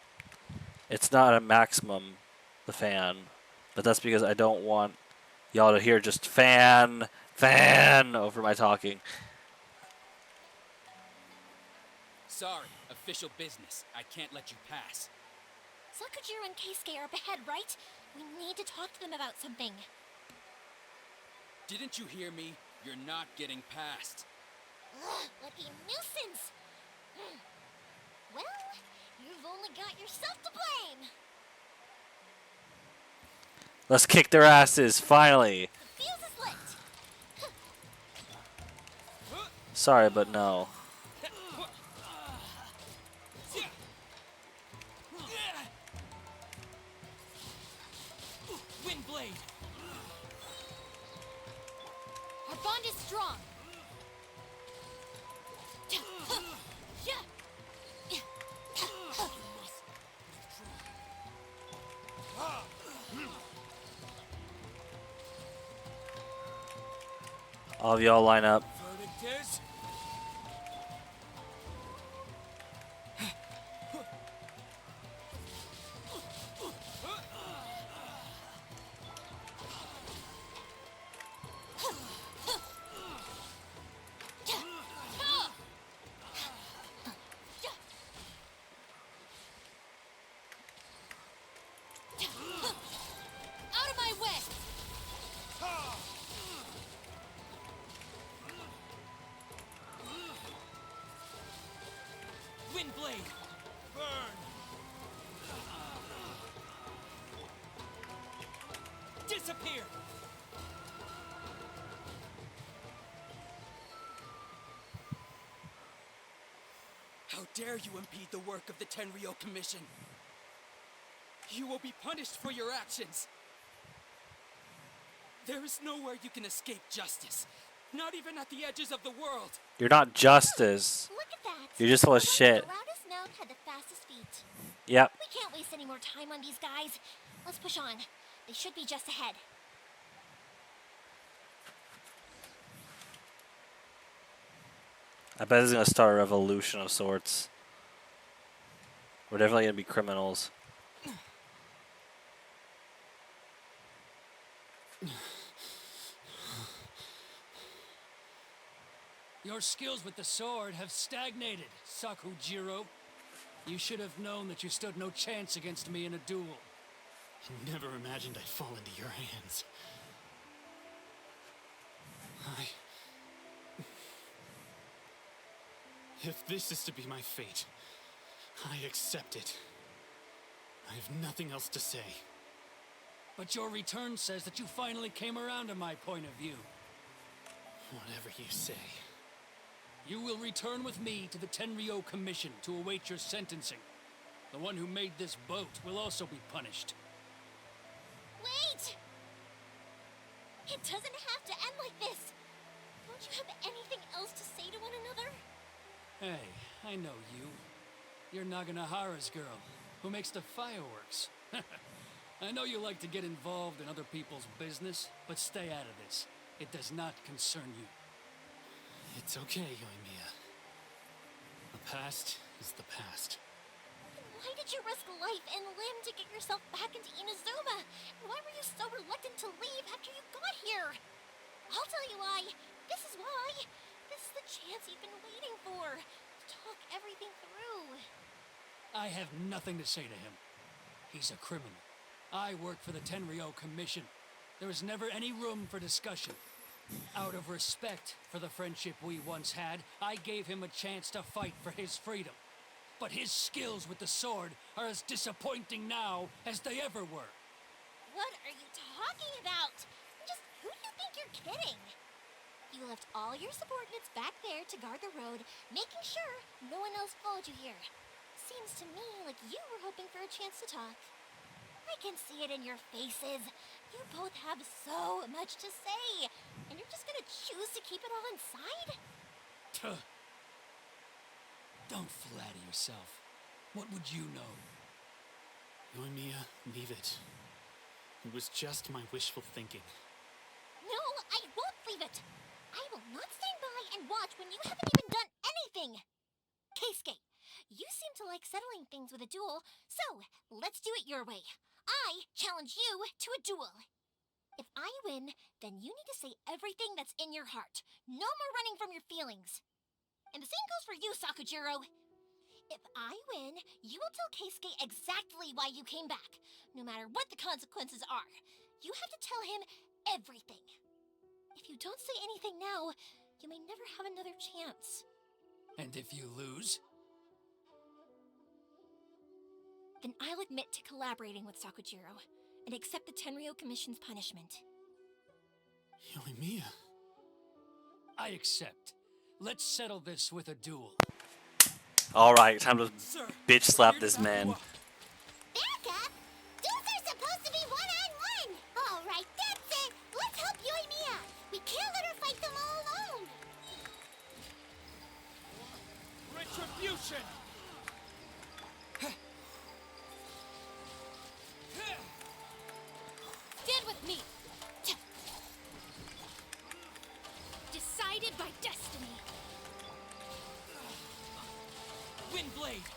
Speaker 2: It's not a maximum, the fan, but that's because I don't want y'all to hear just fan over my talking.
Speaker 6: Sorry, official business. I can't let you pass.
Speaker 3: Sakujiro and Keisuke are up ahead, right? We need to talk to them about something.
Speaker 6: Didn't you hear me? You're not getting past.
Speaker 3: Ugh, lucky nuisance! Well, you've only got yourself to blame!
Speaker 2: Let's kick their asses, finally!
Speaker 3: The fuse is lit!
Speaker 2: Sorry, but no.
Speaker 6: Wind blade!
Speaker 3: Our bond is strong!
Speaker 2: All of y'all line up.
Speaker 3: Out of my way!
Speaker 6: Wind blade! Burn! Disappear! How dare you impede the work of the Tenryo Commission? You will be punished for your actions. There is nowhere you can escape justice. Not even at the edges of the world.
Speaker 2: You're not justice.
Speaker 3: Look at that!
Speaker 2: You're just full of shit.
Speaker 3: The loudest note had the fastest feet.
Speaker 2: Yep.
Speaker 3: We can't waste any more time on these guys. Let's push on. They should be just ahead.
Speaker 2: I bet it's gonna start a revolution of sorts. We're definitely gonna be criminals.
Speaker 6: Your skills with the sword have stagnated, Sakujiro. You should have known that you stood no chance against me in a duel.
Speaker 14: I never imagined I'd fall into your hands. If this is to be my fate, I accept it. I have nothing else to say.
Speaker 6: But your return says that you finally came around to my point of view.
Speaker 14: Whatever you say.
Speaker 6: You will return with me to the Tenryou Commission to await your sentencing. The one who made this boat will also be punished.
Speaker 3: Wait! It doesn't have to end like this. Don't you have anything else to say to one another?
Speaker 6: Hey, I know you. You're Naganohara's girl, who makes the fireworks. I know you like to get involved in other people's business, but stay out of this. It does not concern you.
Speaker 14: It's okay, Yoimiya. The past is the past.
Speaker 3: Why did you risk life and limb to get yourself back into Inazuma? And why were you so reluctant to leave after you got here? I'll tell you why. This is why. This is the chance you've been waiting for. To talk everything through.
Speaker 6: I have nothing to say to him. He's a criminal. I work for the Tenryou Commission. There is never any room for discussion. Out of respect for the friendship we once had, I gave him a chance to fight for his freedom. But his skills with the sword are as disappointing now as they ever were.
Speaker 3: What are you talking about? Just who do you think you're kidding? You left all your subordinates back there to guard the road, making sure no one else followed you here. Seems to me like you were hoping for a chance to talk. I can see it in your faces. You both have so much to say, and you're just gonna choose to keep it all inside?
Speaker 6: Tuh. Don't flatter yourself. What would you know?
Speaker 14: Yoimiya, leave it. It was just my wishful thinking.
Speaker 3: No, I won't leave it. I will not stand by and watch when you haven't even done anything. Keisuke, you seem to like settling things with a duel, so let's do it your way. I challenge you to a duel. If I win, then you need to say everything that's in your heart. No more running from your feelings. And the same goes for you, Sakujiro. If I win, you will tell Keisuke exactly why you came back, no matter what the consequences are. You have to tell him everything. If you don't say anything now, you may never have another chance.
Speaker 6: And if you lose?
Speaker 3: Then I'll admit to collaborating with Sakujiro and accept the Tenryou Commission's punishment.
Speaker 14: Yoimiya.
Speaker 6: I accept. Let's settle this with a duel.
Speaker 2: Alright, time to bitch slap this man.
Speaker 12: Back up? Duels are supposed to be one-on-one! Alright, that's it! Let's help Yoimiya! We can't let her fight them all alone!
Speaker 4: Retribution!
Speaker 3: Stand with me! Decided by destiny.
Speaker 4: Windblade!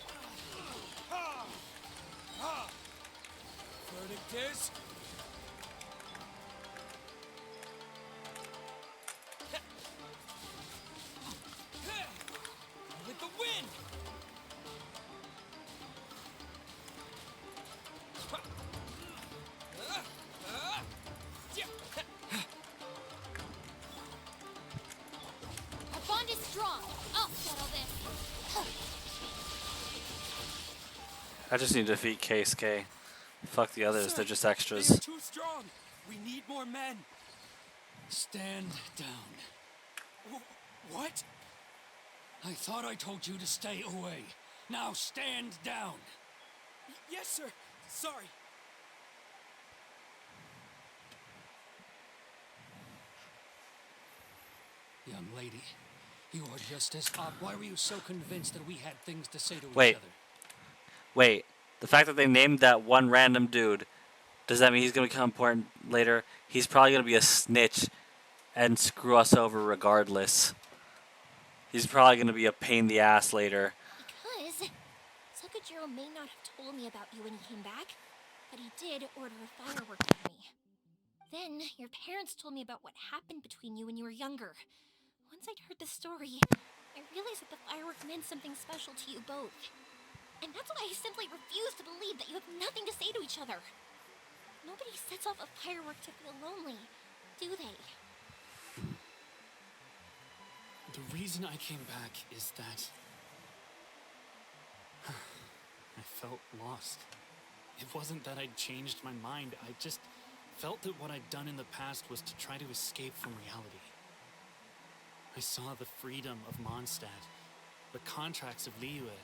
Speaker 4: Verdict is... with the wind!
Speaker 3: Our bond is strong. I'll settle this.
Speaker 2: I just need to defeat Keisuke. Fuck the others,
Speaker 4: Sir,
Speaker 2: they're just
Speaker 4: They are
Speaker 2: extras.
Speaker 4: too strong! We need more men!
Speaker 6: Stand down.
Speaker 4: What?
Speaker 6: I thought I told you to stay away. Now stand down.
Speaker 4: Yes, sir. Sorry.
Speaker 6: Young lady, you are just as up. Why were you so convinced that we had things to say to
Speaker 2: Wait.
Speaker 6: each other?
Speaker 2: Wait, the fact that they named that one random dude, does that mean he's gonna become important later? He's probably gonna be a snitch and screw us over regardless. He's probably gonna be a pain in the ass later.
Speaker 3: Because Sakujiro may not have told me about you when he came back, but he did order a firework for me. Then, your parents told me about what happened between you when you were younger. Once I'd heard the story, I realized that the firework meant something special to you both. And that's why I simply refuse to believe that you have nothing to say to each other. Nobody sets off a firework to feel lonely, do they?
Speaker 6: The reason I came back is that I felt lost. It wasn't that I'd changed my mind, I just felt that what I'd done in the past was to try to escape from reality. I saw the freedom of Mondstadt, the contracts of Liyue,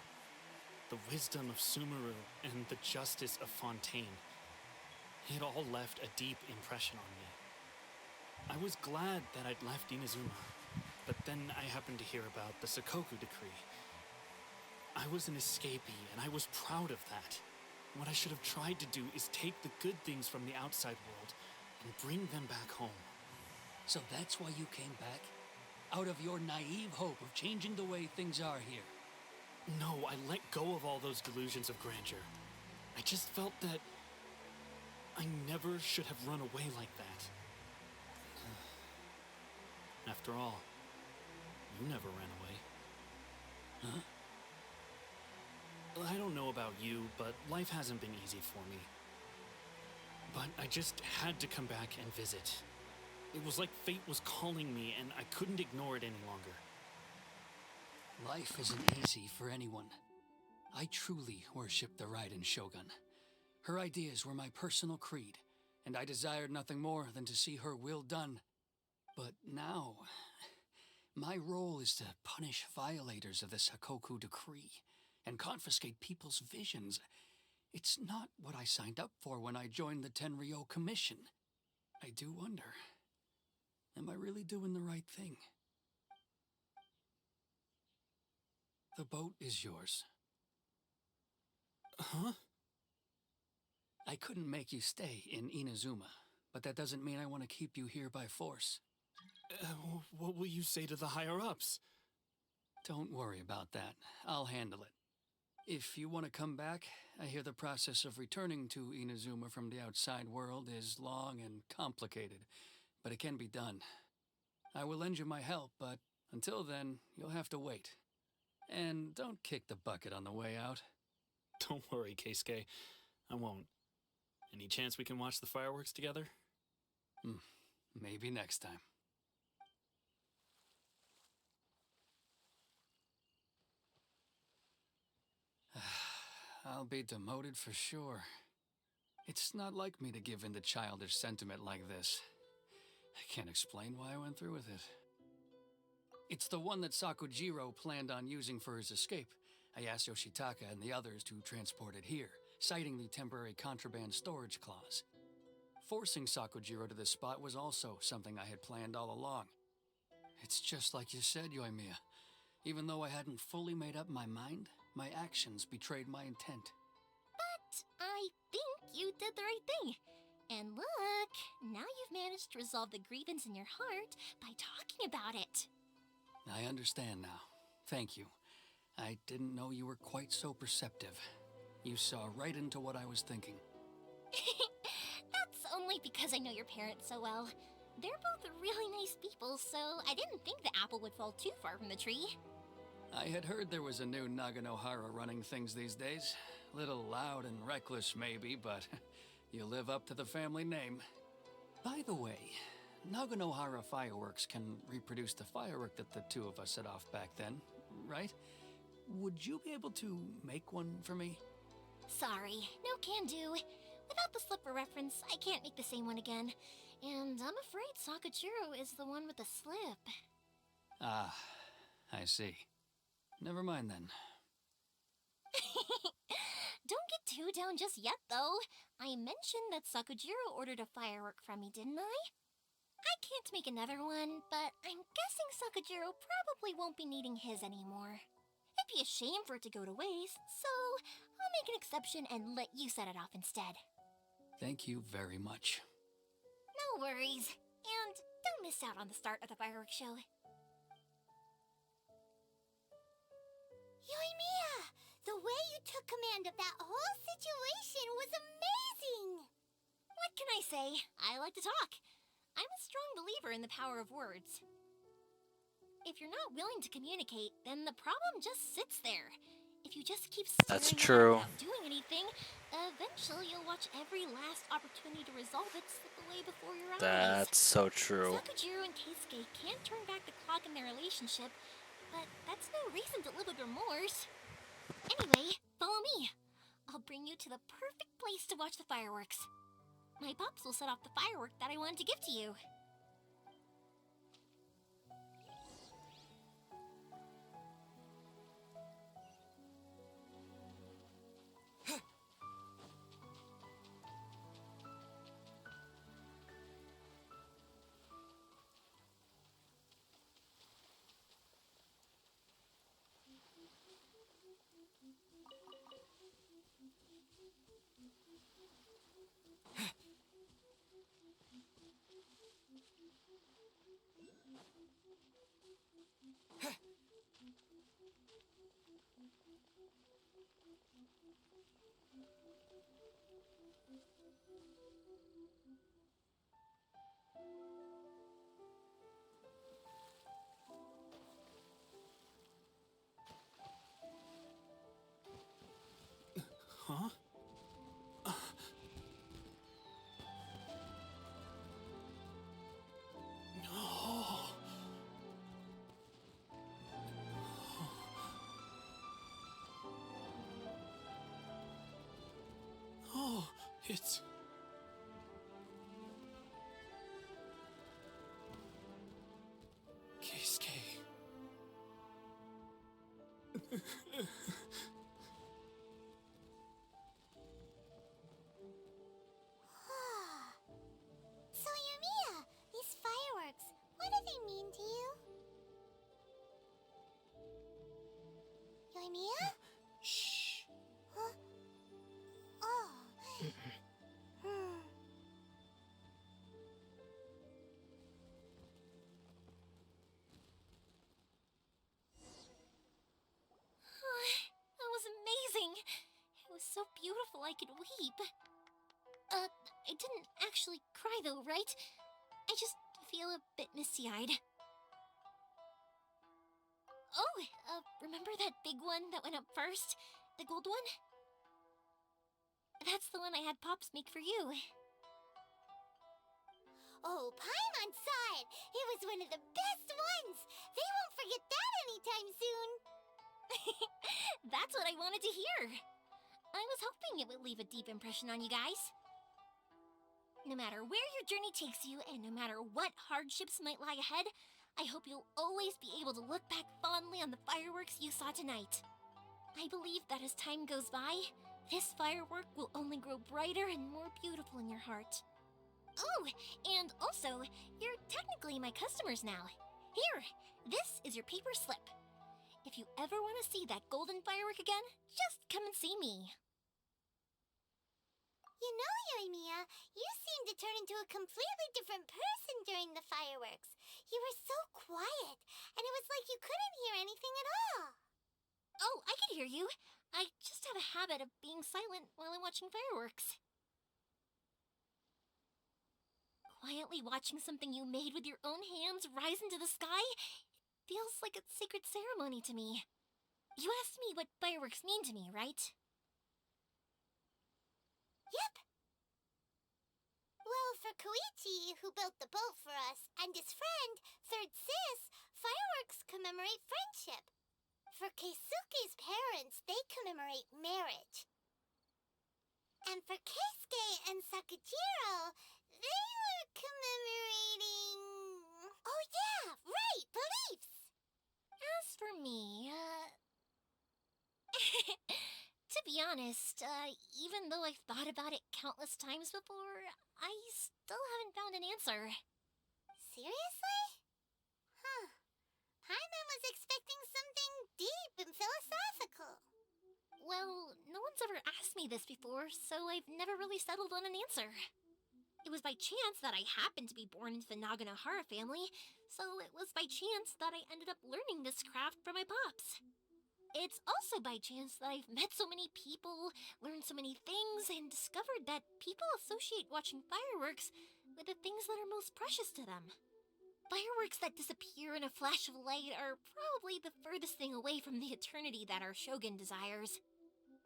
Speaker 6: the wisdom of Sumeru, and the justice of Fontaine. It all left a deep impression on me. I was glad that I'd left Inazuma, but then I happened to hear about the Sakoku decree. I was an escapee, and I was proud of that. What I should have tried to do is take the good things from the outside world and bring them back home. So that's why you came back? Out of your naive hope of changing the way things are here? No, I let go of all those delusions of grandeur. I just felt that I never should have run away like that. After all, you never ran away. Huh? I don't know about you, but life hasn't been easy for me. But I just had to come back and visit. It was like fate was calling me, and I couldn't ignore it any longer. Life isn't easy for anyone. I truly worship the Raiden Shogun. Her ideas were my personal creed, and I desired nothing more than to see her will done. But now, my role is to punish violators of the Sakoku decree and confiscate people's visions. It's not what I signed up for when I joined the Tenryou Commission. I do wonder, am I really doing the right thing? The boat is yours. Huh? I couldn't make you stay in Inazuma, but that doesn't mean I want to keep you here by force.
Speaker 11: What will you say to the higher-ups?
Speaker 6: Don't worry about that. I'll handle it. If you want to come back, I hear the process of returning to Inazuma from the outside world is long and complicated, but it can be done. I will lend you my help, but until then, you'll have to wait. And don't kick the bucket on the way out.
Speaker 11: Don't worry, Keisuke. I won't. Any chance we can watch the fireworks together?
Speaker 6: Maybe next time. I'll be demoted for sure. It's not like me to give in to childish sentiment like this. I can't explain why I went through with it. It's the one that Sakujiro planned on using for his escape. I asked Yoshitaka and the others to transport it here, citing the temporary contraband storage clause. Forcing Sakujiro to this spot was also something I had planned all along. It's just like you said, Yoimiya. Even though I hadn't fully made up my mind, my actions betrayed my intent.
Speaker 3: But I think you did the right thing. And look, now you've managed to resolve the grievance in your heart by talking about it.
Speaker 6: I understand now. Thank you. I didn't know you were quite so perceptive. You saw right into what I was thinking.
Speaker 3: That's only because I know your parents so well. They're both really nice people, so I didn't think the apple would fall too far from the tree.
Speaker 6: I had heard there was a new Naganohara running things these days. Little loud and reckless, maybe, but you live up to the family name. By the way, Naganohara Fireworks can reproduce the firework that the two of us set off back then, right? Would you be able to make one for me?
Speaker 3: Sorry, no can do. Without the slipper reference, I can't make the same one again. And I'm afraid Sakujiro is the one with the slip.
Speaker 6: Ah, I see. Never mind then.
Speaker 3: Don't get too down just yet, though. I mentioned that Sakujiro ordered a firework from me, didn't I? I can't make another one, but I'm guessing Sakujiro probably won't be needing his anymore. It'd be a shame for it to go to waste, so I'll make an exception and let you set it off instead.
Speaker 6: Thank you very much.
Speaker 3: No worries. And don't miss out on the start of the fireworks show.
Speaker 12: you took command of that whole situation was amazing!
Speaker 3: What can I say? I like to talk. I'm a strong believer in the power of words. If you're not willing to communicate, then the problem just sits there. If you just keep staring
Speaker 2: That's
Speaker 3: at it
Speaker 2: true.
Speaker 3: without doing anything, eventually you'll watch every last opportunity to resolve it slip away before your eyes.
Speaker 2: That's so true.
Speaker 3: Sakujiro and Keisuke can't turn back the clock in their relationship, but that's no reason to live with remorse. Anyway, follow me. I'll bring you to the perfect place to watch the fireworks. My pops will set off the firework that I wanted to give to you.
Speaker 6: Huh? Oh. Oh, it's... Keisuke.
Speaker 12: So, Yumiya, these fireworks, what do they mean to you? Yumiya?
Speaker 6: Shh.
Speaker 12: Huh? Oh.
Speaker 3: That was amazing. It was so beautiful I could weep. I didn't actually cry though, right? I just feel a bit misty-eyed. Oh, remember that big one that went up first? The gold one? That's the one I had Pops make for you.
Speaker 12: Oh, Paimon saw it! It was one of the best ones! They won't forget that anytime soon!
Speaker 3: That's what I wanted to hear. I was hoping it would leave a deep impression on you guys. No matter where your journey takes you, and no matter what hardships might lie ahead, I hope you'll always be able to look back fondly on the fireworks you saw tonight. I believe that as time goes by, this firework will only grow brighter and more beautiful in your heart. Oh, and also, you're technically my customers now. Here, this is your paper slip. If you ever want to see that golden firework again, just come and see me.
Speaker 12: You know, Yoimiya, you seemed to turn into a completely different person during the fireworks. You were so quiet, and it was like you couldn't hear anything at all.
Speaker 3: Oh, I can hear you. I just have a habit of being silent while I'm watching fireworks. Quietly watching something you made with your own hands rise into the sky feels like a sacred ceremony to me. You asked me what fireworks mean to me, right?
Speaker 12: Yep. Well, for Koichi, who built the boat for us, and his friend, Third Sis, fireworks commemorate friendship. For Keisuke's parents, they commemorate marriage. And for Keisuke and Sakujiro, they were commemorating... Oh yeah, right, beliefs!
Speaker 3: As for me, to be honest, even though I've thought about it countless times before, I still haven't found an answer.
Speaker 12: Seriously? Huh. Paimon was expecting something deep and philosophical.
Speaker 3: Well, no one's ever asked me this before, so I've never really settled on an answer. It was by chance that I happened to be born into the Naganohara family, so it was by chance that I ended up learning this craft from my pops. It's also by chance that I've met so many people, learned so many things, and discovered that people associate watching fireworks with the things that are most precious to them. Fireworks that disappear in a flash of light are probably the furthest thing away from the eternity that our shogun desires.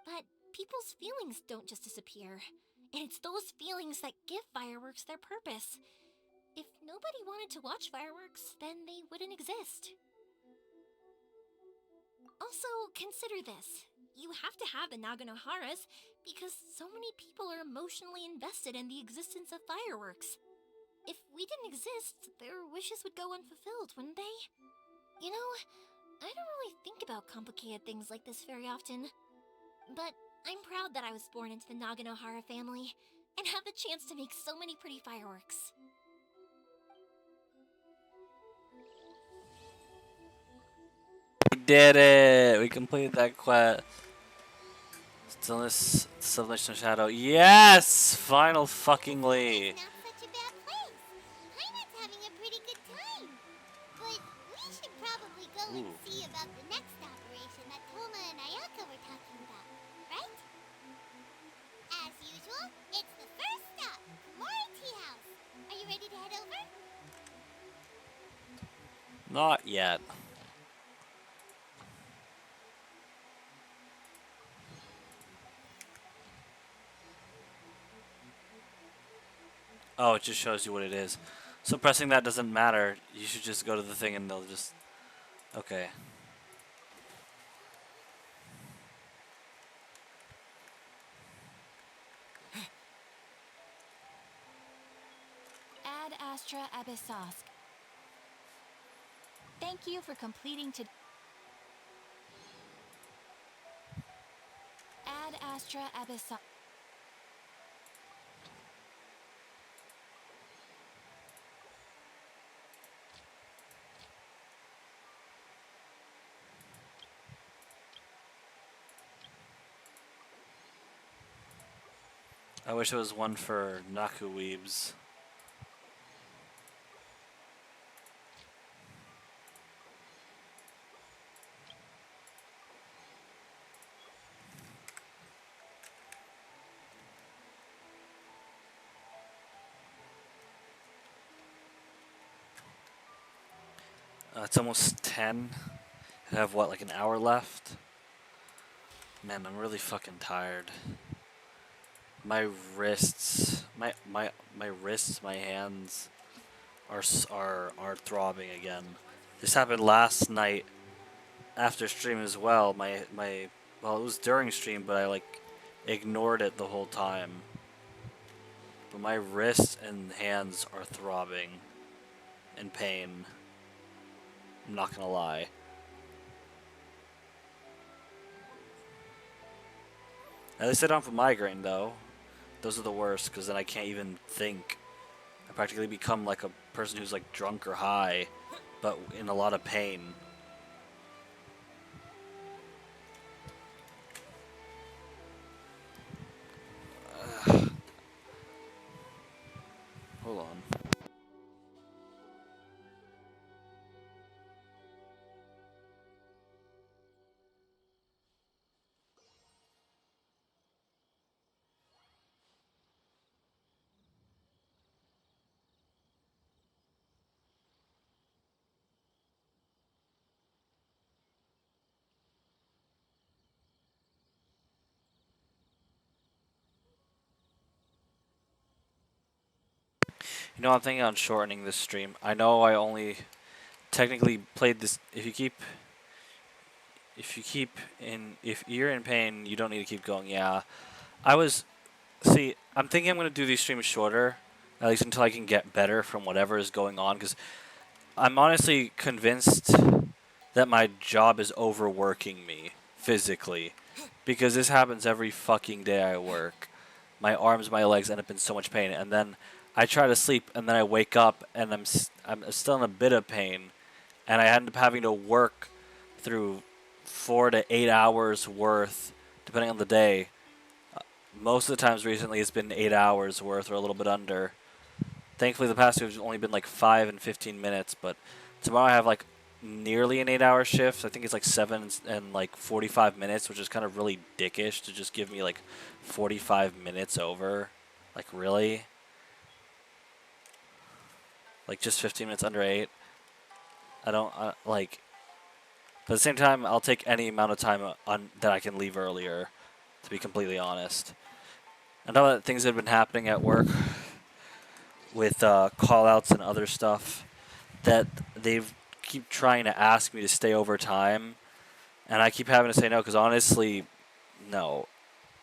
Speaker 3: But people's feelings don't just disappear, and it's those feelings that give fireworks their purpose. If nobody wanted to watch fireworks, then they wouldn't exist. Also, consider this. You have to have the Naganoharas because so many people are emotionally invested in the existence of fireworks. If we didn't exist, their wishes would go unfulfilled, wouldn't they? You know, I don't really think about complicated things like this very often. But I'm proud that I was born into the Naganohara family and have the chance to make so many pretty fireworks.
Speaker 2: We did it! We completed that quest. Stillness, Civilization Shadow. Yes! Final fuckingly.
Speaker 12: Not such a bad place. Heimer's having a pretty good time. But we should probably go and
Speaker 2: Ooh.
Speaker 12: see about the next operation that Toma and Ayaka were talking about, right? As usual, it's the first stop, Komori Tea House. Are you ready to head over?
Speaker 2: Not yet. Oh, it just shows you what it is. So pressing that doesn't matter. You should just go to the thing and they'll just... Okay.
Speaker 5: Ad Astra Abyssosk. Thank you for completing to Ad Astra Abyssosk.
Speaker 2: I wish it was one for Naku Weebs. It's almost 10. I have, what, like an hour left? Man, I'm really fucking tired. My wrists, my wrists, my hands are throbbing again. This happened last night after stream as well. Well, it was during stream, but I like ignored it the whole time. But my wrists and hands are throbbing in pain. I'm not gonna lie. At least I don't have a migraine though. Those are the worst because then I can't even think. I practically become like a person who's like drunk or high, but in a lot of pain. Hold on. You know, I'm thinking on shortening this stream. I know I only technically played this. If you're in pain, you don't need to keep going. Yeah, see, I'm thinking I'm gonna do these streams shorter, at least until I can get better from whatever is going on. Because I'm honestly convinced that my job is overworking me physically, because this happens every fucking day I work. My arms, my legs end up in so much pain, and then I try to sleep, and then I wake up, and I'm still in a bit of pain, and I end up having to work through 4 to 8 hours worth, depending on the day. Most of the times recently, it's been 8 hours worth or a little bit under. Thankfully, the past two have only been like 5 and 15 minutes, but tomorrow I have like nearly an 8-hour shift. I think it's like 7 and like 45 minutes, which is kind of really dickish to just give me like 45 minutes over. Like, really? Like, just 15 minutes under 8? I don't, like... But at the same time, I'll take any amount of time that I can leave earlier, to be completely honest. I know that things have been happening at work with call-outs and other stuff that they've keep trying to ask me to stay over time, and I keep having to say no because honestly, no.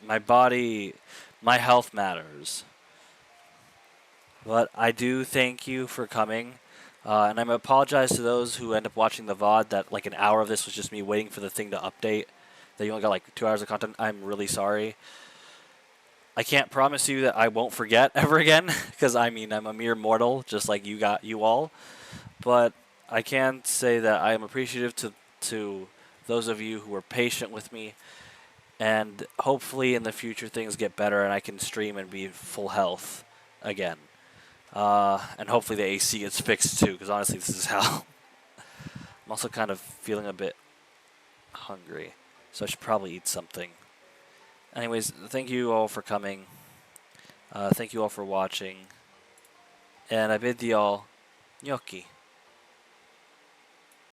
Speaker 2: My body, my health matters. But I do thank you for coming, and I'm apologize to those who end up watching the VOD that like an hour of this was just me waiting for the thing to update. That you only got like 2 hours of content. I'm really sorry. I can't promise you that I won't forget ever again, because I mean I'm a mere mortal, just like you all. But I can say that I am appreciative to those of you who were patient with me, and hopefully in the future things get better and I can stream and be full health again. And hopefully the AC gets fixed too, because honestly this is hell. I'm also kind of feeling a bit hungry, so I should probably eat something. Anyways, thank you all for coming. Thank you all for watching. And I bid thee all gnocchi.